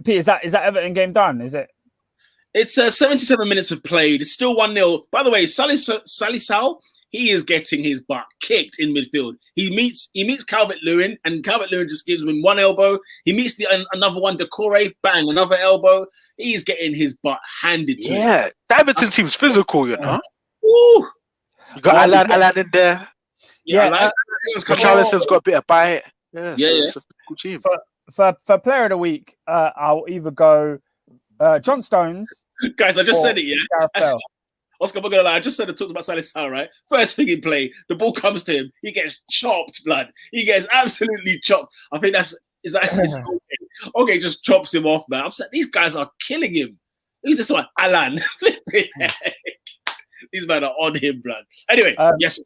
Pete, is that Everton game done? Is it? It's 77 minutes of played. It's still 1-0. By the way, Salisal, he is getting his butt kicked in midfield. He meets Calvert-Lewin, and Calvert-Lewin just gives him one elbow. He meets another one, Decore, bang, another elbow. He's getting his butt handed to him. Yeah, the Everton team's physical, you know. Woo! You got Alan in there. Yeah, Richarlison's got a bit of bite. Yeah. It's a cool team. For player of the week, I'll either go John Stones. Guys, I just said it, yeah. Gareth Bale. Oscar, I'm not gonna lie, I just said I talked about Salisal, right? First thing in play, the ball comes to him, he gets chopped, blood. He gets absolutely chopped. I think okay, just chops him off, man. I'm saying these guys are killing him. Who's this one? Alan. These men are on him, blood. Anyway, yes.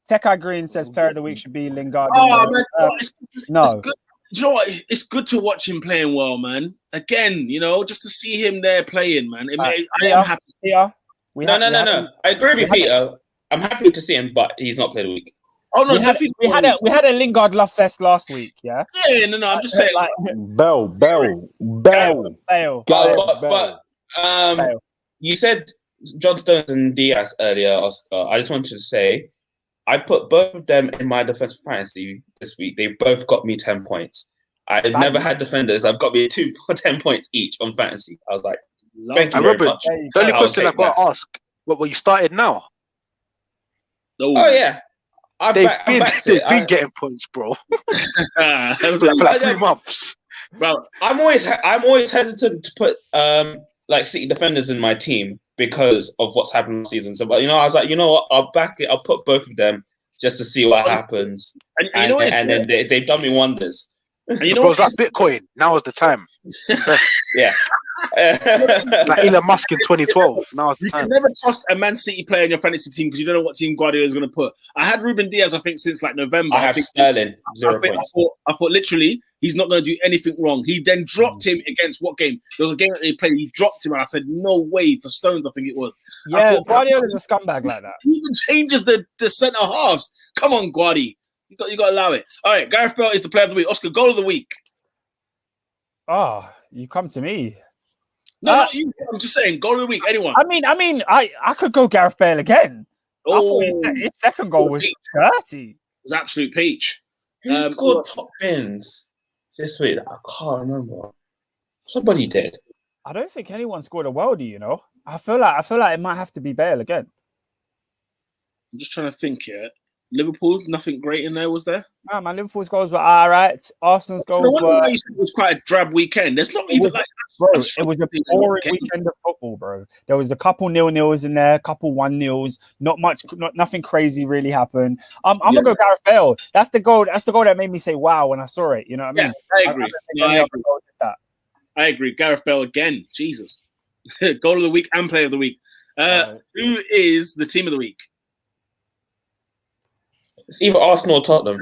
Tekai Green says player of the week should be Lingard. Oh, man. It's no. Good. Do you know what? It's good to watch him playing well, man. Again, you know, just to see him there playing, man. I am happy. Yeah. No. I agree with Peter. I'm happy to see him, but he's not played a week. Oh no, we had a Lingard love fest last week, yeah. Yeah, no. I'm just saying, like Bale. Bale. You said John Stones and Diaz earlier, Oscar. I just wanted to say, I put both of them in my defensive fantasy this week. They both got me 10 points. I've never had defenders. I've got me 10 points each on fantasy. I was like, thank you very much. The only question I've got to ask, what you started now? Oh yeah. They've been getting points, bro. That was for like 3 months. Bro, I'm always hesitant to put like City defenders in my team because of what's happened last season. So, but you know, I was like, you know what, I'll back it. I'll put both of them just to see what happens. And then they've done me wonders. And you know what's like Bitcoin? Now is the time. Yeah. Like Elon Musk in 2012. Now is the time. You can never trust a Man City player in your fantasy team because you don't know what team Guardiola is going to put. I had Ruben Diaz, I think, since like November. I have Sterling, 0 points. I thought literally he's not going to do anything wrong. He then dropped him against what game? There was a game that they played. He dropped him, and I said, "No way!" For Stones, I think it was. Yeah, Guardiola's a scumbag like that. He even changes the centre halves. Come on, Guardi. You got to allow it. All right, Gareth Bale is the player of the week. Oscar, goal of the week. Oh, you come to me. No, not you. I'm just saying, goal of the week. Anyone? I could go Gareth Bale again. Oh, his second goal was dirty. It was absolute peach. Who scored top bins this week? I can't remember. Somebody did. I don't think anyone scored a worldie. You know, I feel like it might have to be Bale again. I'm just trying to think here. Liverpool, nothing great in there, was there? No, man, Liverpool's goals were all right. Arsenal's goals were... You said it was quite a drab weekend. There's not even like... Bro, it was a boring weekend of football, bro. There was a couple 0-0s in there, a couple 1-0s. Nothing crazy really happened. I'm going to go Gareth Bale. That's the goal that made me say, wow, when I saw it. You know what I mean? Yeah, I agree. I agree. Gareth Bale again. Jesus. Goal of the week and player of the week. Who is the team of the week? It's either Arsenal or Tottenham.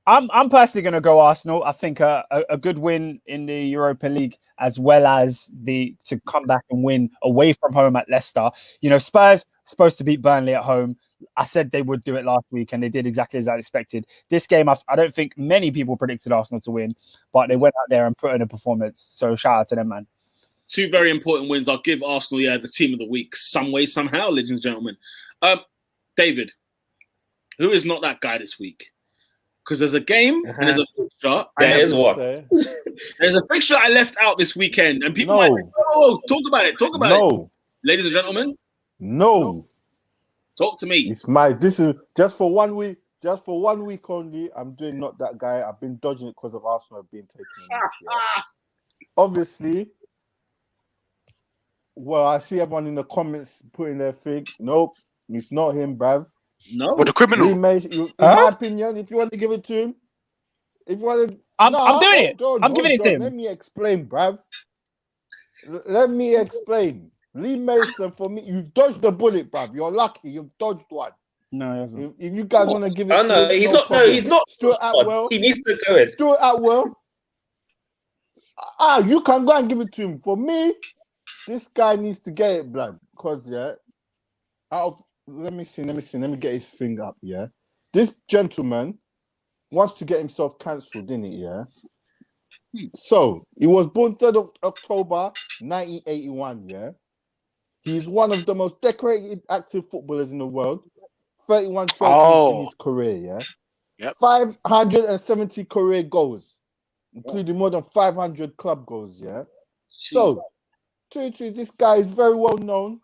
I'm personally going to go Arsenal. I think a good win in the Europa League, as well as to come back and win away from home at Leicester. You know, Spurs supposed to beat Burnley at home. I said they would do it last week, and they did exactly as I expected. This game, I don't think many people predicted Arsenal to win, but they went out there and put in a performance. So shout out to them, man. Two very important wins. I'll give Arsenal, the team of the week, some way, somehow, ladies and gentlemen. David, who is not that guy this week? Because there's a game and there's a fixture. There is one. There's a fixture I left out this weekend, and people might think, oh, talk about it. Talk about it. Ladies and gentlemen. No. Talk to me. This is just for 1 week. Just for 1 week only. I'm doing not that guy. I've been dodging it because of Arsenal being taken. Obviously. Well, I see everyone in the comments putting their thing. Nope, it's not him, bruv. No, but the criminal. In my opinion, if you want to give it to him, if you want to, I'm doing it. I'm giving it to him. Let me explain, bruv. Let me explain. Lee Mason, for me, you've dodged the bullet, bruv. You're lucky. You've dodged one. No, he hasn't. If you guys want to give it, to him, he's not. Problem. No, he's not. Stuart Atwell. He needs to go in. Stuart Atwell. You can go and give it to him. For me, this guy needs to get it, blood. Because let me see. Let me get his thing up. Yeah, this gentleman wants to get himself cancelled, didn't he? Yeah. So he was born 3rd of October, 1981. Yeah, he's one of the most decorated active footballers in the world. 31 trophies in his career. Yeah, 570 career goals, including more than 500 club goals. Yeah. So, this guy is very well known.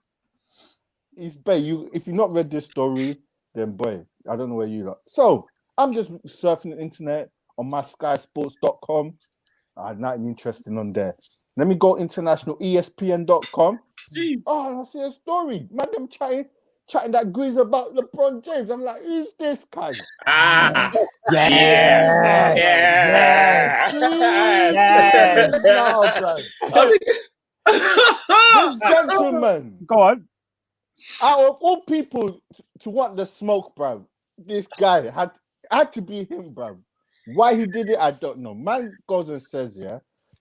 He's Bale. If you've not read this story, then boy, I don't know where you are. So I'm just surfing the internet on my skysports.com. I had nothing interesting on there. Let me go international, ESPN.com. Oh, I see a story. Man, I'm chatting that grease about LeBron James. I'm like, who's this guy? This gentleman. Go on. Out of all people to want the smoke, bro, this guy had to be him, bro. Why he did it, I don't know. Man goes and says,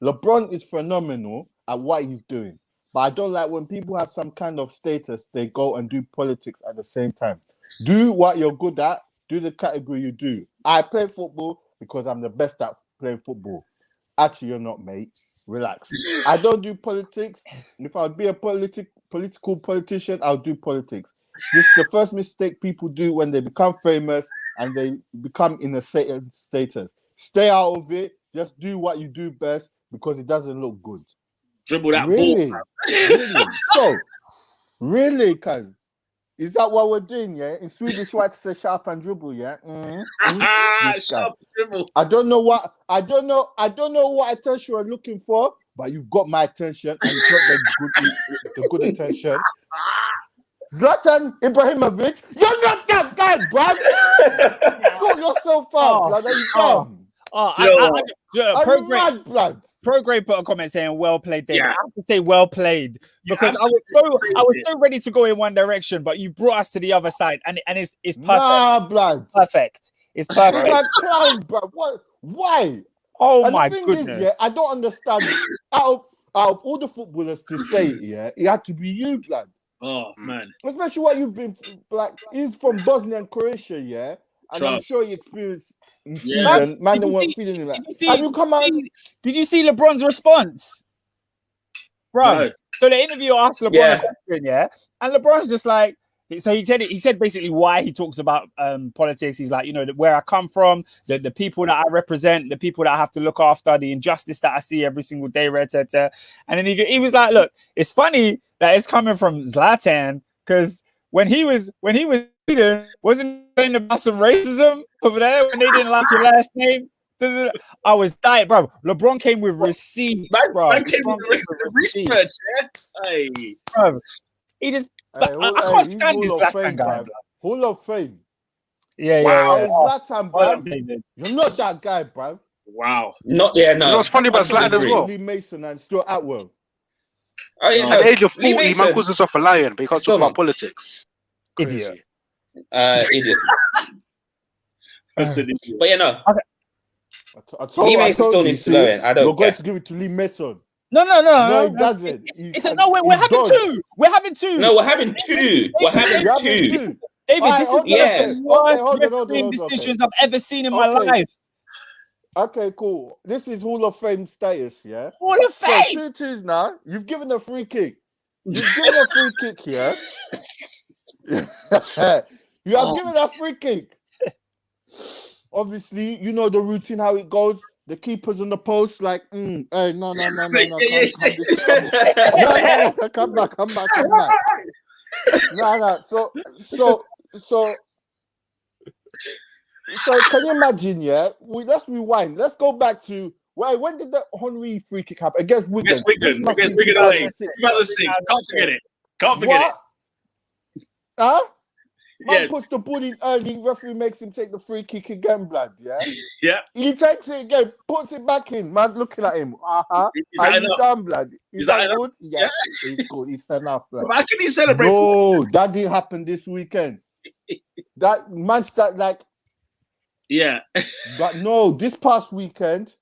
LeBron is phenomenal at what he's doing. But I don't like when people have some kind of status, they go and do politics at the same time. Do what you're good at. Do the category you do. I play football because I'm the best at playing football. Actually, you're not, mate. Relax. I don't do politics. If I'd be a political politician, I'll do politics. This is the first mistake people do when they become famous and they become in a certain status. Stay out of it. Just do what you do best because it doesn't look good. Dribble that ball. Really? So, really, cuz, is that what we're doing, yeah? In Swedish, what to say sharp and dribble, yeah? Sharp dribble. I don't know what attention you're looking for, but you've got my attention and you got the good attention. Zlatan Ibrahimovic, you're not that guy, bruv. Sort yourself out, blood. Are you dumb? Prograde put a comment saying well played, David. I have to say well played because I was so ready to go in one direction, but you brought us to the other side, and it's perfect. Nah, blood. Perfect. It's perfect. You're like clown, bro. What? Why? Oh and my the thing goodness! Is, I don't understand. out of all the footballers to say it, it had to be you, blood. Oh man! Especially what you've been like. He's from Bosnia and Croatia, and I'm sure he experienced. In Sweden, man, they weren't feeling it. Like, did you see LeBron's response, bro? No. So the interviewer asked LeBron a question, and LeBron's just like, so he said basically why he talks about politics. He's like, where I come from, the people that I represent, the people that I have to look after, the injustice that I see every single day, and then he was like, look, it's funny that it's coming from Zlatan because when he was wasn't saying about some racism over there when they didn't like your last name. I was dying, bro. LeBron came with receipts, bro. I came with research, Hey, bro. He just. I can't stand this Zlatan guy. Hall of Fame. Yeah. Zlatan, bro. You're not that guy, bro. Wow. Not yeah, You no. know what's funny about Zlatan as well? Lee Mason and Stuart Atwell. Oh, yeah, At the age of Lee 40, Mason, man calls himself a lion, but he can't Still talk about not. politics. Idiot. idiot. That's an idiot. But yeah, no. I told Lee you, Mason still needs to go in. I don't You're going care. to give it to Lee Mason. No, No, he doesn't. It's a no. We're having two. We're having two. No, we're having two. We're having You're having two. two. David, Alright, this is hold on, Yes. one of the hold worst on, refereeing okay. decisions I've ever seen in my Okay. life. Okay, cool. This is Hall of Fame status, yeah? Hall of So, Fame. 2-2s now. You've given a free kick. You've given a free kick here. You have given a free kick. Obviously, you know the routine, how it goes. The keeper's on the post, like, hey, no. Come back. No. So can you imagine, yeah? Let's rewind. Let's go back to when did the Henry free kick happen? Against Wigan. Against Wigan away. 2006. Can't forget it. Huh? Man Yeah. puts the ball in early, referee makes him take the free kick again, blood, yeah? Yeah. He takes it again, puts it back in. Man looking at him. Is Are that you enough? done, blood? Is that enough? good? Yes, it's good. It's enough, blood. How can he celebrate? No, that didn't happen this weekend. That man start like, Yeah. but no, this past weekend,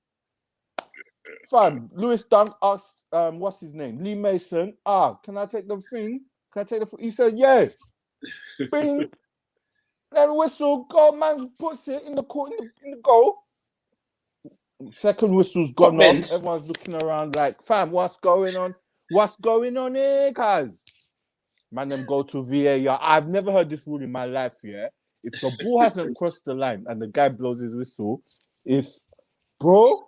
fam, Lewis Dunk asked, what's his name? Lee Mason. Can I take the thing? Can I take the? He said, yeah. Bing. Then whistle, goal, man puts it in the court, in the goal. Second whistle's gone off. Everyone's looking around like, fam, what's going on? What's going on here, guys? Man, them go to VAR. I've never heard this rule in my life, yeah. If the ball hasn't crossed the line and the guy blows his whistle, it's, bro,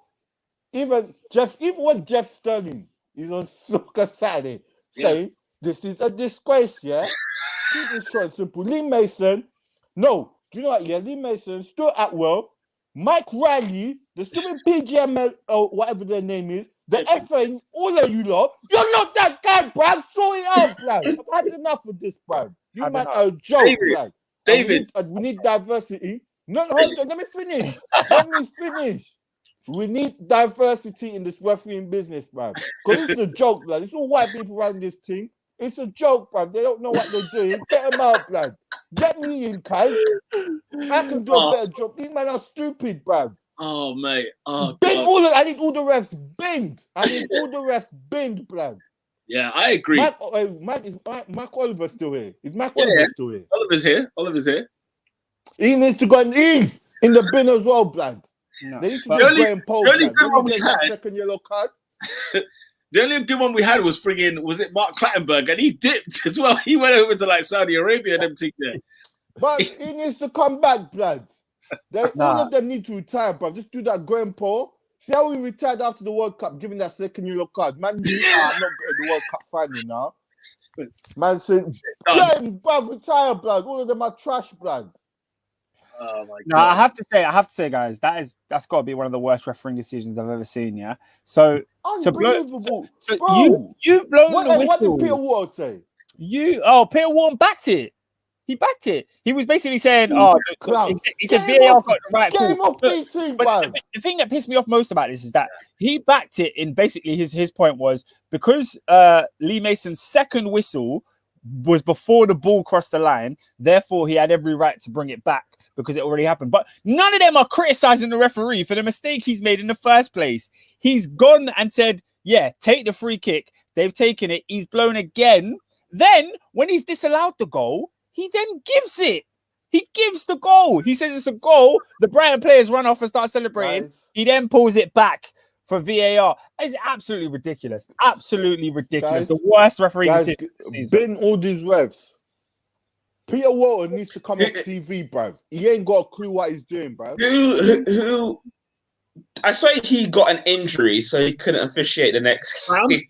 even when Jeff Sterling is on Soccer Saturday saying, this is a disgrace, yeah? Keep it short and simple. Lee Mason, no, do you know what? Yeah, Lee Mason, Stuart Atwell, Mike Riley, the stupid PGML or whatever their name is, the FA, all of you lot, you're not that guy, bruv. Sort it out, bruv. I've had enough of this, bruv. You man are a joke, bruv. David. We need diversity. No, hold on, let me finish. We need diversity in this refereeing business, bruv. Because it's a joke, bruv. It's all white people running this thing. It's a joke, bruv. They don't know what they're doing. Get them out, bruv. Get me in, guys. I can do a better job. These men are stupid, bruv. Oh, mate. Oh, I need all the refs binged. Bruv. Yeah, I agree. Mark Oliver still here? Is Mark Oliver still here? Oliver's here. He needs to go in the bin as well, blood. No. They need to do Graham Poll, the only blood. good one we had. Second yellow card. The only good one we had was was it Mark Clattenburg? And he dipped as well. He went over to like Saudi Arabia and everything there. But he needs to come back, blood. All of them need to retire, bro. Just do that Graham Poll. See how we retired after the World Cup, giving that second yellow card. Man, I'm not getting the World Cup final now. Man said, yeah, blood, retire, blood. All of them are trash, blood. Oh my God. No, I have to say, guys, that's got to be one of the worst refereeing decisions I've ever seen. Yeah. So unbelievable, bro. You've blown the whistle. What did Peter Ward say? Peter Ward backed it. He backed it. He was basically saying, he said VAR got the right call. But the thing that pissed me off most about this is that he backed it in basically his point was because Lee Mason's second whistle was before the ball crossed the line, therefore he had every right to bring it back because it already happened. But none of them are criticizing the referee for the mistake he's made in the first place. He's gone and said, yeah, take the free kick. They've taken it. He's blown again. Then when he's disallowed the goal, he then gives it. He gives the goal. He says it's a goal. The Brighton players run off and start celebrating. Nice. He then pulls it back for VAR. It's absolutely ridiculous. Absolutely ridiculous. Guys, the worst refereeing decision. Bin all these refs. Peter Walton needs to come off TV, bruv. He ain't got a clue what he's doing, bruv. Who? I saw he got an injury, so he couldn't officiate the next game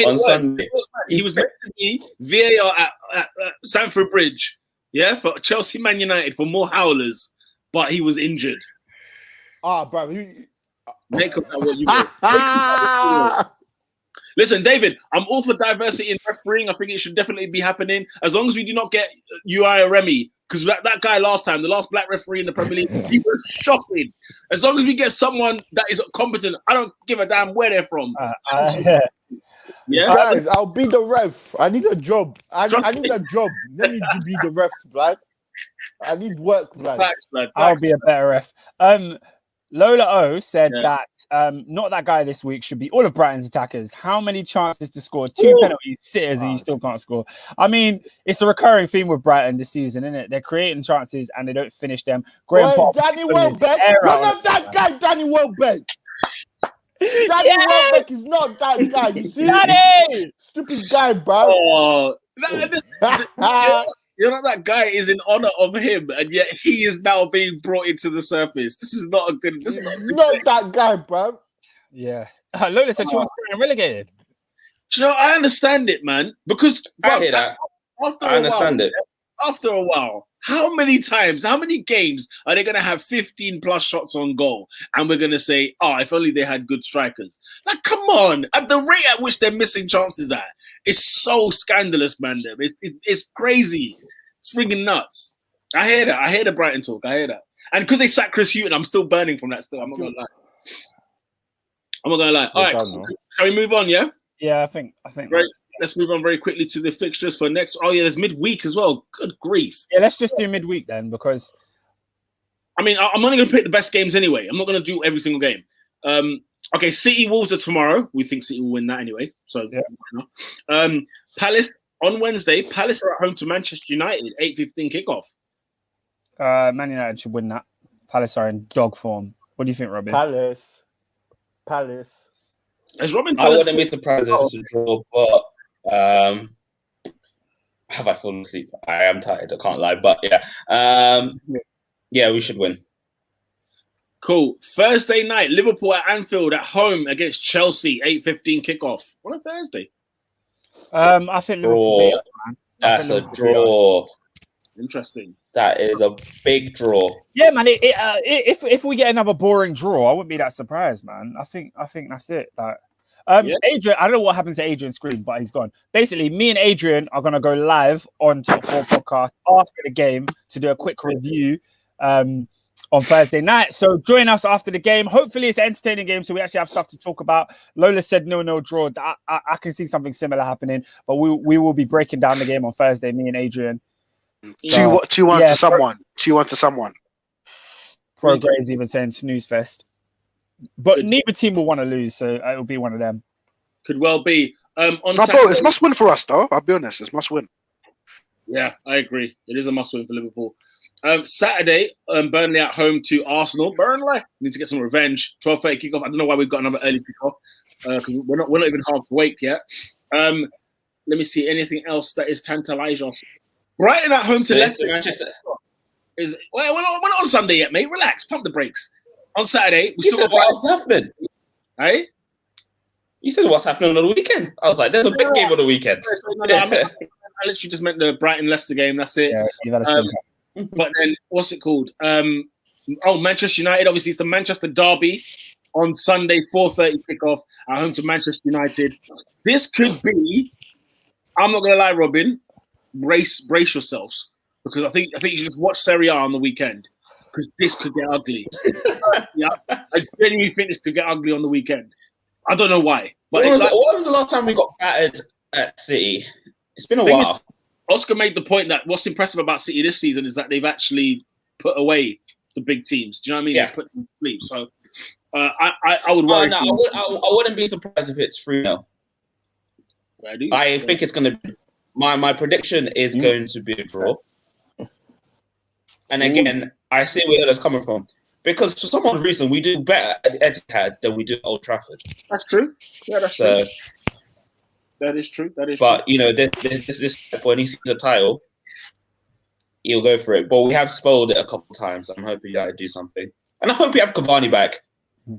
on Sunday. He was meant to be VAR at Stamford Bridge, for Chelsea Man United for more howlers, but he was injured. Bruv. Make of that what you will. Listen, David, I'm all for diversity in refereeing. I think it should definitely be happening as long as we do not get Uriah Remy Because that guy last time, the last black referee in the Premier League, he was shocking. As long as we get someone that is competent, I don't give a damn where they're from. Yeah, guys, I'll be the ref. I need a job. I need a job. Let me be the ref, blood. I need work, blood. I'll be a better ref. Lola O said that not that guy this week should be all of Brighton's attackers. How many chances to score? 2 penalties, sitters, and you still can't score. I mean, it's a recurring theme with Brighton this season, isn't it? They're creating chances and they don't finish them. Danny Welbeck, you're not that guy, Danny Welbeck. Danny Welbeck is not that guy. You see? Danny! Stupid guy, bro. Oh, you know that guy is in honor of him, and yet he is now being brought into the surface. This is not a good. This is not that guy, bro. Yeah, Lola said she wants to get relegated. Do you know? I understand it, man. Because I hear that. I understand it. After a while, how many times, how many games are they going to have 15 plus shots on goal, and we're going to say, "Oh, if only they had good strikers." Like, come on! At the rate at which they're missing chances at, it's so scandalous, man. It's crazy. It's freaking nuts. I hear that. I hear the Brighton talk. I hear that. And because they sacked Chris Hughton, I'm still burning from that. Still, I'm not gonna lie. All right, cool. Shall we move on? Yeah. Yeah, I think. Right. Let's move on very quickly to the fixtures for next. Oh yeah, there's midweek as well. Good grief. Yeah, let's just do midweek then, because I mean, I'm only going to pick the best games anyway. I'm not going to do every single game. Okay, City Wolves are tomorrow. We think City will win that anyway. So yeah. Palace on Wednesday. Palace are at home to Manchester United. 8:15 kickoff. Man United should win that. Palace are in dog form. What do you think, Robin? Palace. As Robin, I wouldn't be surprised if it's a draw, but have I fallen asleep? I am tired. I can't lie, but yeah, yeah, we should win. Cool. Thursday night, Liverpool at Anfield at home against Chelsea. 8:15 kickoff. On a Thursday. I think Liverpool beat us, man. That's a draw. Interesting. That is a big draw. Yeah, man. If we get another boring draw, I wouldn't be that surprised, man. I think that's it. Like, Adrian, I don't know what happens to Adrian's screen, but he's gone. Basically, me and Adrian are gonna go live on Top 4 Podcast after the game to do a quick review on Thursday night. So join us after the game. Hopefully, it's an entertaining game, so we actually have stuff to talk about. Lola said no draw. I can see something similar happening, but we will be breaking down the game on Thursday. Me and Adrian. 2-1 to someone. 2-1 to someone. Pro Gray's even saying snooze fest. But neither team will want to lose, so it'll be one of them. Could well be. On Saturday, bro, it's must win for us, though. I'll be honest, it's must win. Yeah, I agree. It is a must win for Liverpool. Saturday, Burnley at home to Arsenal. Burnley need to get some revenge. 12:30 kickoff. I don't know why we've got another early kickoff because we're not even half awake yet. Let me see anything else that is tantalizing. Brighton at home to Leicester. Manchester. We're not on Sunday yet, mate. Relax. Pump the brakes. On Saturday, we still got what's happening. Hey? You said what's happening on the weekend. I was like, there's a big game on the weekend. I literally just meant the Brighton-Leicester game. That's it. Yeah, you've had a but then, what's it called? Manchester United. Obviously, it's the Manchester Derby on Sunday, 4:30 kickoff at home to Manchester United. This could be, I'm not going to lie, Robin, brace yourselves. Because I think you should just watch Serie A on the weekend. Because this could get ugly. Yeah, I genuinely think this could get ugly on the weekend. I don't know why. But when was the last time we got battered at City? It's been a while. Oscar made the point that what's impressive about City this season is that they've actually put away the big teams. Do you know what I mean? Yeah. They put them to sleep. So I would worry. I wouldn't be surprised if it's 3-0. I think it's going to be. My prediction is going to be a draw. And again, I see where that's coming from. Because for some odd reason, we do better at Etihad than we do at Old Trafford. That's true. Yeah, that's true. That is true. But, you know, this when he sees a title, he'll go for it. But we have spoiled it a couple of times. I'm hoping you do something. And I hope you have Cavani back.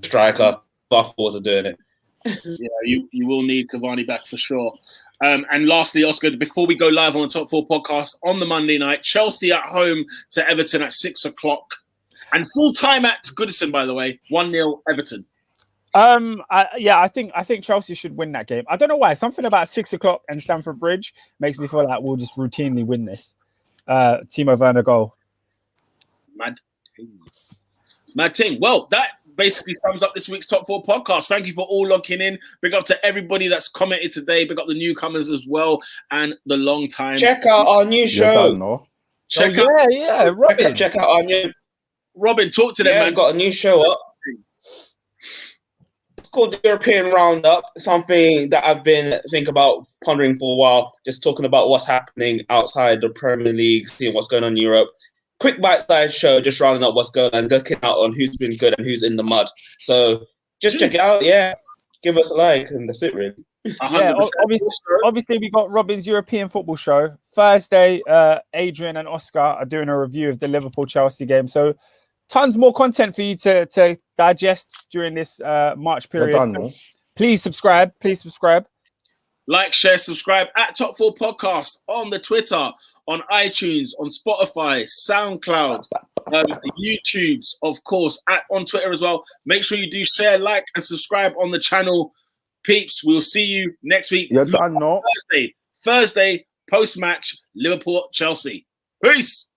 Striker. Both forwards are doing it. Yeah, you will need Cavani back for sure. And lastly, Oscar, before we go live on the Top 4 Podcast on the Monday night, Chelsea at home to Everton at 6:00. And full time at Goodison, by the way, 1-0 Everton. I think Chelsea should win that game. I don't know why. Something about 6:00 and Stamford Bridge makes me feel like we'll just routinely win this. Timo Werner goal. Mad thing. Well, that basically sums up this week's Top 4 podcast. Thank you for all locking in. Big up to everybody that's commented today. Big up the newcomers as well and the long time. Check out our new show. Robin. Check out our new. Robin, talk to them, man. Got a new show up. It's called the European Roundup. Something that I've been thinking about, pondering for a while. Just talking about what's happening outside the Premier League, seeing what's going on in Europe. Quick bite-sized show, just rounding up what's going on, looking out on who's been good and who's in the mud. So just check it out. Yeah, give us a like, and that's it, really. Yeah, obviously we got Robin's European football show Thursday. Adrian and Oscar are doing a review of the Liverpool-Chelsea game. So tons more content for you to digest during this March period. So please subscribe. Like, share, subscribe at Top 4 Podcast on the Twitter, on iTunes, on Spotify, SoundCloud, YouTubes, of course, on Twitter as well. Make sure you do share, like, and subscribe on the channel. Peeps, we'll see you next week. Thursday, post-match, Liverpool-Chelsea. Peace.